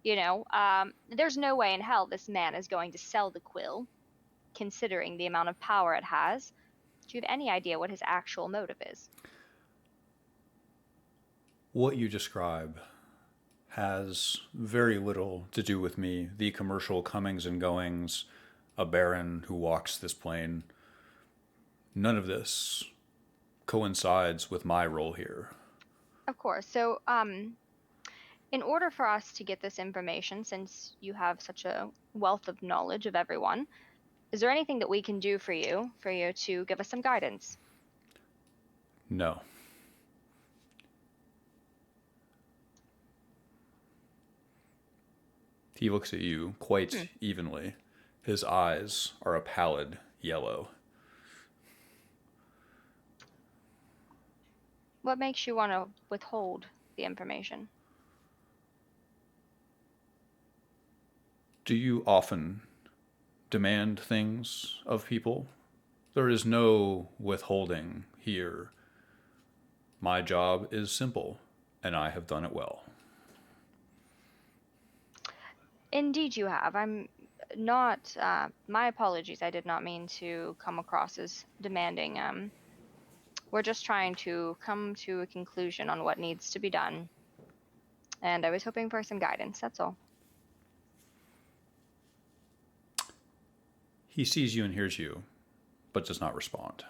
there's no way in hell this man is going to sell the quill, considering the amount of power it has. Do you have any idea what his actual motive is? What you describe has very little to do with me. The commercial comings and goings, a baron who walks this plane. None of this coincides with my role here. Of course. So, in order for us to get this information, since you have such a wealth of knowledge of everyone, is there anything that we can do for you to give us some guidance? No. He looks at you quite evenly. His eyes are a pallid yellow. What makes you want to withhold the information? Do you often demand things of people? There is no withholding here. My job is simple, and I have done it well. Indeed, you have. I'm not. My apologies. I did not mean to come across as demanding. We're just trying to come to a conclusion on what needs to be done. And I was hoping for some guidance, that's all. He sees you and hears you, but does not respond.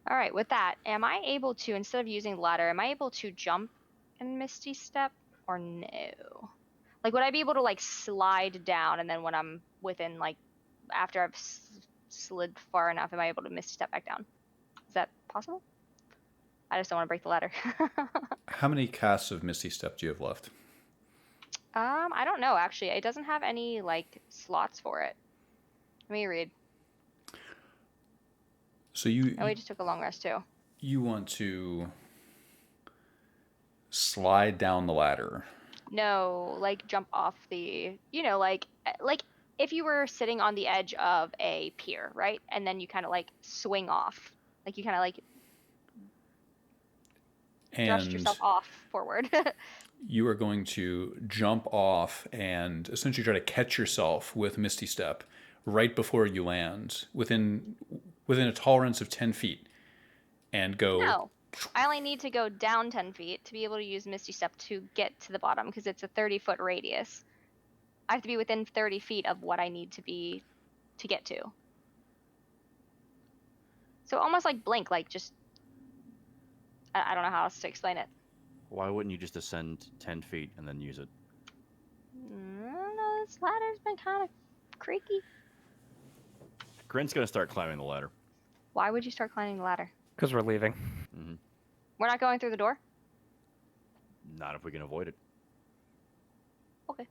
All right, with that, am I able to, instead of using the ladder, am I able to jump in Misty Step or no? Like, would I be able to, like, slide down and then when I'm within, like, after I've slid far enough, am I able to Misty Step back down? Is that possible? I just don't want to break the ladder. How many casts of Misty Step do you have left? I don't know, actually. It doesn't have any, like, slots for it. Let me read. So you... Oh, we just took a long rest, too. You want to slide down the ladder. No, like, jump off the, like if you were sitting on the edge of a pier, right? And then you kind of, like, swing off. Like, you kind of, like, thrust yourself off forward. You are going to jump off and essentially try to catch yourself with Misty Step right before you land, within a tolerance of 10 feet, and go... No, I only need to go down 10 feet to be able to use Misty Step to get to the bottom, because it's a 30-foot radius. I have to be within 30 feet of what I need to be to get to. So almost like Blink, like, just... I don't know how else to explain it. Why wouldn't you just ascend 10 feet and then use it? I don't know, this ladder's been kind of creaky. Grin's gonna start climbing the ladder. Why would you start climbing the ladder? Because we're leaving. Mm-hmm. We're not going through the door? Not if we can avoid it. Okay.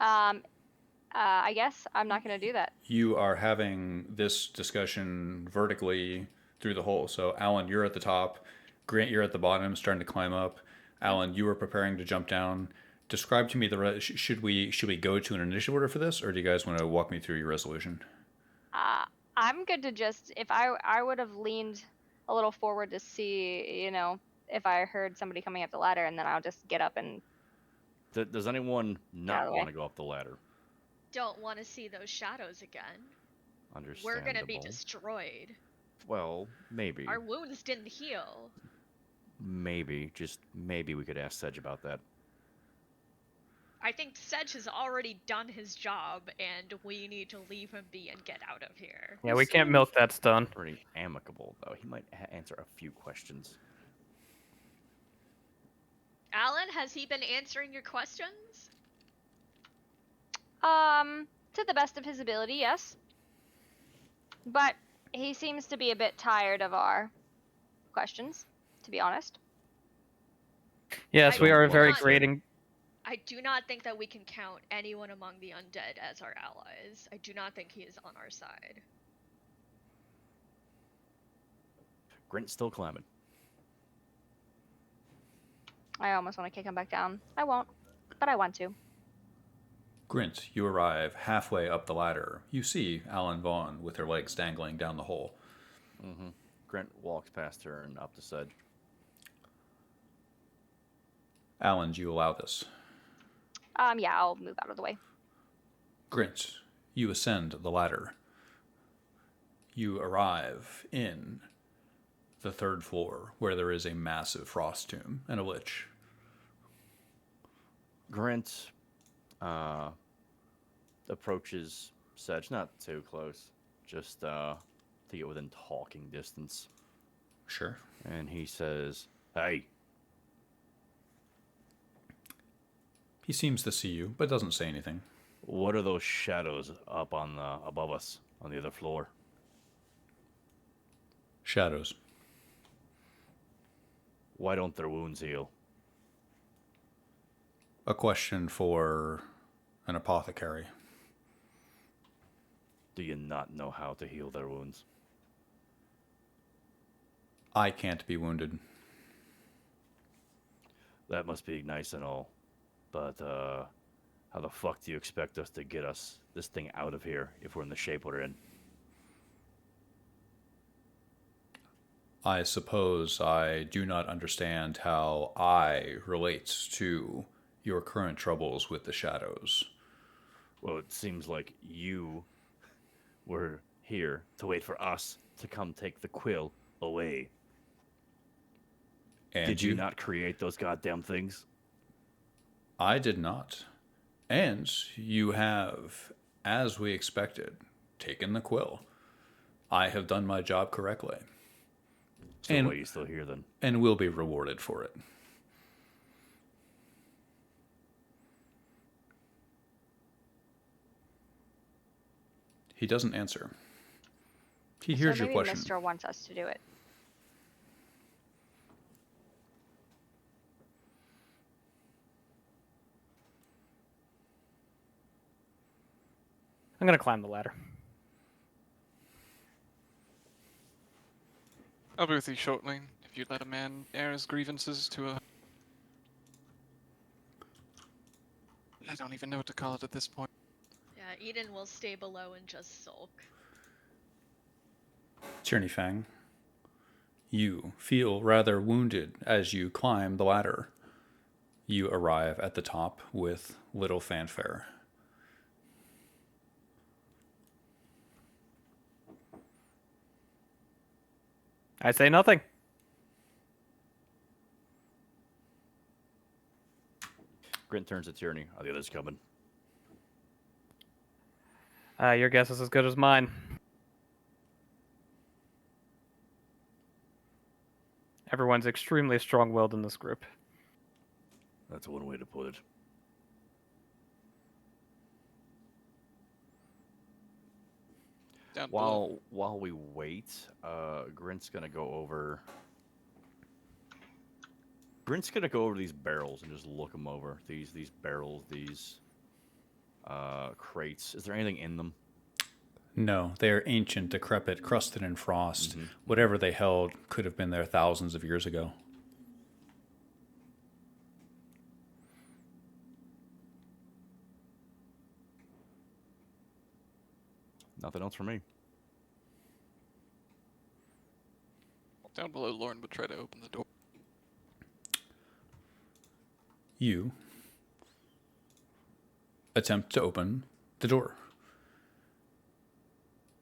I guess I'm not going to do that. You are having this discussion vertically through the hole. So, Alan, you're at the top. Grant, you're at the bottom, starting to climb up. Alan, you are preparing to jump down. Describe to me should we go to an initiative order for this, or do you guys want to walk me through your resolution? I'm good to just, if I would have leaned a little forward to see, if I heard somebody coming up the ladder, and then I'll just get up and... Does anyone not want to go up the ladder? Don't want to see those shadows again. Understandable. We're gonna be destroyed. Well, maybe. Our wounds didn't heal. Maybe, just maybe we could ask Sedge about that. I think Sedge has already done his job, and we need to leave him be and get out of here. Yeah, we can't milk that stone. Pretty amicable, though. He might answer a few questions. Alan, has he been answering your questions? To the best of his ability, yes. But he seems to be a bit tired of our questions, to be honest. Yes, I we are do very not- grating. I do not think that we can count anyone among the undead as our allies. I do not think he is on our side. Grint's still climbing. I almost want to kick him back down. I won't, but I want to. Grint, you arrive halfway up the ladder. You see Alan Vaughn with her legs dangling down the hole. Mm-hmm. Grint walks past her and up to Sedge. Alan, do you allow this? Yeah, I'll move out of the way. Grint, you ascend the ladder. You arrive in the 3rd floor, where there is a massive frost tomb and a lich. Grint approaches Sedge, not too close, just to get within talking distance. Sure. And he says, "Hey." He seems to see you, but doesn't say anything. What are those shadows up on above us on the other floor? Shadows. Why don't their wounds heal? A question for an apothecary. Do you not know how to heal their wounds? I can't be wounded. That must be nice and all. But, how the fuck do you expect us to get this thing out of here if we're in the shape we're in? I suppose I do not understand how I relate to your current troubles with the shadows. Well, it seems like you were here to wait for us to come take the quill away. And Did you not create those goddamn things? I did not. And you have, as we expected, taken the quill. I have done my job correctly. So And- why are you still here then? And will be rewarded for it. He doesn't answer. He hears so your maybe question. Mister wants us to do it. I'm gonna climb the ladder. I'll be with you shortly, if you let a man air his grievances to a... I don't even know what to call it at this point. Yeah, Eden will stay below and just sulk. Tyranny Fang, you feel rather wounded as you climb the ladder. You arrive at the top with little fanfare. I say nothing. Grint turns to Tyranny. Are the others coming? Your guess is as good as mine. Everyone's extremely strong-willed in this group. That's one way to put it. Down below. While we wait, Grint's gonna go over. Grint's gonna go over these barrels and just look them over. These barrels, these crates. Is there anything in them? No, they are ancient, decrepit, crusted in frost. Whatever they held could have been there thousands of years ago. Nothing else for me. Down below, Lauren would try to open the door. You attempt to open the door.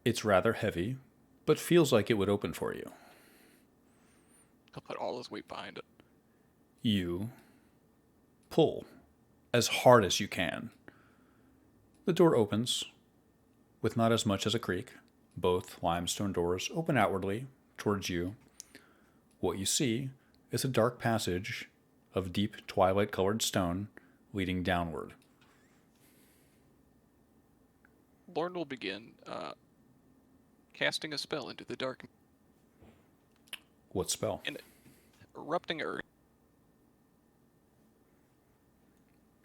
It's rather heavy, but feels like it would open for you. He'll put all his weight behind it. You pull as hard as you can. The door opens with not as much as a creak. Both limestone doors open outwardly towards you. What you see is a dark passage of deep twilight-colored stone leading downward. Lorne will begin casting a spell into the dark. What spell? An erupting earth.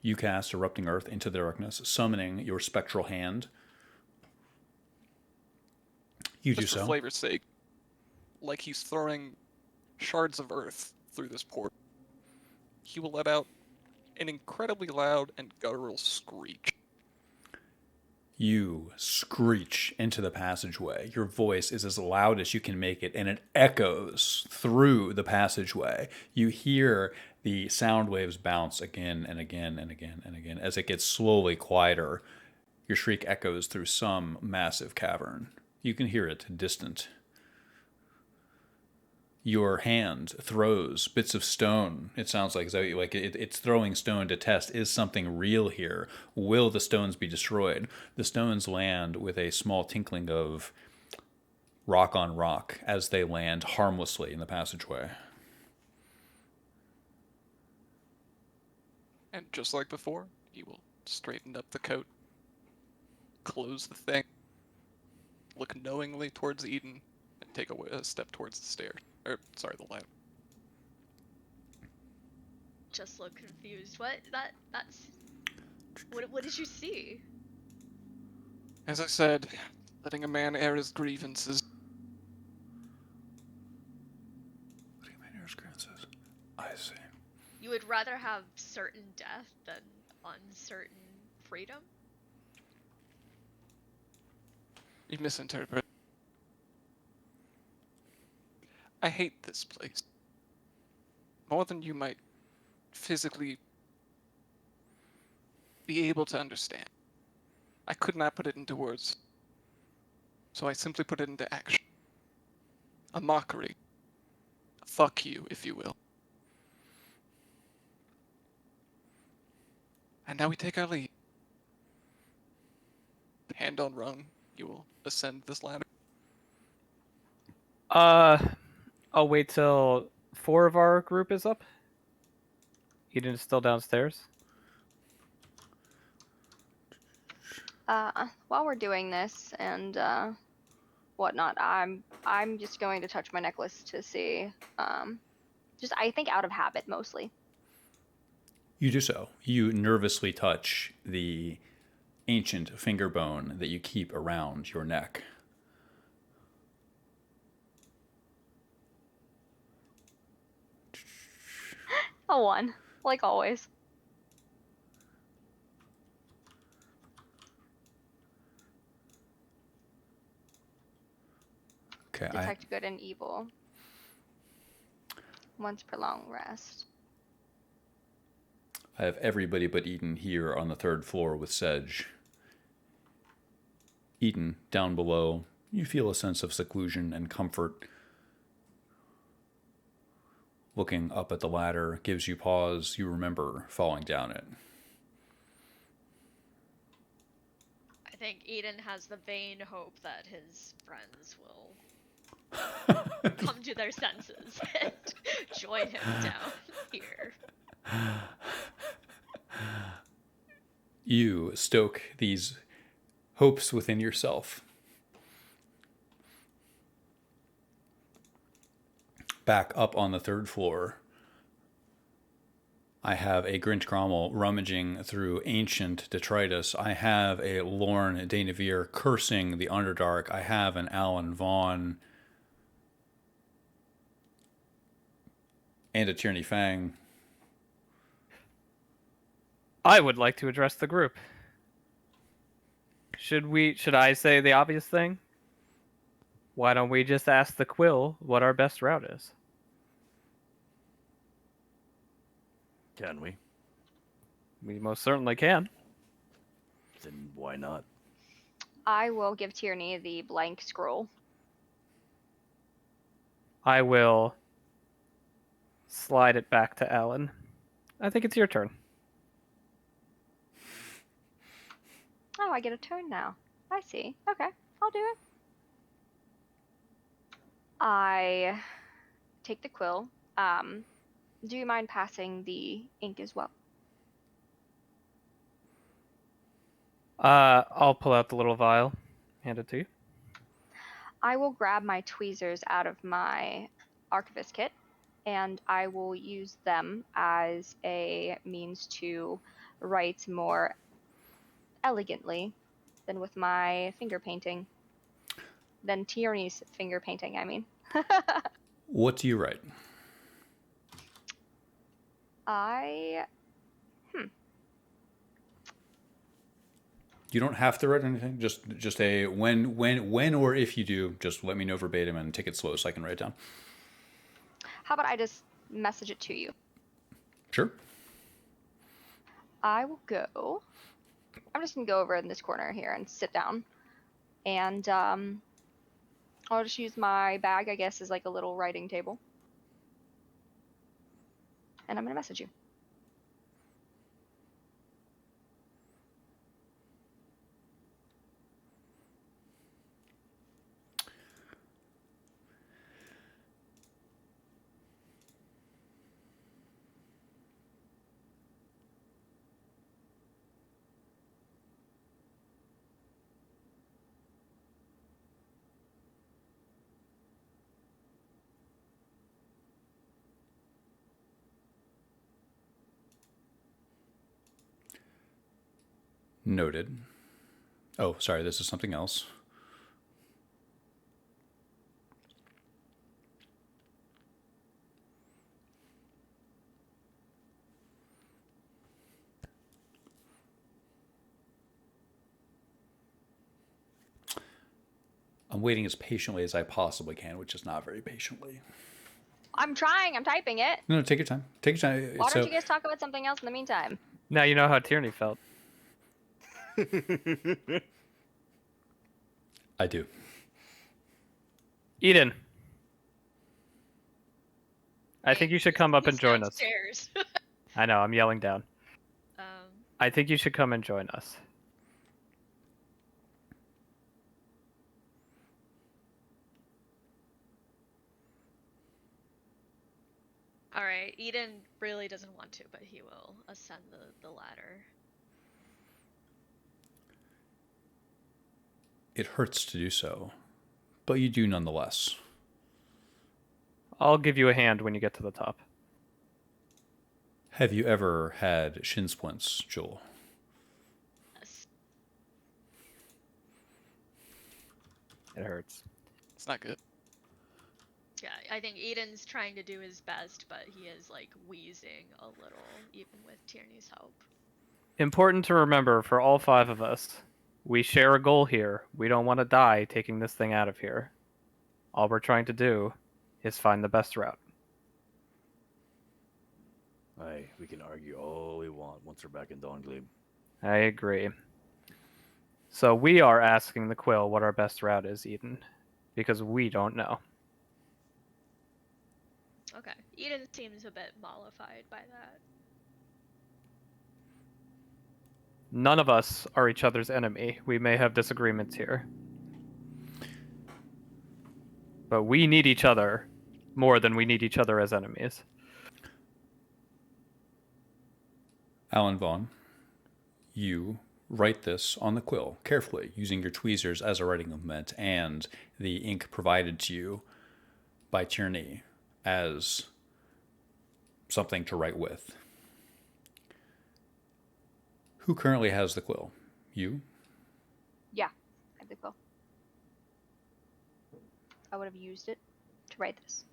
You cast Erupting Earth into the darkness, summoning your spectral hand. You do Just for so. flavor's sake, like he's throwing shards of earth through this port. He will let out an incredibly loud and guttural screech. You screech into the passageway. Your voice is as loud as you can make it, and it echoes through the passageway. You hear the sound waves bounce again and again and again and again. As it gets slowly quieter, your shriek echoes through some massive cavern. You can hear it distant. Your hand throws bits of stone. It sounds like it's throwing stone to test, is something real here? Will the stones be destroyed? The stones land with a small tinkling of rock on rock as they land harmlessly in the passageway. And just like before, he will straighten up the coat, close the thing, look knowingly towards Eden, and take a step towards the stairs. The ladder. Just look confused. That's what did you see? As I said, letting a man air his grievances. I see. You would rather have certain death than uncertain freedom? You misinterpret. I hate this place. More than you might physically be able to understand. I could not put it into words. So I simply put it into action. A mockery. A fuck you, if you will. And now we take our leave. Hand on rung, you will ascend this ladder. I'll wait till 4 of our group is up. Eden is still downstairs. While we're doing this and whatnot, I'm just going to touch my necklace to see. Just I think out of habit mostly. You do so. You nervously touch the ancient finger bone that you keep around your neck. A 1, like always. Okay, Detect good and evil. Once per long rest. I have everybody but Eden here on the 3rd floor with Sedge. Eden, down below, you feel a sense of seclusion and comfort. Looking up at the ladder gives you pause. You remember falling down it. I think Eden has the vain hope that his friends will come to their senses and join him down here. You stoke these hopes within yourself. Back up on the 3rd floor, I have a Grinch Grommel rummaging through ancient detritus. I have a Lorne Danevere cursing the Underdark. I have an Alan Vaughn and a Tierney Fang. I would like to address the group. Should I say the obvious thing? Why don't we just ask the Quill what our best route is? Can we? We most certainly can. Then why not? I will give Tierney the blank scroll. I will slide it back to Alan. I think it's your turn. Oh, I get a turn now. I see. Okay, I'll do it. I take the quill. Do you mind passing the ink as well? I'll pull out the little vial, hand it to you. I will grab my tweezers out of my archivist kit, and I will use them as a means to write more elegantly than with my finger painting. Than Tierney's finger painting, I mean. What do you write? You don't have to write anything. Just a when or if you do, just let me know verbatim and take it slow so I can write it down. How about I just message it to you? Sure. I will go. I'm just gonna go over in this corner here and sit down, and I'll just use my bag, I guess, as like a little writing table, and I'm gonna message you. Noted. Oh, sorry, this is something else. I'm waiting as patiently as I possibly can, which is not very patiently. I'm trying. I'm typing it. No, take your time. Take your time. Why don't you guys talk about something else in the meantime? Now you know how Tierney felt. I do. Eden, I think you should come up and He's join us. downstairs. I know, I'm yelling down. um, I think you should come and join us. all right. Eden really doesn't want to, but he will ascend the ladder. It hurts to do so, but you do nonetheless. I'll give you a hand when you get to the top. Have you ever had shin splints, Joel? Yes. It hurts. It's not good. Yeah, I think Eden's trying to do his best, but he is like wheezing a little, even with Tierney's help. Important to remember for all 5 of us. We share a goal here. We don't want to die taking this thing out of here. All we're trying to do is find the best route. Hey, we can argue all we want once we're back in Dawnglebe. I agree. So we are asking the Quill what our best route is, Eden, because we don't know. Okay. Eden seems a bit mollified by that. None of us are each other's enemy. We may have disagreements here. But we need each other more than we need each other as enemies. Alan Vaughn, you write this on the quill carefully, using your tweezers as a writing implement and the ink provided to you by Tierney as something to write with. Who currently has the quill? You? Yeah, I have the quill. I would have used it to write this.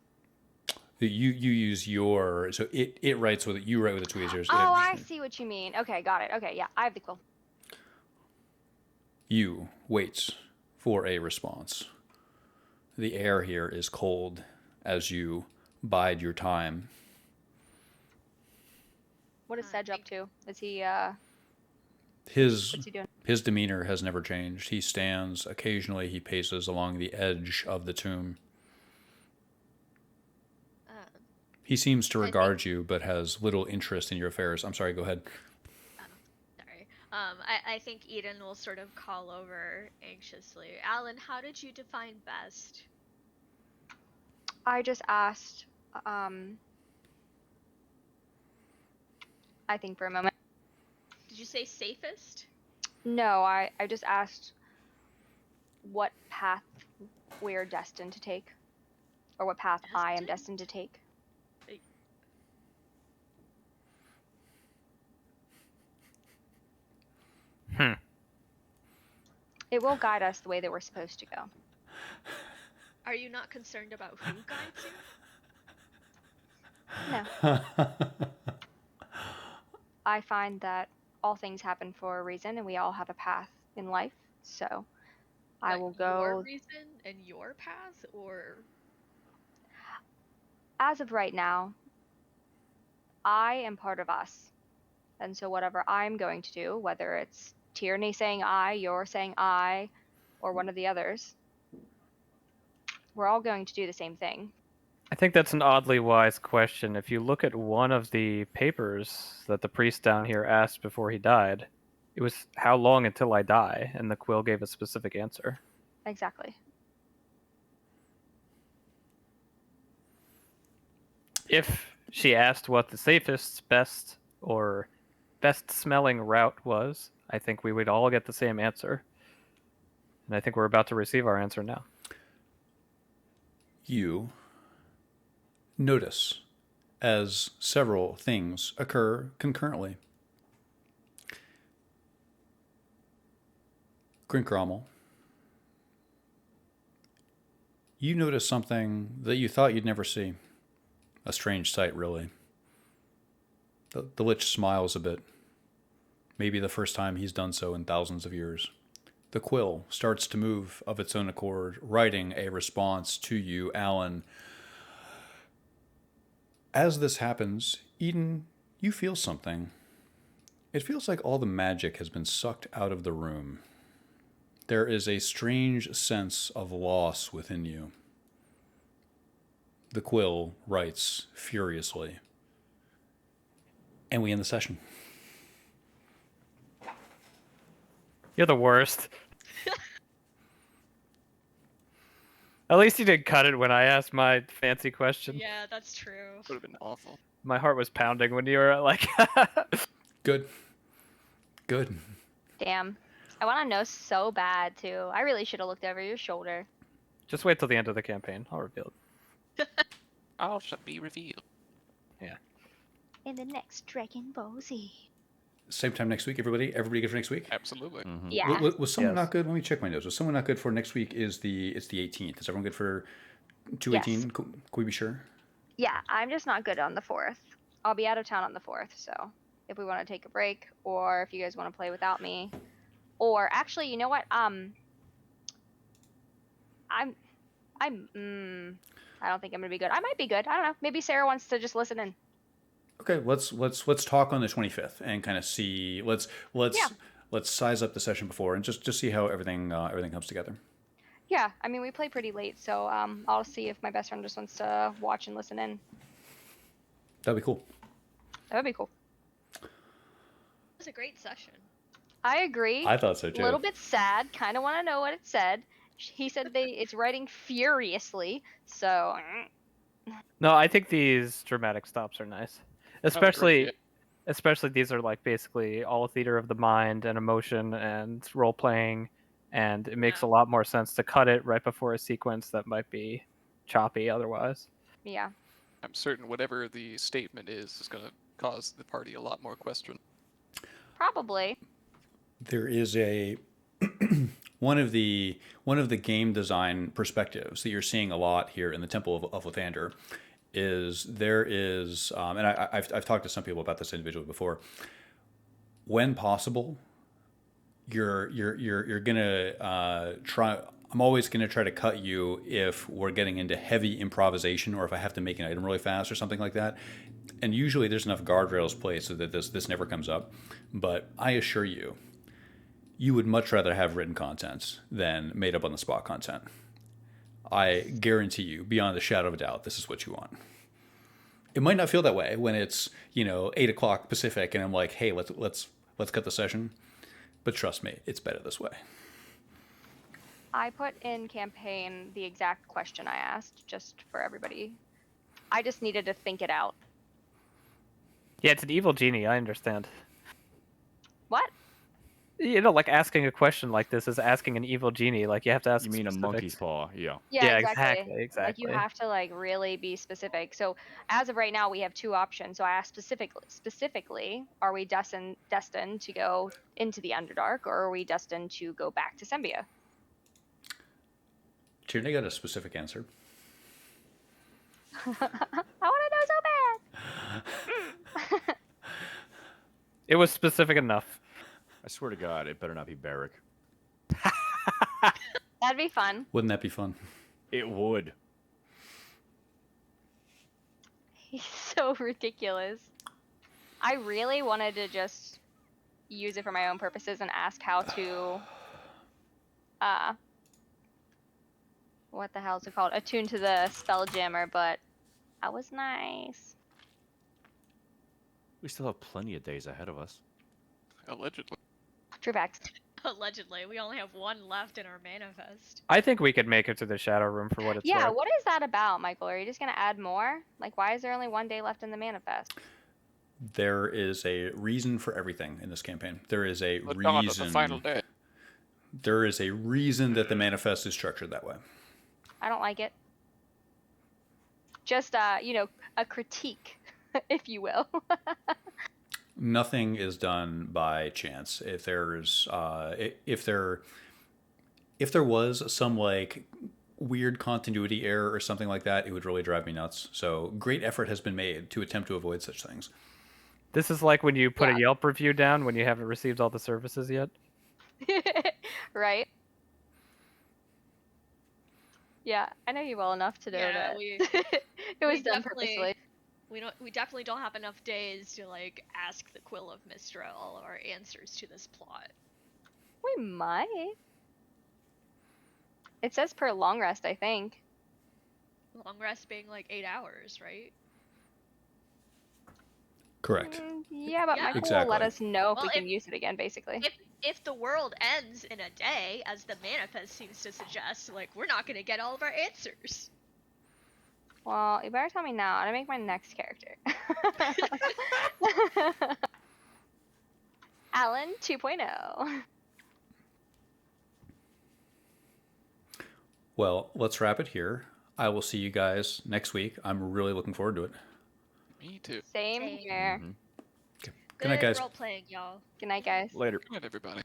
You use your, so it writes with it. You write with the tweezers. Oh, I see what you mean. Okay, got it. Okay, yeah, I have the quill. You wait for a response. The air here is cold as you bide your time. What is Sedge up to? Is he His what's he doing? his demeanor has never changed. He stands. Occasionally, he paces along the edge of the tomb. He seems to regard you, but has little interest in your affairs. I'm sorry. Go ahead. Sorry. I think Eden will sort of call over anxiously. Alan, how did you define best? I just asked, I think for a moment. Did you say safest? No, I just asked what path we're destined to take, or what path I am destined to take. It will guide us the way that we're supposed to go. Are you not concerned about who guides you? No. I find that all things happen for a reason, and we all have a path in life. So I will go. Your reason and your path, or as of right now, I am part of us, and so whatever I'm going to do, whether it's Tierney saying I, you're saying I, or one of the others, we're all going to do the same thing. I think that's an oddly wise question. If you look at one of the papers that the priest down here asked before he died, it was how long until I die, and the quill gave a specific answer. Exactly. If she asked what the safest, best, or best smelling route was, I think we would all get the same answer. And I think we're about to receive our answer now. You notice as several things occur concurrently. Grinkrommel, you notice something that you thought you'd never see. A strange sight, really. The Lich smiles a bit. Maybe the first time he's done so in thousands of years. The quill starts to move of its own accord, writing a response to you, Alan. As this happens, Eden, you feel something. It feels like all the magic has been sucked out of the room. There is a strange sense of loss within you. The quill writes furiously. And we end the session. You're the worst. At least you didn't cut it when I asked my fancy question. Yeah, that's true. Would have been awful. My heart was pounding when you were like... Good. Good. Damn. I want to know so bad, too. I really should have looked over your shoulder. Just wait till the end of the campaign. I'll reveal it. All shall be revealed. Yeah. In the next Dragon Ball Z. Same time next week, everybody. Everybody good for next week? Absolutely. Mm-hmm. Yeah. Was someone Yes. not good? Let me check my notes. Was someone not good for next week? It's the 18th. Is everyone good for 2/18? Yes. Can we be sure? Yeah, I'm just not good on the 4th. I'll be out of town on the 4th, so if we want to take a break, or if you guys want to play without me, or actually, you know what? I don't think I'm gonna be good. I might be good. I don't know. Maybe Sarah wants to just listen in. Okay, let's talk on the 25th and kind of see. Let's size up the session before and just see how everything comes together. Yeah, I mean we play pretty late, so I'll see if my best friend just wants to watch and listen in. That'd be cool. That would be cool. It was a great session. I agree. I thought so too. A little bit sad. Kind of want to know what it said. He said it's writing furiously, so. No, I think these dramatic stops are nice. Especially these are like basically all theater of the mind and emotion and role playing, and it makes a lot more sense to cut it right before a sequence that might be choppy otherwise. Yeah. I'm certain whatever the statement is going to cause the party a lot more question. Probably. There is a one of the game design perspectives that you're seeing a lot here in the Temple of Lathander is there is and I've talked to some people about this individually before. When possible, you're gonna try. I'm always gonna try to cut you if we're getting into heavy improvisation or if I have to make an item really fast or something like that. And usually there's enough guardrails placed so that this never comes up. But I assure you, you would much rather have written content than made up on the spot content. I guarantee you, beyond a shadow of a doubt, this is what you want. It might not feel that way when it's 8 o'clock Pacific and I'm like, hey, let's cut the session. But trust me, it's better this way. I put in campaign the exact question I asked, just for everybody. I just needed to think it out. Yeah, it's an evil genie. I understand. What? You know, like asking a question like this is asking an evil genie. Like you have to ask. You mean a monkey specifics. paw? Yeah. Yeah, exactly. Like you have to like really be specific. So as of right now, we have two options. So I asked specifically, are we destined to go into the Underdark, or are we destined to go back to Sembia? Tierney got a specific answer. I want to know so bad. It was specific enough. I swear to God, it better not be Barrick. That'd be fun. Wouldn't that be fun? It would. He's so ridiculous. I really wanted to just use it for my own purposes and ask how to, what the hell is it called? Attune to the Spelljammer, but I was nice. We still have plenty of days ahead of us. Allegedly. True facts. Allegedly, we only have one left in our manifest. I think we could make it to the Shadow Room for what it's Yeah, worth. what is that about, Michael? Are you just gonna add more? Like, why is there only one day left in the manifest? There is a reason for everything in this campaign. There is a The dawn of reason. the final day. There is a reason that the manifest is structured that way. I don't like it. Just, a critique, if you will. Nothing is done by chance. If there's if there was some like weird continuity error or something like that, it would really drive me nuts. So great effort has been made to attempt to avoid such things. This is like when you put Yeah. a Yelp review down when you haven't received all the services yet. Right? Yeah, I know you well enough to know that it was done purposely. We definitely don't have enough days to like ask the Quill of Mistra all of our answers to this plot. We might. It says per long rest, I think. Long rest being like 8 hours, right? Correct. Yeah, but Yeah. Michael will Exactly. let us know if Well, we can use it again, basically. If the world ends in a day, as the manifest seems to suggest, like we're not gonna get all of our answers. Well, you better tell me now. I'm gonna make my next character. Alan 2.0. Well, let's wrap it here. I will see you guys next week. I'm really looking forward to it. Me too. Same Same. here. Good night, guys. Role playing, y'all. Good night, guys. Later. Good night, everybody.